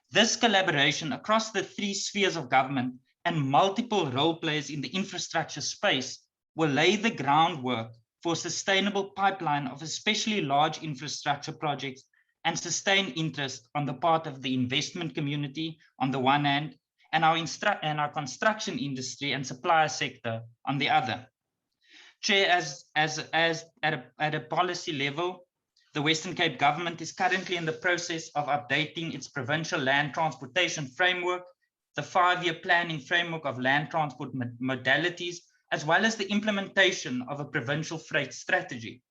This collaboration across the three spheres of government and multiple role players in the infrastructure space will lay the groundwork for a sustainable pipeline of especially large infrastructure projects and sustained interest on the part of the investment community on the one hand, and our construction industry and supplier sector on the other. Chair, at a policy level, the Western Cape government is currently in the process of updating its provincial land transportation framework, the 5-year planning framework of land transport modalities, as well as the implementation of a provincial freight strategy,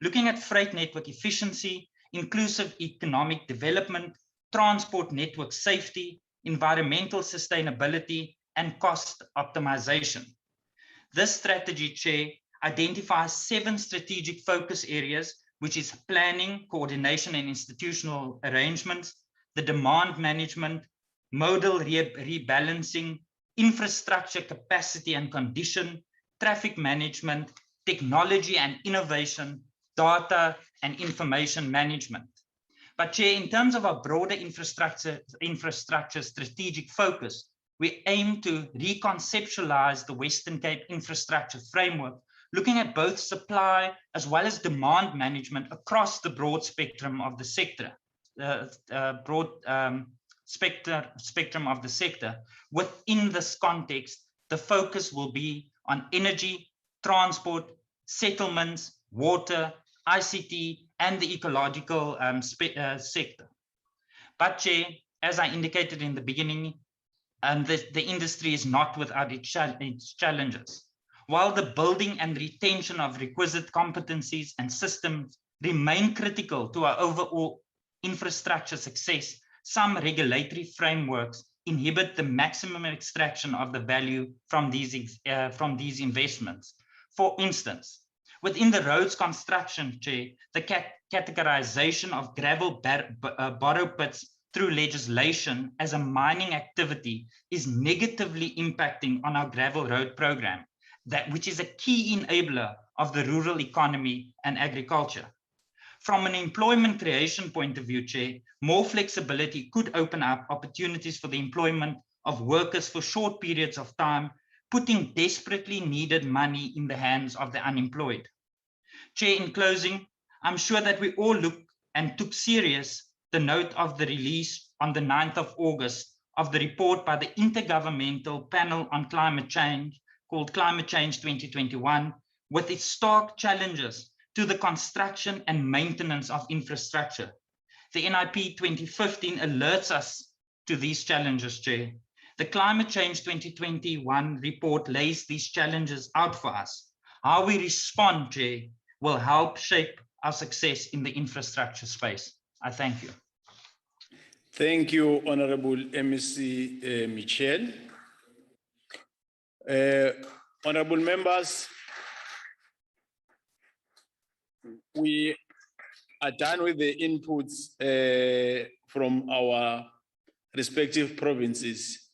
looking at freight network efficiency, inclusive economic development, transport network safety, environmental sustainability, and cost optimization. This strategy, Chair, identifies 7 strategic focus areas, which is planning, coordination and institutional arrangements, the demand management, modal rebalancing, infrastructure capacity and condition, traffic management, technology and innovation, data and information management. But Chair, in terms of our broader infrastructure strategic focus, we aim to reconceptualize the Western Cape infrastructure framework, looking at both supply as well as demand management across the broad spectrum of the sector, spectrum of the sector. Within this context, the focus will be on energy, transport, settlements, water, ICT, and the ecological sector. But Chair, as I indicated in the beginning, the industry is not without its challenges. While the building and retention of requisite competencies and systems remain critical to our overall infrastructure success, some regulatory frameworks inhibit the maximum extraction of the value from these investments. For instance, within the roads construction, Chair, the categorization of gravel borrow pits through legislation as a mining activity is negatively impacting on our gravel road program, which is a key enabler of the rural economy and agriculture. From an employment creation point of view, Chair, more flexibility could open up opportunities for the employment of workers for short periods of time, putting desperately needed money in the hands of the unemployed. Chair, in closing, I'm sure that we all look and took serious the note of the release on the 9th of August of the report by the Intergovernmental Panel on Climate Change called Climate Change 2021, with its stark challenges to the construction and maintenance of infrastructure. The NIP 2015 alerts us to these challenges, Chair. The Climate Change 2021 report lays these challenges out for us. How we respond, Chair, will help shape our success in the infrastructure space. I thank you. Thank you, Honorable MEC Michel. Honorable members, we are done with the inputs from our respective provinces.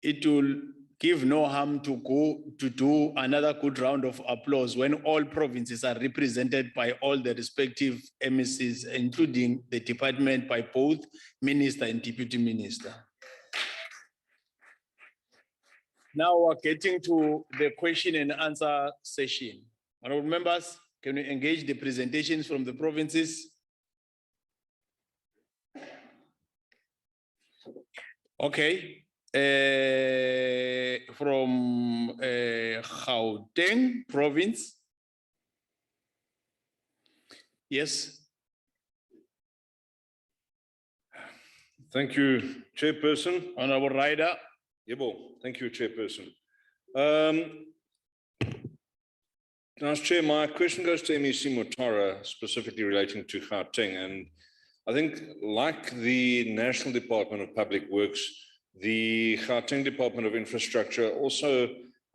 It will give no harm to go to do another good round of applause when all provinces are represented by all the respective MECs, including the department by both minister and deputy minister. Now we're getting to the question and answer session. Honorable members, can we engage the presentations from the provinces? Okay. From Gauteng province. Yes. Thank you, Chairperson. Honorable Rider. Yebo, thank you, Chairperson. Now, Chair, my question goes to MEC Motara, specifically relating to Gauteng. And I think, like the National Department of Public Works, the Gauteng Department of Infrastructure also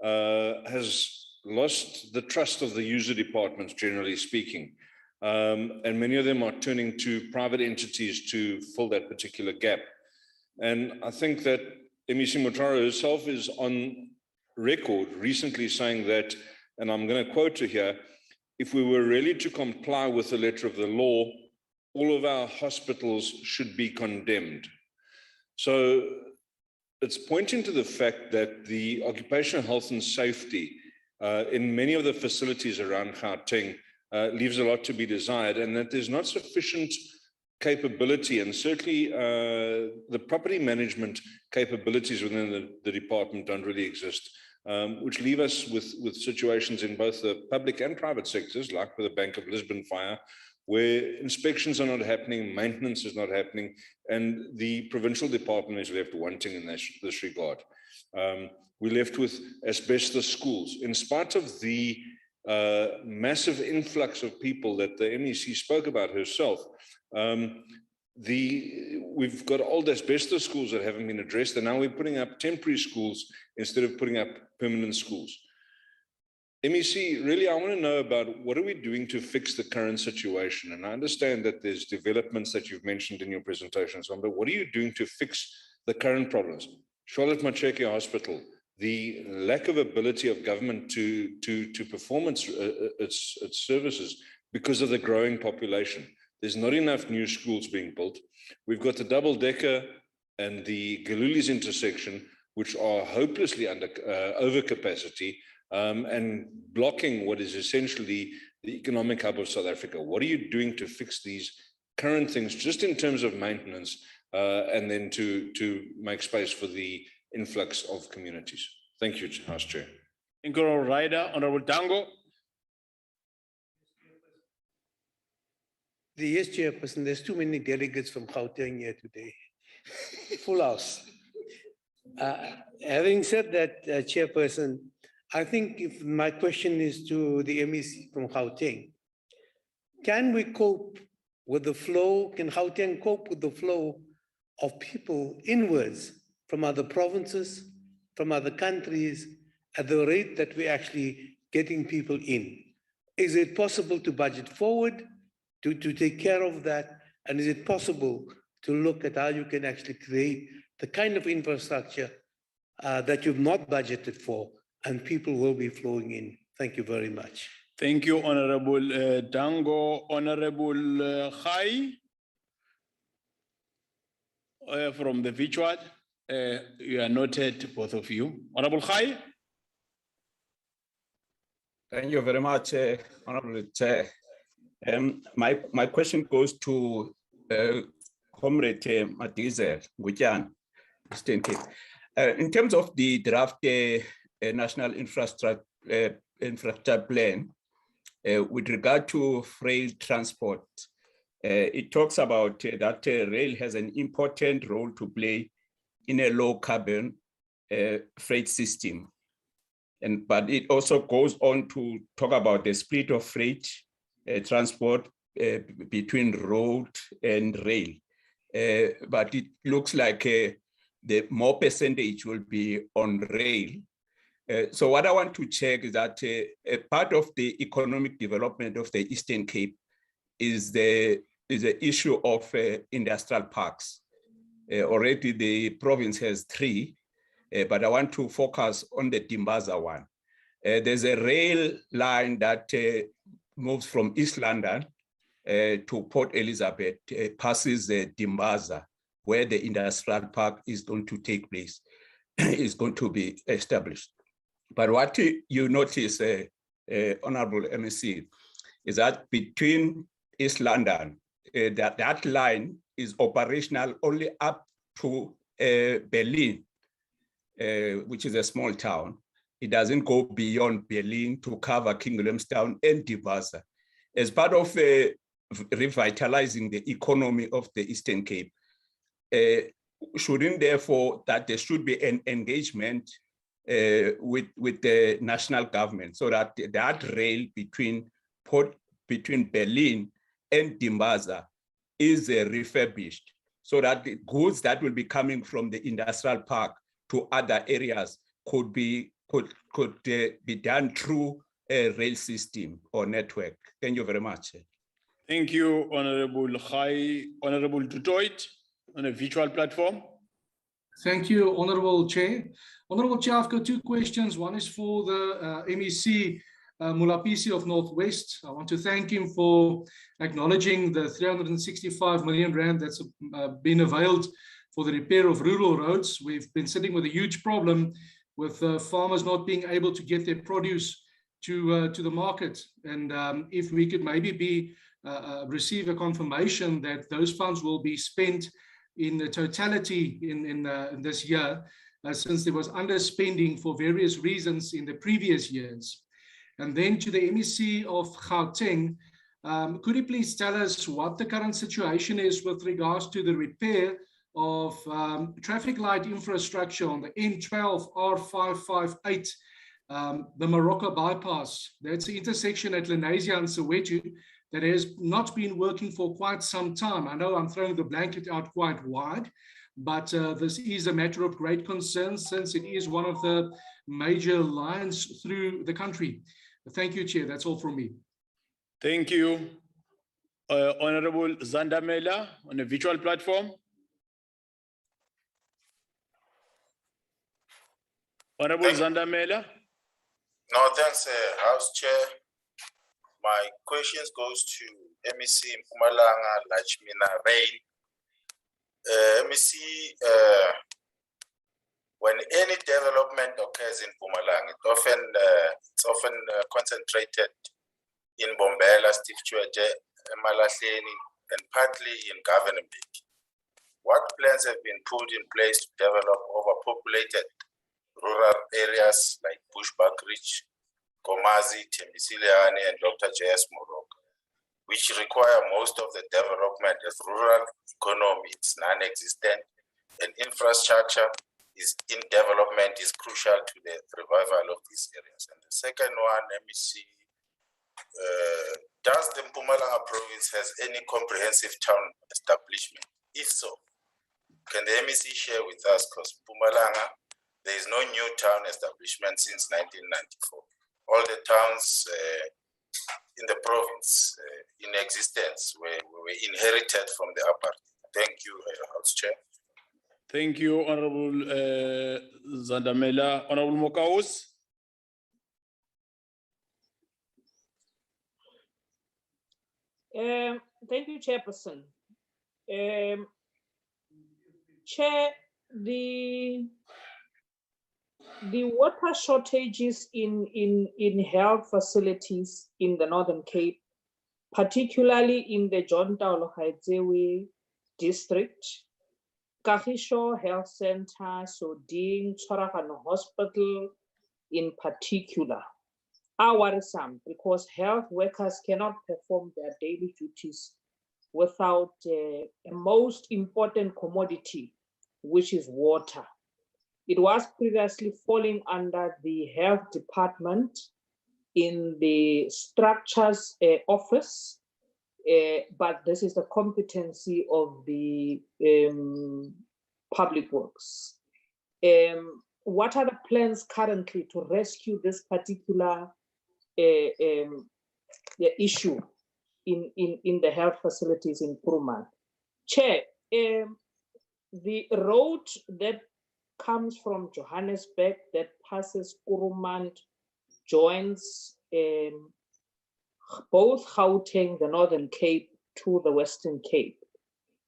has lost the trust of the user departments, generally speaking. And many of them are turning to private entities to fill that particular gap. And I think that MEC Motara herself is on record recently saying that, and I'm going to quote her here, if we were really to comply with the letter of the law, all of our hospitals should be condemned. So it's pointing to the fact that the occupational health and safety in many of the facilities around Gauteng leaves a lot to be desired, and that there's not sufficient capability, and certainly the property management capabilities within the department don't really exist, which leave us with situations in both the public and private sectors, like with the Bank of Lisbon fire, where inspections are not happening, maintenance is not happening, and the provincial department is left wanting in this regard. We're left with asbestos schools. In spite of the massive influx of people that the MEC spoke about herself, we've got old asbestos schools that haven't been addressed, and now we're putting up temporary schools instead of putting up permanent schools. MEC, really, I want to know about what are we doing to fix the current situation? And I understand that there's developments that you've mentioned in your presentation, but what are you doing to fix the current problems? Charlotte Macheke Hospital, the lack of ability of government to perform its services because of the growing population, There's not enough new schools being built. We've got the double-decker and the Galulis intersection, which are hopelessly under overcapacity and blocking what is essentially the economic hub of South Africa. What are you doing to fix these current things, just in terms of maintenance, and then to make space for the influx of communities? Thank you, House Chair. Thank you, Honorable Dango. Yes, Chairperson, there's too many delegates from Gauteng here today. Full house. Having said that, Chairperson, I think if my question is to the MEC from Gauteng, can we cope with the flow? Can Gauteng cope with the flow of people inwards from other provinces, from other countries, at the rate that we're actually getting people in? Is it possible to budget forward to take care of that? And is it possible to look at how you can actually create the kind of infrastructure that you've not budgeted for, and people will be flowing in? Thank you very much. Thank you, Honorable Dango. Honorable Khai from the virtual. You are noted, both of you. Honorable Khai. Thank you very much, Honorable Chair. My question goes to Comrade Madizel Ngujan, Eastern Cape. In terms of the draft National Infrastructure Plan, with regard to freight transport, it talks about that rail has an important role to play in a low carbon freight system. But it also goes on to talk about the split of freight transport between road and rail. But it looks like the more percentage will be on rail. So what I want to check is that a part of the economic development of the Eastern Cape is the issue of industrial parks. Already the province has 3, but I want to focus on the Dimbaza one. There's a rail line that moves from East London to Port Elizabeth, passes Dimbaza, where the industrial park is going to take place, is going to be established. But what you notice, Honorable MEC, is that between East London, that line is operational only up to Berlin, which is a small town. It doesn't go beyond Berlin to cover King Williamstown and Dimbaza. As part of revitalizing the economy of the Eastern Cape, shouldn't therefore that there should be an engagement with the national government, so that that rail between Berlin and Dimbaza is refurbished, so that the goods that will be coming from the industrial park to other areas could be done through a rail system or network. Thank you very much. Thank you, Honorable Khai. Honorable Dutoit on a virtual platform. Thank you, Honorable Chair. Honorable Chair, I've got 2 questions. One is for the MEC Mulapisi of Northwest. I want to thank him for acknowledging the 365 million rand that's been availed for the repair of rural roads. We've been sitting with a huge problem with farmers not being able to get their produce to the market. And if we could maybe receive a confirmation that those funds will be spent in the totality in this year, since there was underspending for various reasons in the previous years. And then to the MEC of Gauteng, could you please tell us what the current situation is with regards to the repair of traffic light infrastructure on the N12 R558, the Morocco Bypass? That's the intersection at Lenasia and Soweto that has not been working for quite some time. I know I'm throwing the blanket out quite wide, but this is a matter of great concern since it is one of the major lines through the country. Thank you, Chair. That's all from me. Thank you. Honorable Zandamela on a virtual platform. Honorable Zandamela. No, thanks, House Chair. My questions goes to MEC Mpumalanga Lachmina Rain. MEC, when any development occurs in Mpumalanga, it's often concentrated in Bombela, Stifchweje, Malahleni, and partly in Government. What plans have been put in place to develop overpopulated rural areas like Bushbuck Ridge, Komazi, Tembisiliane, and Dr. J.S. Morocco, which require most of the development as rural economy is non-existent and infrastructure is in development is crucial to the revival of these areas. And the second one, MEC, does the Mpumalanga province has any comprehensive town establishment? If so, can the MEC share with us, because Mpumalanga, there is no new town establishment since 1994. All the towns in the province in existence were inherited from the apartheid. Thank you, House Chair. Thank you, Honorable Zandamela. Honorable Mokaus. Thank you, Chairperson. Chair, the water shortages in health facilities in the Northern Cape, particularly in the John Taolo district, Kagisho Health Center, Soding, Tshwaragano Hospital in particular, are worrisome because health workers cannot perform their daily duties without a most important commodity, which is water. It was previously falling under the health department in the structures office, but this is the competency of the public works. What are the plans currently to rescue this particular issue in the health facilities in Kuruman? Chair, the road that comes from Johannesburg that passes Kuruman joins both Gauteng, the Northern Cape, to the Western Cape.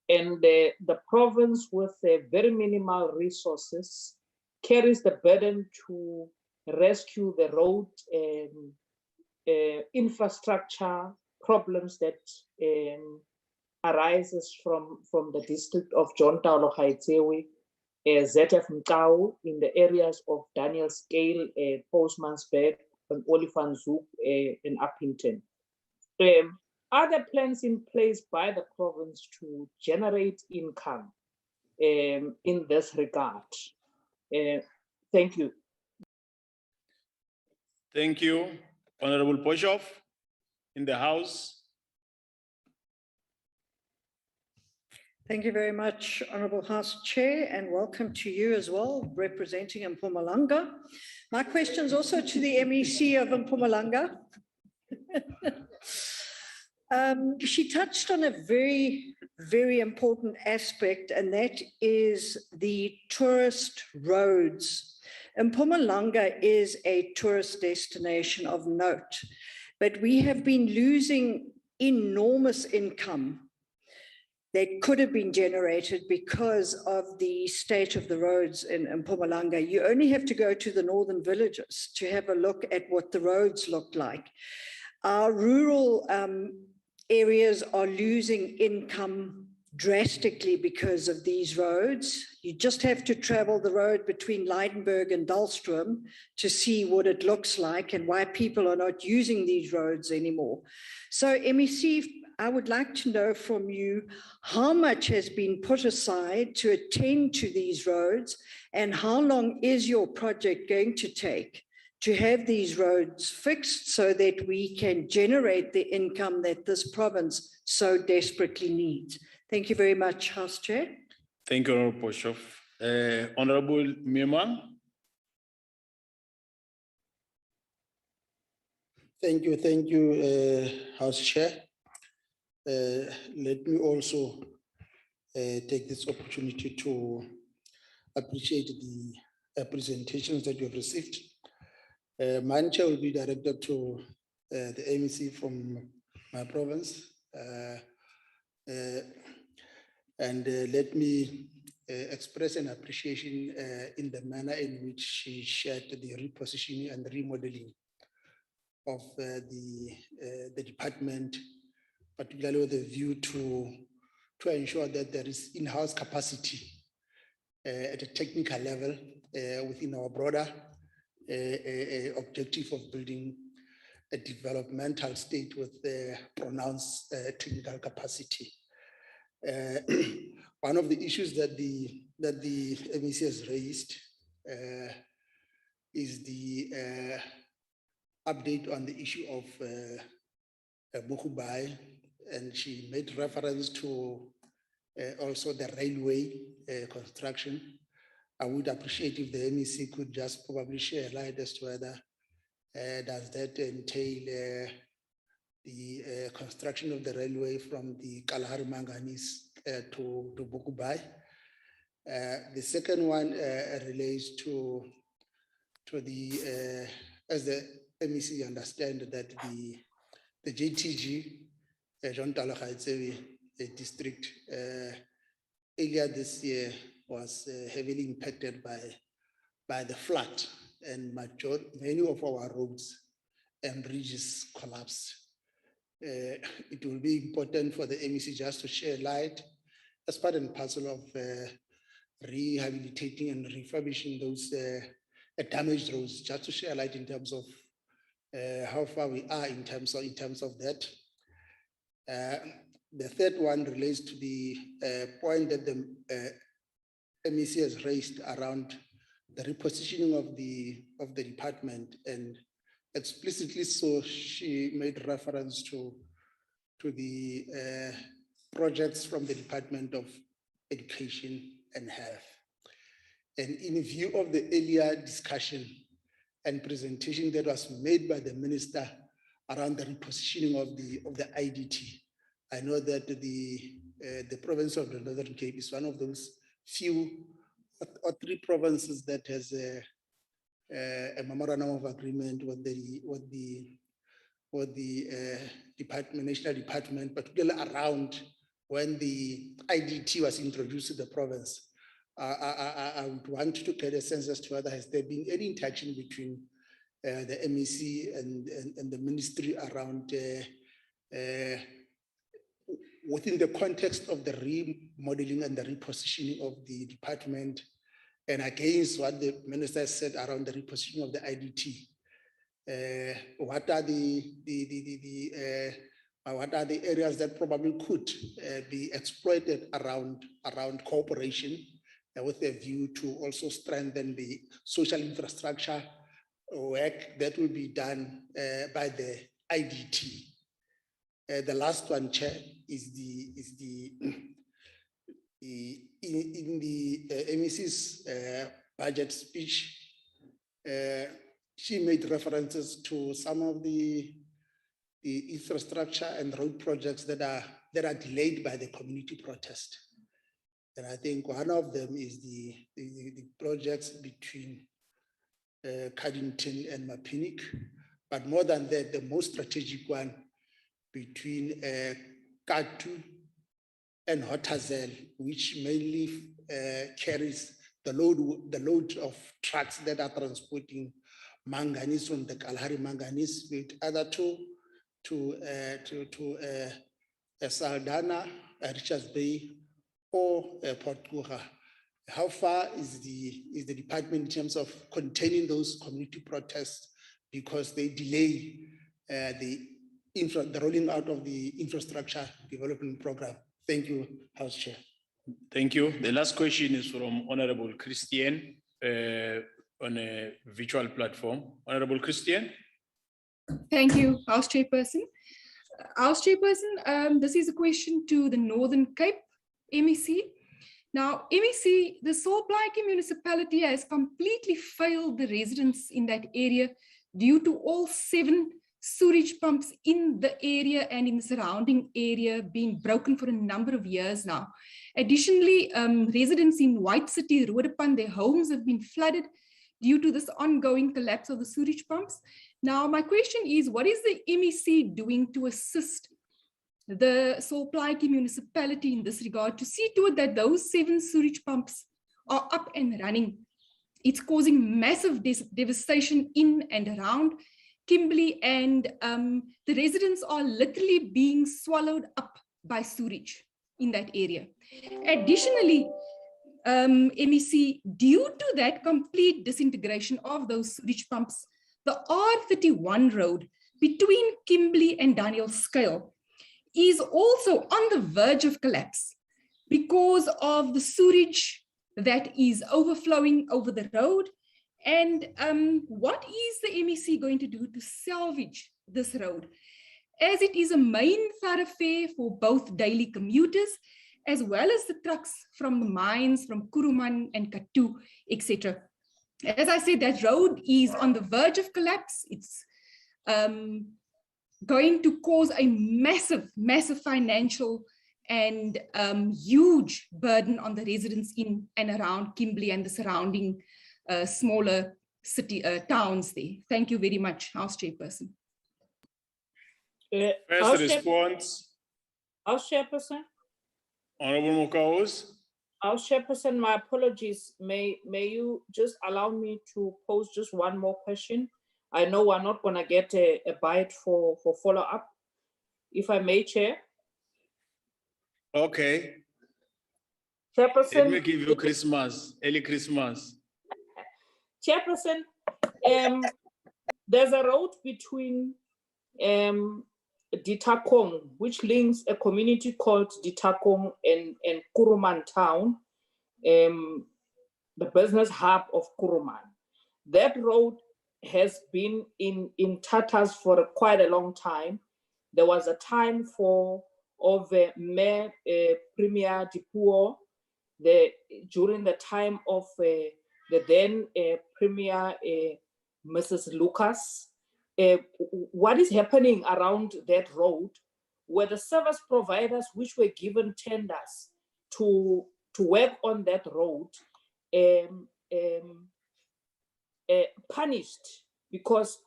And the province with very minimal resources carries the burden to rescue the road infrastructure problems that arises from the district of John Taolo Gaetsewe, ZF Mkau in the areas of Daniel Scale, Postmansberg, and Olifanzhoek in Uppington. Are there plans in place by the province to generate income in this regard? Thank you. Thank you. Honorable Poshoff in the House. Thank you very much, Honorable House Chair, and welcome to you as well, representing Mpumalanga. My questions also to the MEC of Mpumalanga. She touched on a very, very important aspect, and that is the tourist roads. Mpumalanga is a tourist destination of note, but we have been losing enormous income that could have been generated because of the state of the roads in Mpumalanga. You only have to go to the northern villages to have a look at what the roads look like. Our rural areas are losing income drastically because of these roads. You just have to travel the road between Leidenburg and Dahlstrom to see what it looks like and why people are not using these roads anymore. So MEC, I would like to know from you how much has been put aside to attend to these roads, and how long is your project going to take to have these roads fixed so that we can generate the income that this province so desperately needs? Thank you very much, House Chair. Thank you, Honorable Poshoff. Honorable Mima. Thank you, House Chair. Let me also take this opportunity to appreciate the presentations that you have received. Mine chair will be directed to the MEC from my province. And let me express an appreciation in the manner in which she shared the repositioning and remodeling of the department, particularly with a view to ensure that there is in-house capacity at a technical level within our broader objective of building a developmental state with pronounced technical capacity. One of the issues that the MEC has raised is the update on the issue of Bukubai, and she made reference to also the railway construction. I would appreciate if the MEC could just probably share light as to whether does that entail the construction of the railway from the Kalahari Manganese to Bukubai. The second one relates to the, as the MEC understand that the JTG, John Talakhaitsewi district, earlier this year was heavily impacted by the flood, and many of our roads and bridges collapsed. It will be important for the MEC just to share light as part and parcel of rehabilitating and refurbishing those damaged roads, just to share light in terms of how far we are in terms of that. The third one relates to the point that the MEC has raised around the repositioning of the department, and explicitly so she made reference to the projects from the Department of Education and Health. And in view of the earlier discussion and presentation that was made by the minister around the repositioning of the IDT, I know that the province of the Northern Cape is one of those few or three provinces that has a memorandum of agreement with the department, national department, particularly around when the IDT was introduced to the province. I would want to get a sense as to whether has there been any interaction between the MEC and the ministry around within the context of the remodeling and the repositioning of the department, and against what the minister said around the repositioning of the IDT. What are the areas that probably could be exploited around cooperation with a view to also strengthen the social infrastructure work that will be done by the IDT. The last one, Chair, is in the MEC's budget speech. She made references to some of the infrastructure and road projects that are delayed by the community protest. And I think one of them is the projects between Caddington and Mapinik. But more than that, the most strategic one between Katu and Hotazel, which mainly carries the load of trucks that are transporting manganese from the Kalahari Manganese, with other two to Saldanha, Richards Bay, or Port Kruger. How far is the department in terms of containing those community protests, because they delay the rolling out of the infrastructure development program? Thank you, House Chair. Thank you. The last question is from Honorable Christian on a virtual platform. Honorable Christian. Thank you, House Chairperson. House Chairperson, this is a question to the Northern Cape MEC. Now, MEC, the Solplaatje municipality has completely failed the residents in that area due to all 7 sewage pumps in the area and in the surrounding area being broken for a number of years now. Additionally, residents in White City, Rodepan, their homes have been flooded. due to this ongoing collapse of the sewage pumps. Now, my question is, what is the MEC doing to assist the Solplaatjie municipality in this regard to see to it that those 7 sewage pumps are up and running? It's causing massive devastation in and around Kimberley, and the residents are literally being swallowed up by sewage in that area. Additionally, MEC, due to that complete disintegration of those sewage pumps, the R31 road between Kimberley and Daniel Scale is also on the verge of collapse because of the sewage that is overflowing over the road. And what is the MEC going to do to salvage this road, as it is a main thoroughfare for both daily commuters as well as the trucks from the mines from Kuruman and Katu, etc. As I said, that road is on the verge of collapse. It's going to cause a massive, massive financial and huge burden on the residents in and around Kimberley and the surrounding smaller city towns there. Thank you very much, House Chairperson. First response. House Chairperson. Honorable Mokaos. House Chairperson, my apologies. May you just allow me to pose just one more question? I know we're not going to get a bite for follow-up. If I may, Chair. Okay. Chairperson. Let me give you Christmas, early Christmas. Chairperson, there's a road between Ditakong, which links a community called Ditakong and Kuruman town, the business hub of Kuruman. That road has been in tatters for quite a long time. There was a time of Mayor Premier Dipuo, during the time of the then Premier Mrs. Lucas. What is happening around that road, where the service providers which were given tenders to work on that road punished, because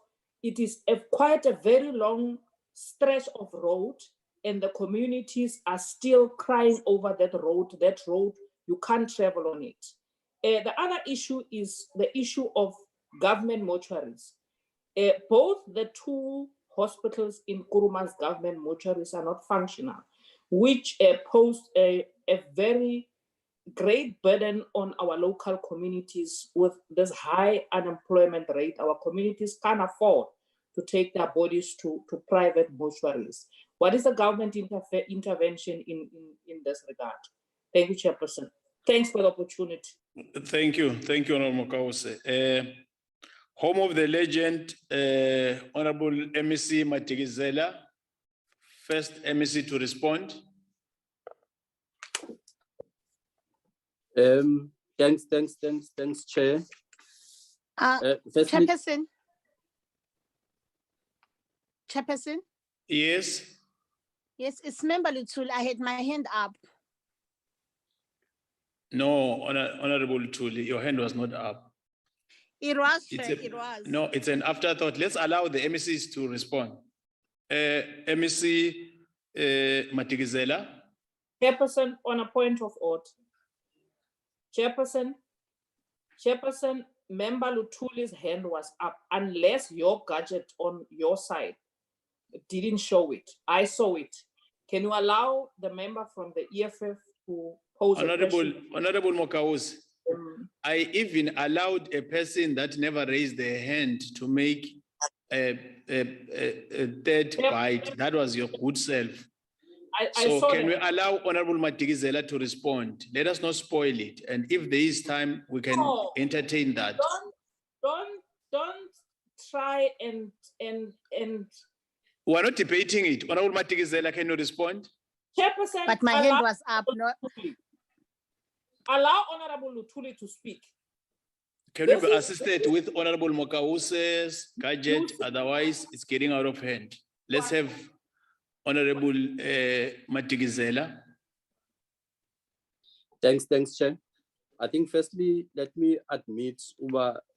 it is quite a very long stretch of road, and the communities are still crying over that road. That road, you can't travel on it. The other issue is the issue of government mortuaries. Both the 2 hospitals in Kuruman's government mortuaries are not functional, which pose a very great burden on our local communities with this high unemployment rate. Our communities can't afford to take their bodies to private mortuaries. What is the government intervention in this regard? Thank you, Chairperson. Thanks for the opportunity. Thank you, Honorable Mokaose. Home of the legend, Honorable MEC Matigizela, first MEC to respond. Thanks, Chair. Chairperson? Yes. Yes, it's Member Lutul. I had my hand up. No, Honorable Tuli, your hand was not up. It was, it was. No, it's an afterthought. Let's allow the MECs to respond. MEC Matigizela. Chairperson, on a point of order. Chairperson, Member Lutuli's hand was up, unless your gadget on your side didn't show it. I saw it. Can you allow the member from the EFF to pose a question? Honorable Mokaos, I even allowed a person that never raised their hand to make a third bite. That was your good self. So can we allow Honorable Matigizela to respond? Let us not spoil it. And if there is time, we can entertain that. Don't try and we're not debating it. Honorable Matigizela, can you respond? Chairperson, but my hand was up. No. Allow Honorable Lutuli to speak. Can we be assisted with Honorable Mokaose's gadget? Otherwise, it's getting out of hand. Let's have Honorable Matigizela. Thanks, Chair. I think firstly, let me admit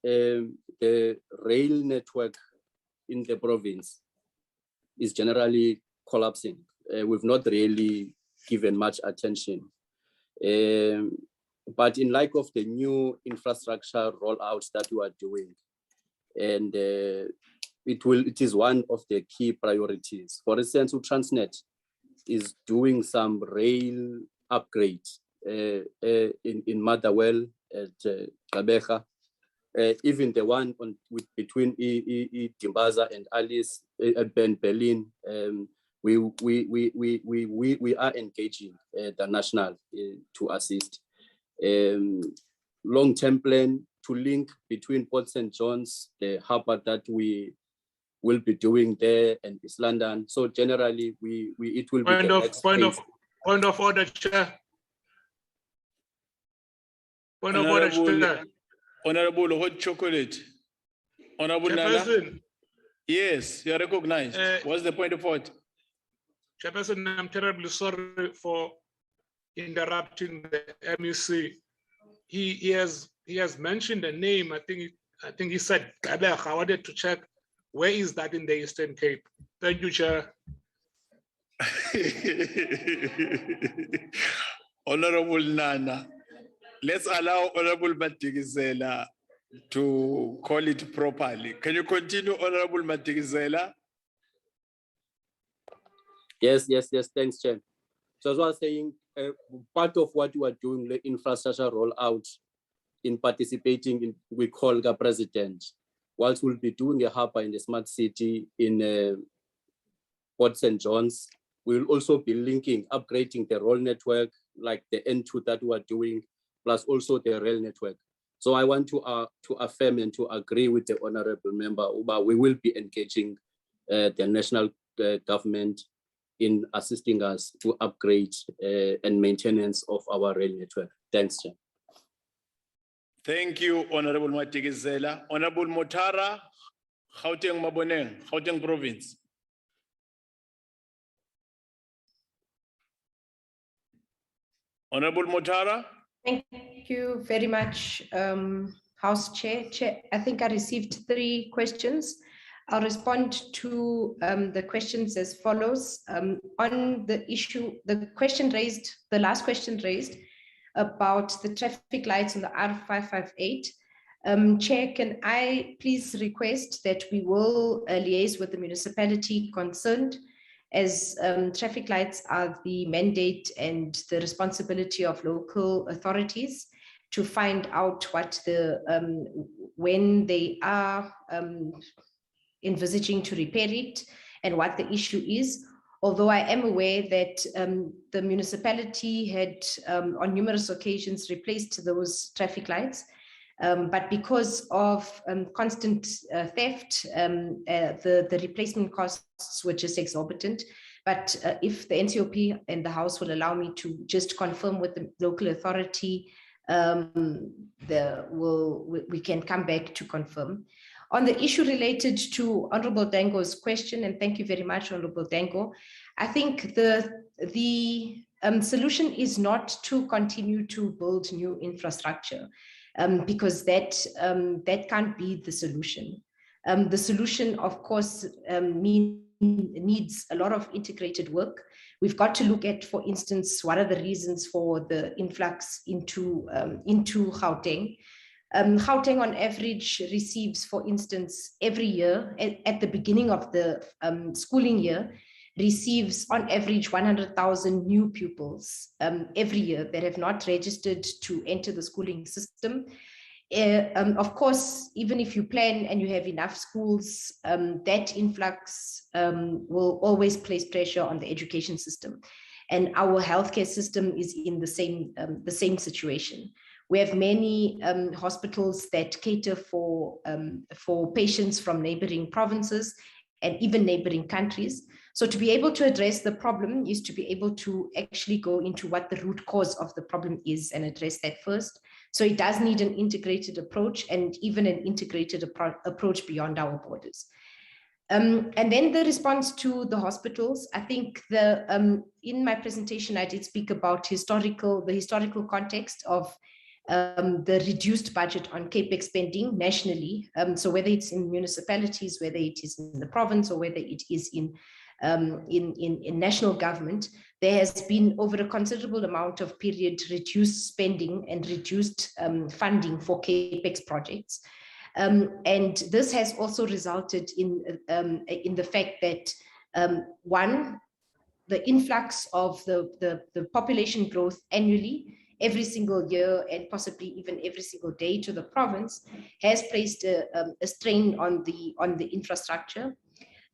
the rail network in the province is generally collapsing. We've not really given much attention. But in light of the new infrastructure rollouts that we are doing, and it is one of the key priorities. For instance, Transnet is doing some rail upgrades in Motherwell at Gqeberha, even the one between Dimbaza and Alice, Ben Berlin. We are engaging the national to assist. Long-term plan to link between Port St. John's, the harbour that we will be doing there, and East London. So generally, it will be the next phase. Point of order, Chair. Point of order, Chair. Honorable Hot Chocolate. Honorable Nana. Yes, you are recognized. What's the point of order? Chairperson, I'm terribly sorry for interrupting the MEC. He has mentioned a name. I think he said Gqeberha. I wanted to check where is that in the Eastern Cape. Thank you, Chair. Honorable Nana, let's allow Honorable Matikizela to call it properly. Can you continue, Honorable Matikizela? Yes, thanks, Chair. So as I was saying, part of what we are doing, the infrastructure rollout, in participating in, we call the president, whilst we'll be doing a harbour in the smart city in Port St. John's, we'll also be linking, upgrading the rail network, like the N2 that we are doing, plus also the rail network. So I want to affirm and to agree with the honourable member, we will be engaging the national government in assisting us to upgrade and maintenance of our rail network. Thanks, Chair. Thank you, Honorable Matikizela. Honorable Motara, Gauteng Maboneng, Gauteng Province. Honorable Motara. Thank you very much, House Chair. I think I received 3 questions. I'll respond to the questions as follows. On the issue, the last question raised about the traffic lights on the R558. Chair, can I please request that we will liaise with the municipality concerned, as traffic lights are the mandate and the responsibility of local authorities to find out what when they are envisaging to repair it and what the issue is. Although I am aware that the municipality had on numerous occasions replaced those traffic lights, but because of constant theft, the replacement costs were just exorbitant. But if the NCOP and the House will allow me to just confirm with the local authority, we can come back to confirm. On the issue related to Honorable Dango's question, and thank you very much, Honorable Dango, I think the solution is not to continue to build new infrastructure, because that can't be the solution. The solution, of course, needs a lot of integrated work. We've got to look at, for instance, what are the reasons for the influx into Gauteng. Gauteng on average receives, for instance, every year at the beginning of the schooling year, receives on average 100,000 new pupils every year that have not registered to enter the schooling system. Of course, even if you plan and you have enough schools, that influx will always place pressure on the education system. And our healthcare system is in the same situation. We have many hospitals that cater for patients from neighboring provinces and even neighboring countries. So to be able to address the problem is to be able to actually go into what the root cause of the problem is and address that first. So it does need an integrated approach, and even an integrated approach beyond our borders. And then the response to the hospitals, I think in my presentation, I did speak about the historical context of the reduced budget on CAPEX spending nationally. So whether it's in municipalities, whether it is in the province, or whether it is in national government, there has been over a considerable amount of period reduced spending and reduced funding for CAPEX projects. And this has also resulted in the fact that one, the influx of the population growth annually, every single year, and possibly even every single day to the province, has placed a strain on the infrastructure.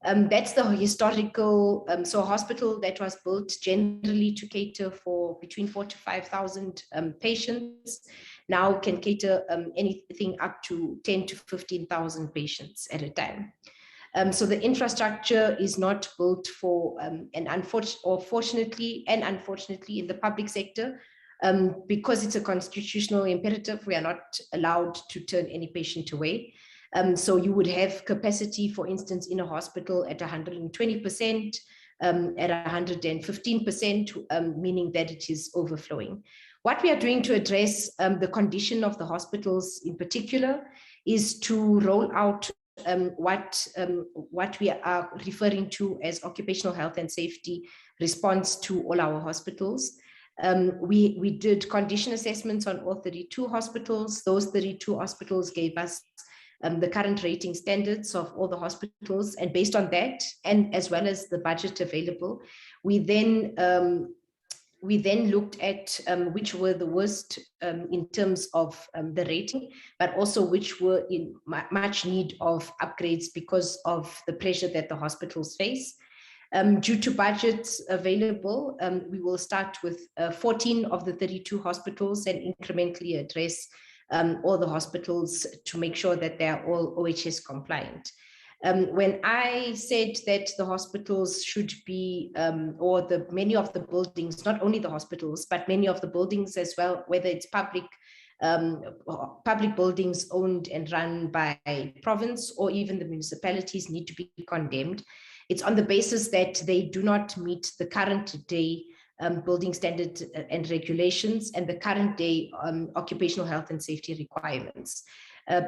That's the historical, so a hospital that was built generally to cater for between 4,000 to 5,000 patients now can cater anything up to 10,000 to 15,000 patients at a time. So the infrastructure is not built for, fortunately and unfortunately in the public sector, because it's a constitutional imperative, we are not allowed to turn any patient away. So you would have capacity, for instance, in a hospital at 120%, at 115%, meaning that it is overflowing. What we are doing to address the condition of the hospitals in particular is to roll out what we are referring to as occupational health and safety response to all our hospitals. We did condition assessments on all 32 hospitals. Those 32 hospitals gave us the current rating standards of all the hospitals, and based on that, and as well as the budget available, we then looked at which were the worst in terms of the rating, but also which were in much need of upgrades because of the pressure that the hospitals face. Due to budgets available, we will start with 14 of the 32 hospitals and incrementally address all the hospitals to make sure that they are all OHS compliant. When I said that the hospitals should be, or many of the buildings, not only the hospitals, but many of the buildings as well, whether it's public buildings owned and run by province or even the municipalities need to be condemned, it's on the basis that they do not meet the current day building standards and regulations and the current day occupational health and safety requirements.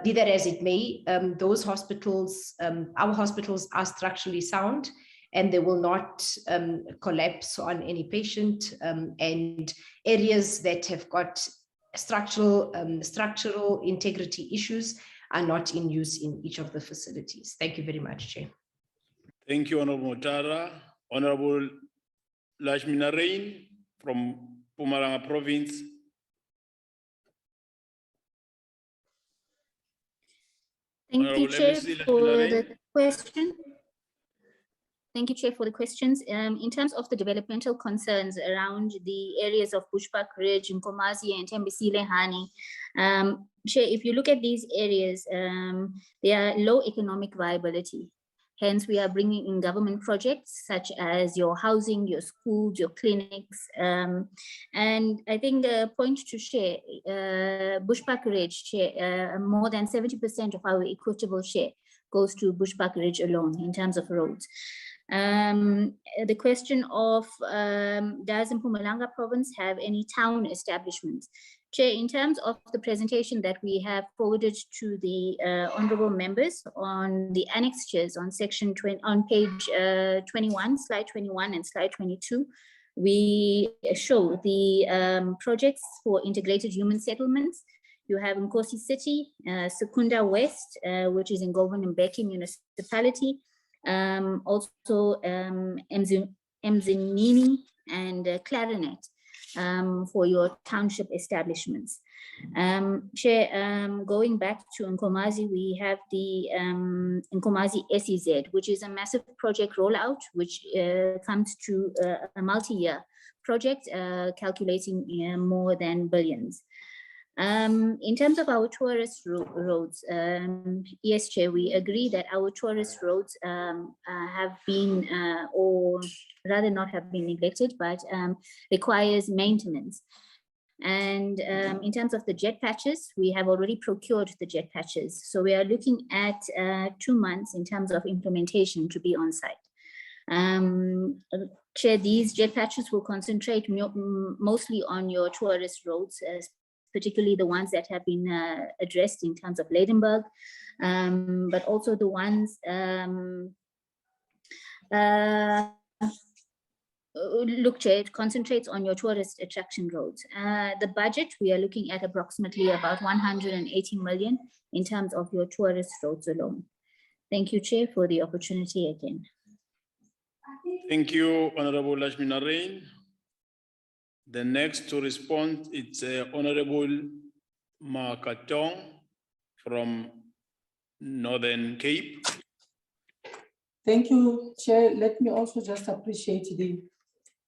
Be that as it may, those hospitals, our hospitals are structurally sound and they will not collapse on any patient, and areas that have got structural integrity issues are not in use in each of the facilities. Thank you very much, Chair. Thank you, Honorable Mutara. Honorable Lashmina Rain from Mpumalanga Province. Thank you, Chair, for the question. Thank you, Chair, for the questions. In terms of the developmental concerns around the areas of Bushbuck Ridge, Nkomazi, and Tembisile Hani, Chair, if you look at these areas, they are low economic viability. Hence, we are bringing in government projects such as your housing, your schools, your clinics. And I think a point to share, Bushbuck Ridge, share, more than 70% of our equitable share goes to Bushbuck Ridge alone in terms of roads. The question of does Mpumalanga province have any town establishments? Chair, in terms of the presentation that we have forwarded to the honorable members on the annexures on section 20, on page 21, slide 21 and slide 22, we show the projects for integrated human settlements. You have Nkosi City, Secunda West, which is in Govan and Mbeki municipality, also Mzinini and Clarinet. For your township establishments. Chair, going back to Nkomazi, we have the Nkomazi SEZ, which is a massive project rollout, which comes to a multi-year project calculating more than billions. In terms of our tourist roads, yes, Chair, we agree that our tourist roads have been, or rather not have been neglected, but requires maintenance. And in terms of the jet patches, we have already procured the jet patches. So we are looking at 2 months in terms of implementation to be on site. Chair, these jet patches will concentrate mostly on your tourist roads, particularly the ones that have been addressed in terms of Ladenburg, but also the ones look, Chair, it concentrates on your tourist attraction roads. The budget, we are looking at approximately about 180 million in terms of your tourist roads alone. Thank you, Chair, for the opportunity again. Thank you, Honorable Lashmi Narain. The next to respond, it's Honorable Makatong from Northern Cape. Thank you, Chair. Let me also just appreciate the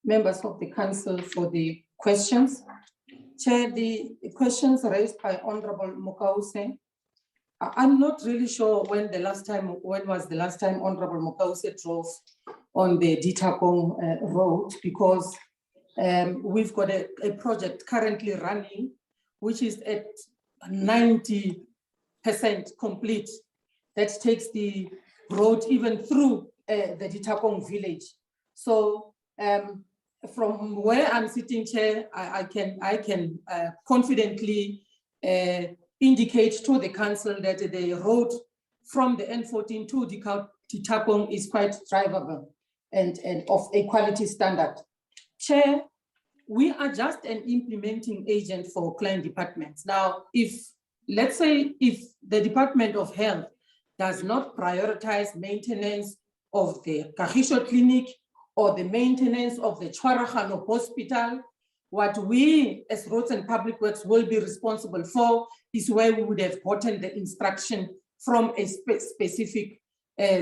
members of the council for the questions. Chair, the questions raised by Honorable Mokause, I'm not really sure when was the last time Honorable Mokause drove on the Ditakong road, because we've got a project currently running, which is at 90% complete. That takes the road even through the Ditakong village. So from where I'm sitting, Chair, I can confidently indicate to the council that the road from the N14 to Ditakong is quite drivable and of a quality standard. Chair, we are just an implementing agent for client departments. Now, let's say if the Department of Health does not prioritize maintenance of the Kahisho Clinic or the maintenance of the Chwarahano Hospital, what we as Roads and Public Works will be responsible for is where we would have gotten the instruction from a specific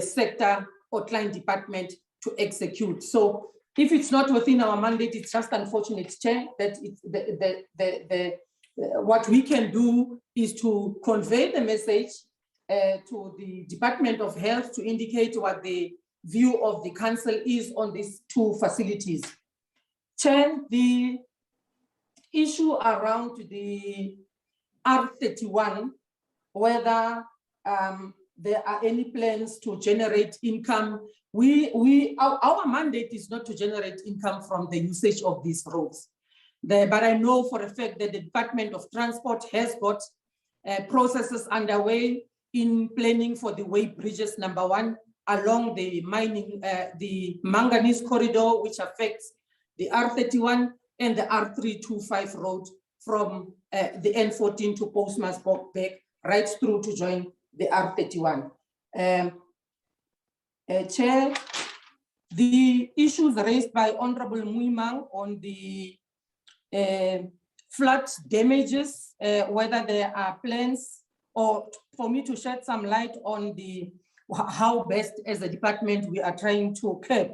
sector or client department to execute. So if it's not within our mandate, it's just unfortunate, Chair, that what we can do is to convey the message to the Department of Health to indicate what the view of the council is on these two facilities. Chair, the issue around the R31, whether there are any plans to generate income. Our mandate is not to generate income from the usage of these roads. But I know for a fact that the Department of Transport has got processes underway in planning for the way bridges #1 along the the manganese corridor, which affects the R31 and the R325 road from the N14 to Postmasburg right through to join the R31. Chair, the issues raised by Honorable Muimang on the flood damages, whether there are plans, or for me to shed some light on how best as a department we are trying to curb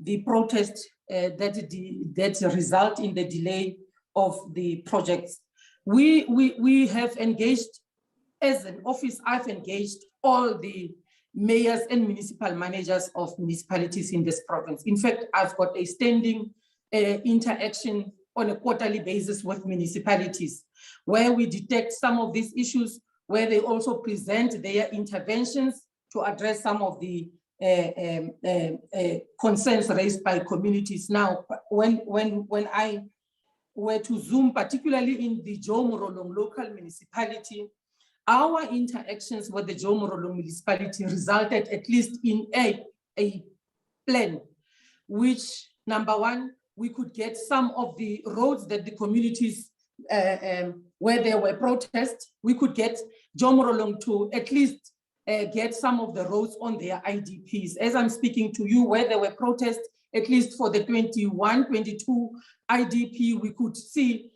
the protest that result in the delay of the projects. We have engaged, as an office, I've engaged all the mayors and municipal managers of municipalities in this province. In fact, I've got a standing interaction on a quarterly basis with municipalities where we detect some of these issues, where they also present their interventions to address some of the concerns raised by communities. Now, when I were to zoom, particularly in the Jomorolong local municipality, our interactions with the Jomorolong municipality resulted at least in a plan, which #1, we could get some of the roads that the communities where there were protests, we could get Jomorolong to at least get some of the roads on their IDPs. As I'm speaking to you, where there were protests, at least for the 21-22 IDP, we could see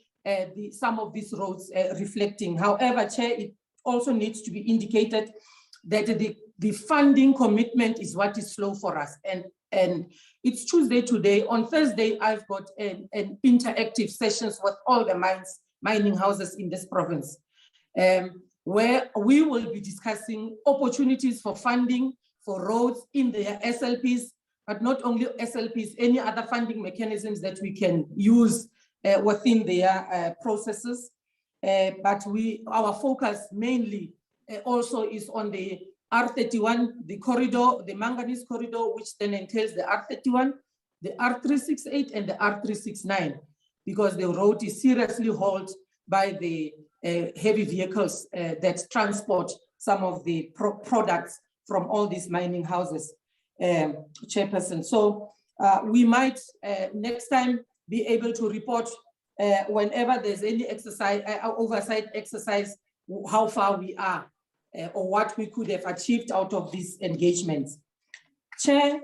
some of these roads reflecting. However, Chair, it also needs to be indicated that the funding commitment is what is slow for us. And it's Tuesday today. On Thursday, I've got an interactive sessions with all the mining houses in this province, where we will be discussing opportunities for funding for roads in their SLPs, but not only SLPs, any other funding mechanisms that we can use within their processes. But our focus mainly also is on the R31, the corridor, the manganese corridor, which then entails the R31, the R368 and the R369, because the road is seriously hauled by the heavy vehicles that transport some of the products from all these mining houses, Chairperson. So we might next time be able to report whenever there's any exercise, oversight exercise, how far we are or what we could have achieved out of these engagements. Chair,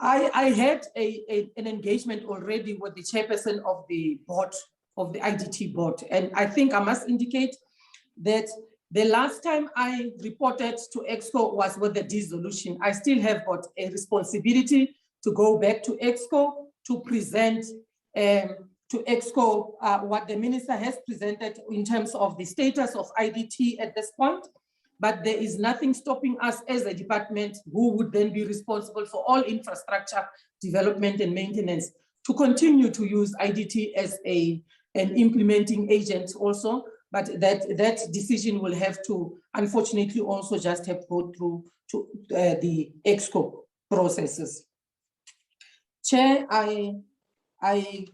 I had an engagement already with the chairperson of the board, of the IDT board. And I think I must indicate that the last time I reported to EXCO was with the dissolution. I still have got a responsibility to go back to EXCO to present to EXCO what the minister has presented in terms of the status of IDT at this point. But there is nothing stopping us as a department who would then be responsible for all infrastructure development and maintenance to continue to use IDT as an implementing agent also, but that decision will have to, unfortunately, also just have to go through to the EXCO processes. Chair, I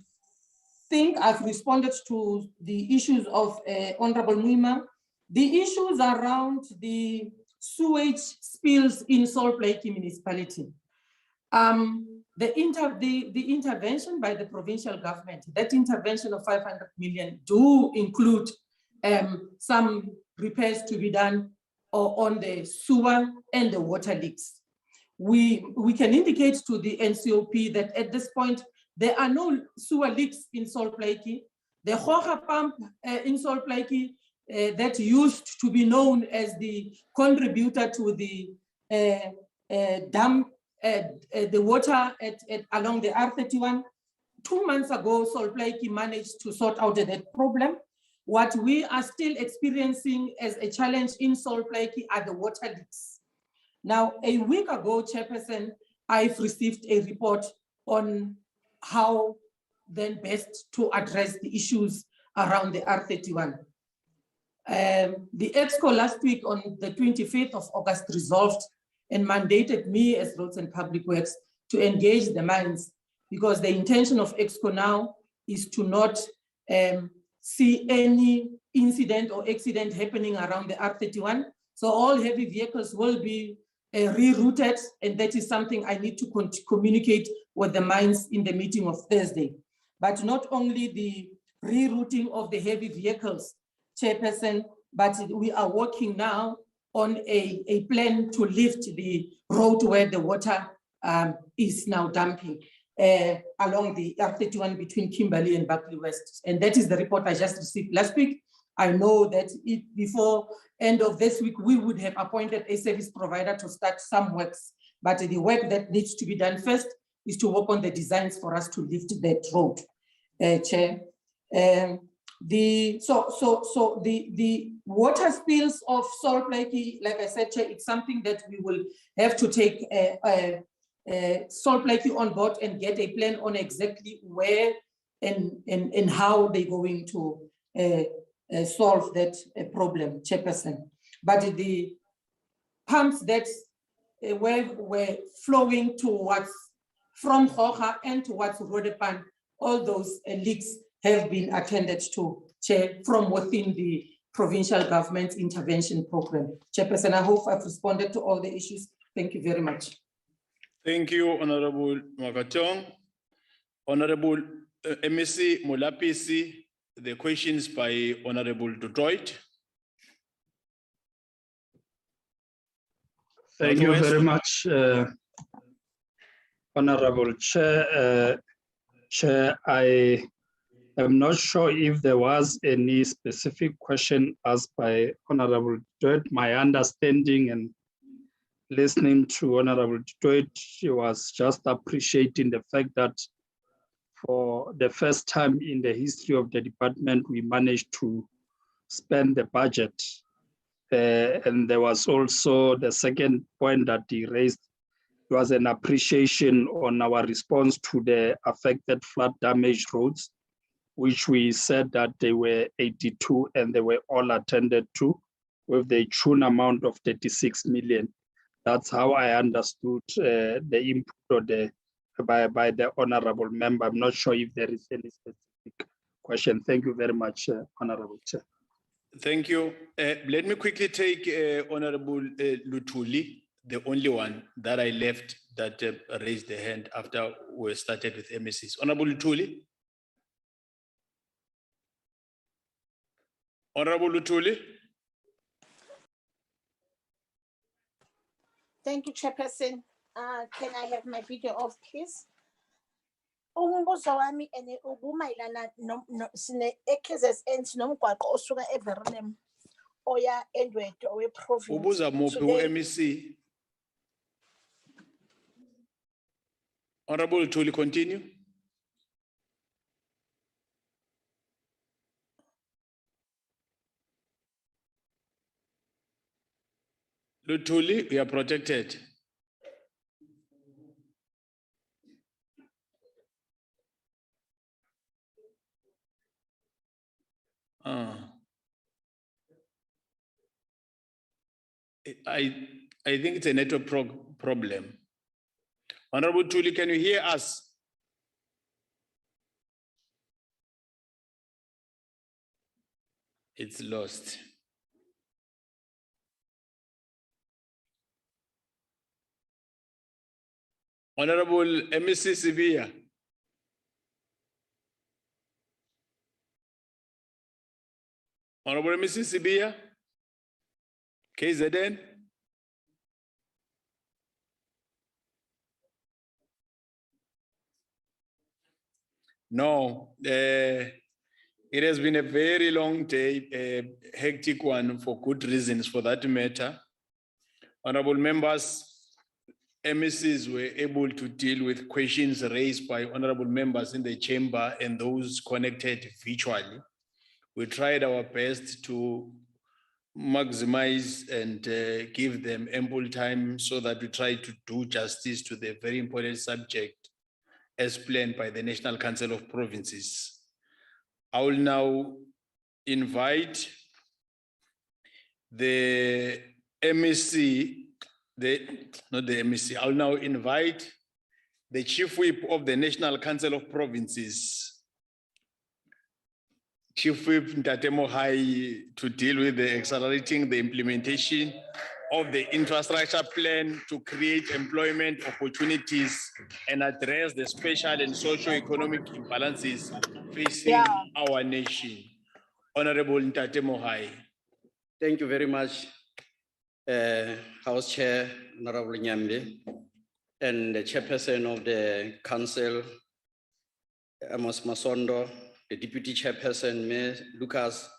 think I've responded to the issues of Honorable Muima. The issues around the sewage spills in Salt Lake Municipality. The intervention by the provincial government, that intervention of 500 million do include some repairs to be done on the sewer and the water leaks. We can indicate to the NCOP that at this point, there are no sewer leaks in Salt Lake. The Hoga pump in Salt Lake that used to be known as the contributor to the dam, the water along the R31. 2 months ago, Salt Lake managed to sort out that problem. What we are still experiencing as a challenge in Salt Lake are the water leaks. Now, a week ago, Chairperson, I've received a report on how then best to address the issues around the R31. The EXCO last week on the 25th of August resolved and mandated me as Roads and Public Works to engage the mines, because the intention of EXCO now is to not see any incident or accident happening around the R31. So all heavy vehicles will be rerouted, and that is something I need to communicate with the mines in the meeting of Thursday. But not only the rerouting of the heavy vehicles, Chairperson, but we are working now on a plan to lift the road where the water is now dumping along the R31 between Kimberley and Buckley West. And that is the report I just received last week. I know that before end of this week, we would have appointed a service provider to start some works, but the work that needs to be done first is to work on the designs for us to lift that road, Chair. The water spills of Salt Lake, like I said, Chair, it's something that we will have to take Salt Lake on board and get a plan on exactly where and how they're going to solve that problem, Chairperson. But the pumps that were flowing towards from Hoga and towards Rodepan, all those leaks have been attended to, Chair, from within the provincial government intervention program. Chairperson, I hope I've responded to all the issues. Thank you very much. Thank you, Honorable Makatong. Honorable MEC Mulapisi, the questions by Honorable Detroit. Thank you very much, Honorable Chair. Chair, I am not sure if there was any specific question asked by Honorable Detroit. My understanding and listening to Honorable Detroit, she was just appreciating the fact that for the first time in the history of the department, we managed to spend the budget. And there was also the second point that he raised, was an appreciation on our response to the affected flood damaged roads, which we said that they were 82 and they were all attended to with the true amount of 36 million. That's how I understood the input of by the honorable member. I'm not sure if there is any specific question. Thank you very much, Honorable Chair. Thank you. Let me quickly take Honorable Lutuli, the only one that I left that raised the hand after we started with MECs. Honorable Lutuli. Honorable Lutuli. Thank you, Chairperson. Can I have my video off, please? Umbuzo wami ene ubumayilana sine eKZN sinomgwaqo osuka eVerulam oya eNdwedwe weprovince. Ubuza muphi MEC. Honorable Lutuli, continue. Lutuli, we are protected. I think it's a network problem. Honorable Tuli, can you hear us? It's lost. Honorable MEC Sibia. Honorable MEC Sibia. KZN. No, it has been a very long day, a hectic one for good reasons for that matter. Honorable members, MECs were able to deal with questions raised by honorable members in the chamber and those connected virtually. We tried our best to maximize and give them ample time so that we try to do justice to the very important subject as planned by the National Council of Provinces. I will now invite the MEC, not the MEC, I'll now invite the Chief Whip of the National Council of Provinces, Chief Whip Ntate Mohai, to deal with the accelerating the implementation of the infrastructure plan to create employment opportunities and address the special and socio-economic imbalances facing our nation. Honorable Ntate Mohai. Thank you very much, House Chair, Honorable Nyambe, and the Chairperson of the Council, Amos Masondo, the Deputy Chairperson, Mayor Lucas,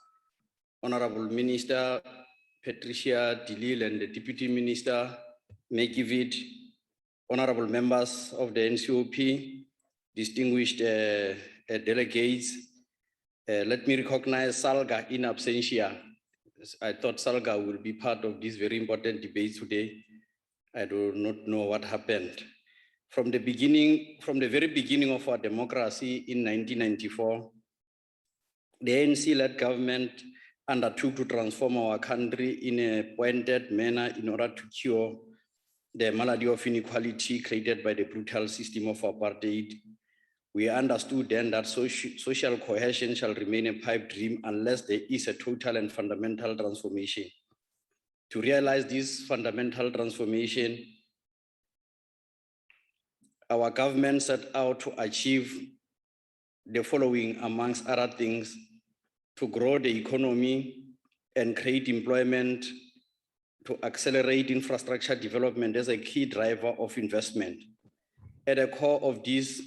Honorable Minister, Patricia Dilil, and the Deputy Minister, Mekivid, honorable members of the NCOP, distinguished delegates. Let me recognize Salga in absentia. I thought Salga will be part of this very important debate today. I do not know what happened. From the very beginning of our democracy in 1994, the ANC-led government undertook to transform our country in a pointed manner in order to cure the malady of inequality created by the brutal system of apartheid. We understood then that social cohesion shall remain a pipe dream unless there is a total and fundamental transformation. To realize this fundamental transformation, our government set out to achieve the following, amongst other things: to grow the economy and create employment, to accelerate infrastructure development as a key driver of investment. At the core of this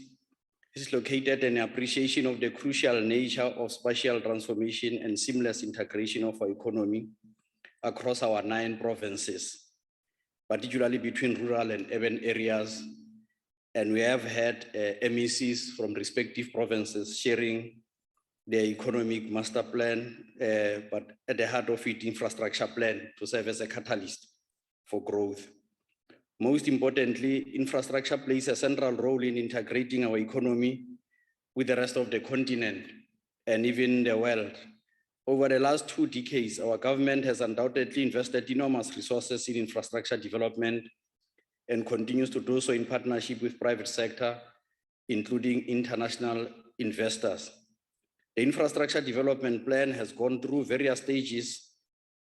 is located an appreciation of the crucial nature of spatial transformation and seamless integration of our economy across our 9 provinces, particularly between rural and urban areas. And we have had MECs from respective provinces sharing the economic master plan, but at the heart of it, infrastructure plan to serve as a catalyst for growth. Most importantly, infrastructure plays a central role in integrating our economy with the rest of the continent and even the world. Over the last 2 decades, our government has undoubtedly invested enormous resources in infrastructure development and continues to do so in partnership with private sector, including international investors. The infrastructure development plan has gone through various stages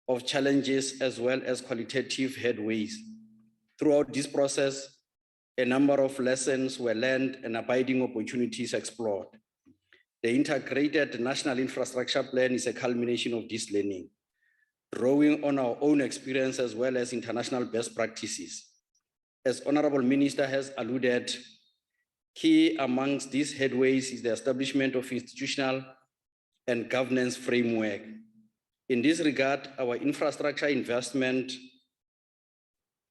of challenges as well as qualitative headways. Throughout this process, a number of lessons were learned and abiding opportunities explored. The integrated national infrastructure plan is a culmination of this learning, drawing on our own experience as well as international best practices. As Honorable Minister has alluded, key amongst these headways is the establishment of institutional and governance framework. In this regard, our infrastructure investment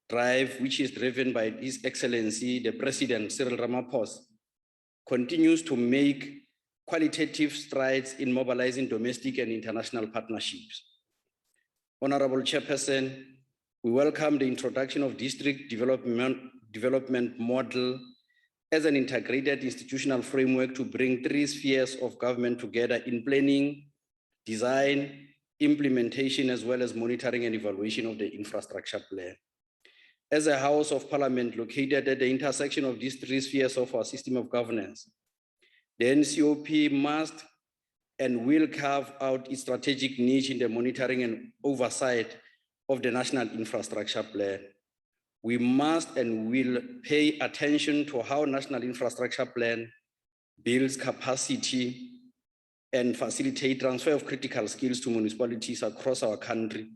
drive, which is driven by His Excellency, the President Cyril Ramaphosa, continues to make qualitative strides in mobilizing domestic and international partnerships. Honorable Chairperson, we welcome the introduction of district development model as an integrated institutional framework to bring three spheres of government together in planning, design, implementation, as well as monitoring and evaluation of the infrastructure plan. As a House of Parliament located at the intersection of these three spheres of our system of governance, the NCOP must and will carve out its strategic niche in the monitoring and oversight of the national infrastructure plan. We must and will pay attention to how national infrastructure plan builds capacity and facilitate transfer of critical skills to municipalities across our country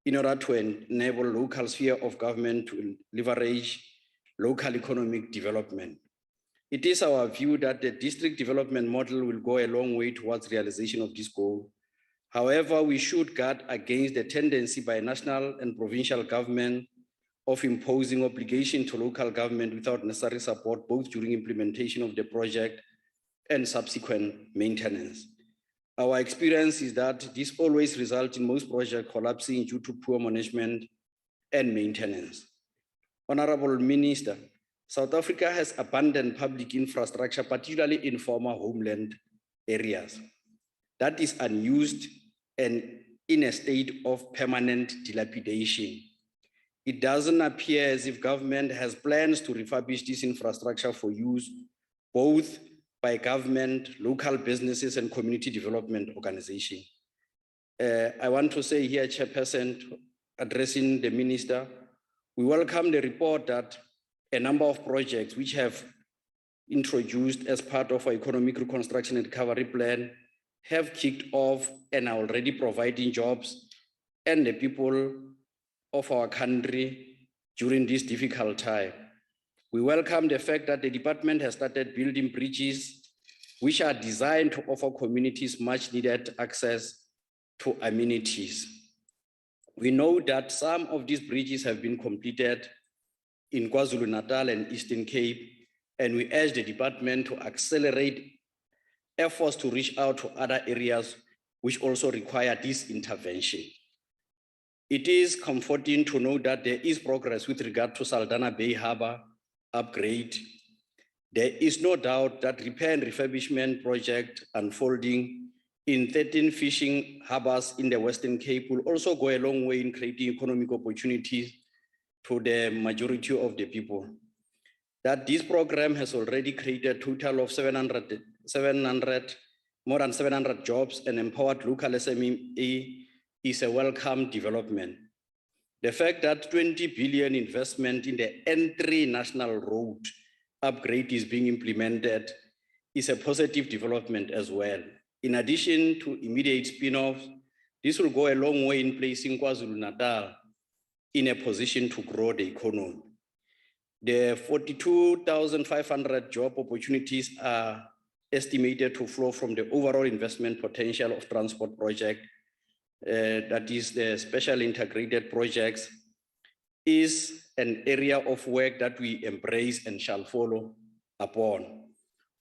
in order to enable local sphere of government to leverage local economic development. It is our view that the district development model will go a long way towards realization of this goal. However, we should guard against the tendency by national and provincial government of imposing obligation to local government without necessary support, both during implementation of the project and subsequent maintenance. Our experience is that this always results in most projects collapsing due to poor management and maintenance. Honorable Minister, South Africa has abundant public infrastructure, particularly in former homeland areas, that is unused and in a state of permanent dilapidation. It doesn't appear as if government has plans to refurbish this infrastructure for use, both by government, local businesses, and community development organizations. I want to say here, Chairperson, addressing the Minister, we welcome the report that a number of projects which have introduced as part of our economic reconstruction and recovery plan have kicked off and are already providing jobs and the people of our country during this difficult time. We welcome the fact that the department has started building bridges which are designed to offer communities much needed access to amenities. We know that some of these bridges have been completed in KwaZulu-Natal and Eastern Cape, and we urge the department to accelerate efforts to reach out to other areas which also require this intervention. It is comforting to know that there is progress with regard to Saldanha Bay Harbour upgrade. There is no doubt that repair and refurbishment project unfolding in 13 fishing harbors in the Western Cape will also go a long way in creating economic opportunities to the majority of the people. That this program has already created a total of more than 700 jobs and empowered local SME is a welcome development. The fact that 20 billion investment in the N3 national road upgrade is being implemented is a positive development as well. In addition to immediate spin-offs, this will go a long way in placing KwaZulu-Natal in a position to grow the economy. The 42,500 job opportunities are estimated to flow from the overall investment potential of transport project, that is the special integrated projects, is an area of work that we embrace and shall follow upon.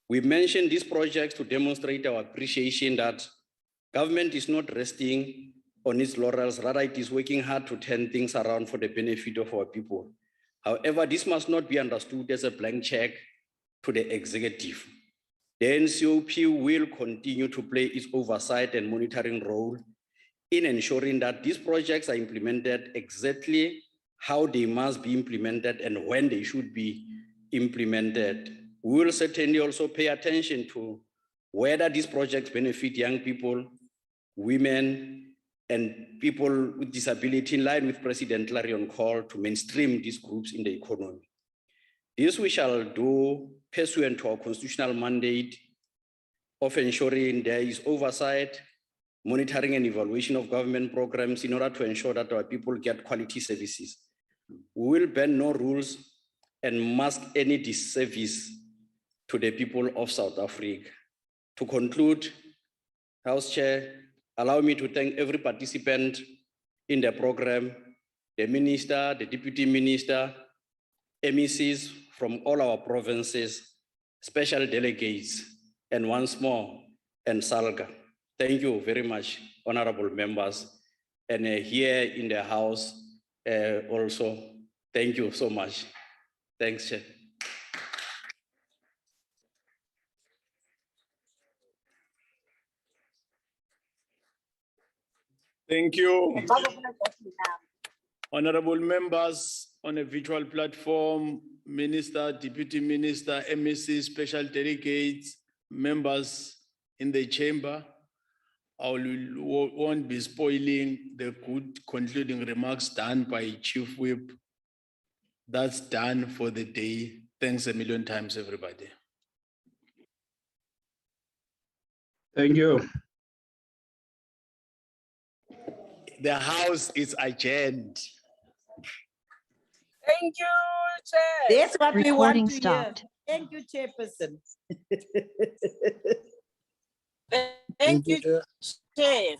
We mentioned these projects to demonstrate our appreciation that government is not resting on its laurels, rather it is working hard to turn things around for the benefit of our people. However, this must not be understood as a blank check to the executive. The NCOP will continue to play its oversight and monitoring role in ensuring that these projects are implemented exactly how they must be implemented and when they should be implemented. We will certainly also pay attention to whether these projects benefit young people, women, and people with disability in line with President Larion's call to mainstream these groups in the economy. This we shall do pursuant to our constitutional mandate of ensuring there is oversight, monitoring and evaluation of government programs in order to ensure that our people get quality services. We will bend no rules and mask any disservice to the people of South Africa. To conclude, House Chair, allow me to thank every participant in the program, the Minister, the Deputy Minister, MECs from all our provinces, special delegates, and once more, and Salga. Thank you very much, honorable members. And here in the House also, thank you so much. Thanks, Chair. Thank you. Honorable members on a virtual platform, Minister, Deputy Minister, MEC, special delegates, members in the chamber, I won't be spoiling the good concluding remarks done by Chief Whip. That's done for the day. Thanks a million times, everybody. Thank you. The House is adjourned. Thank you, Chair. That's what we want to hear. Thank you, Chairperson. Thank you, Chair.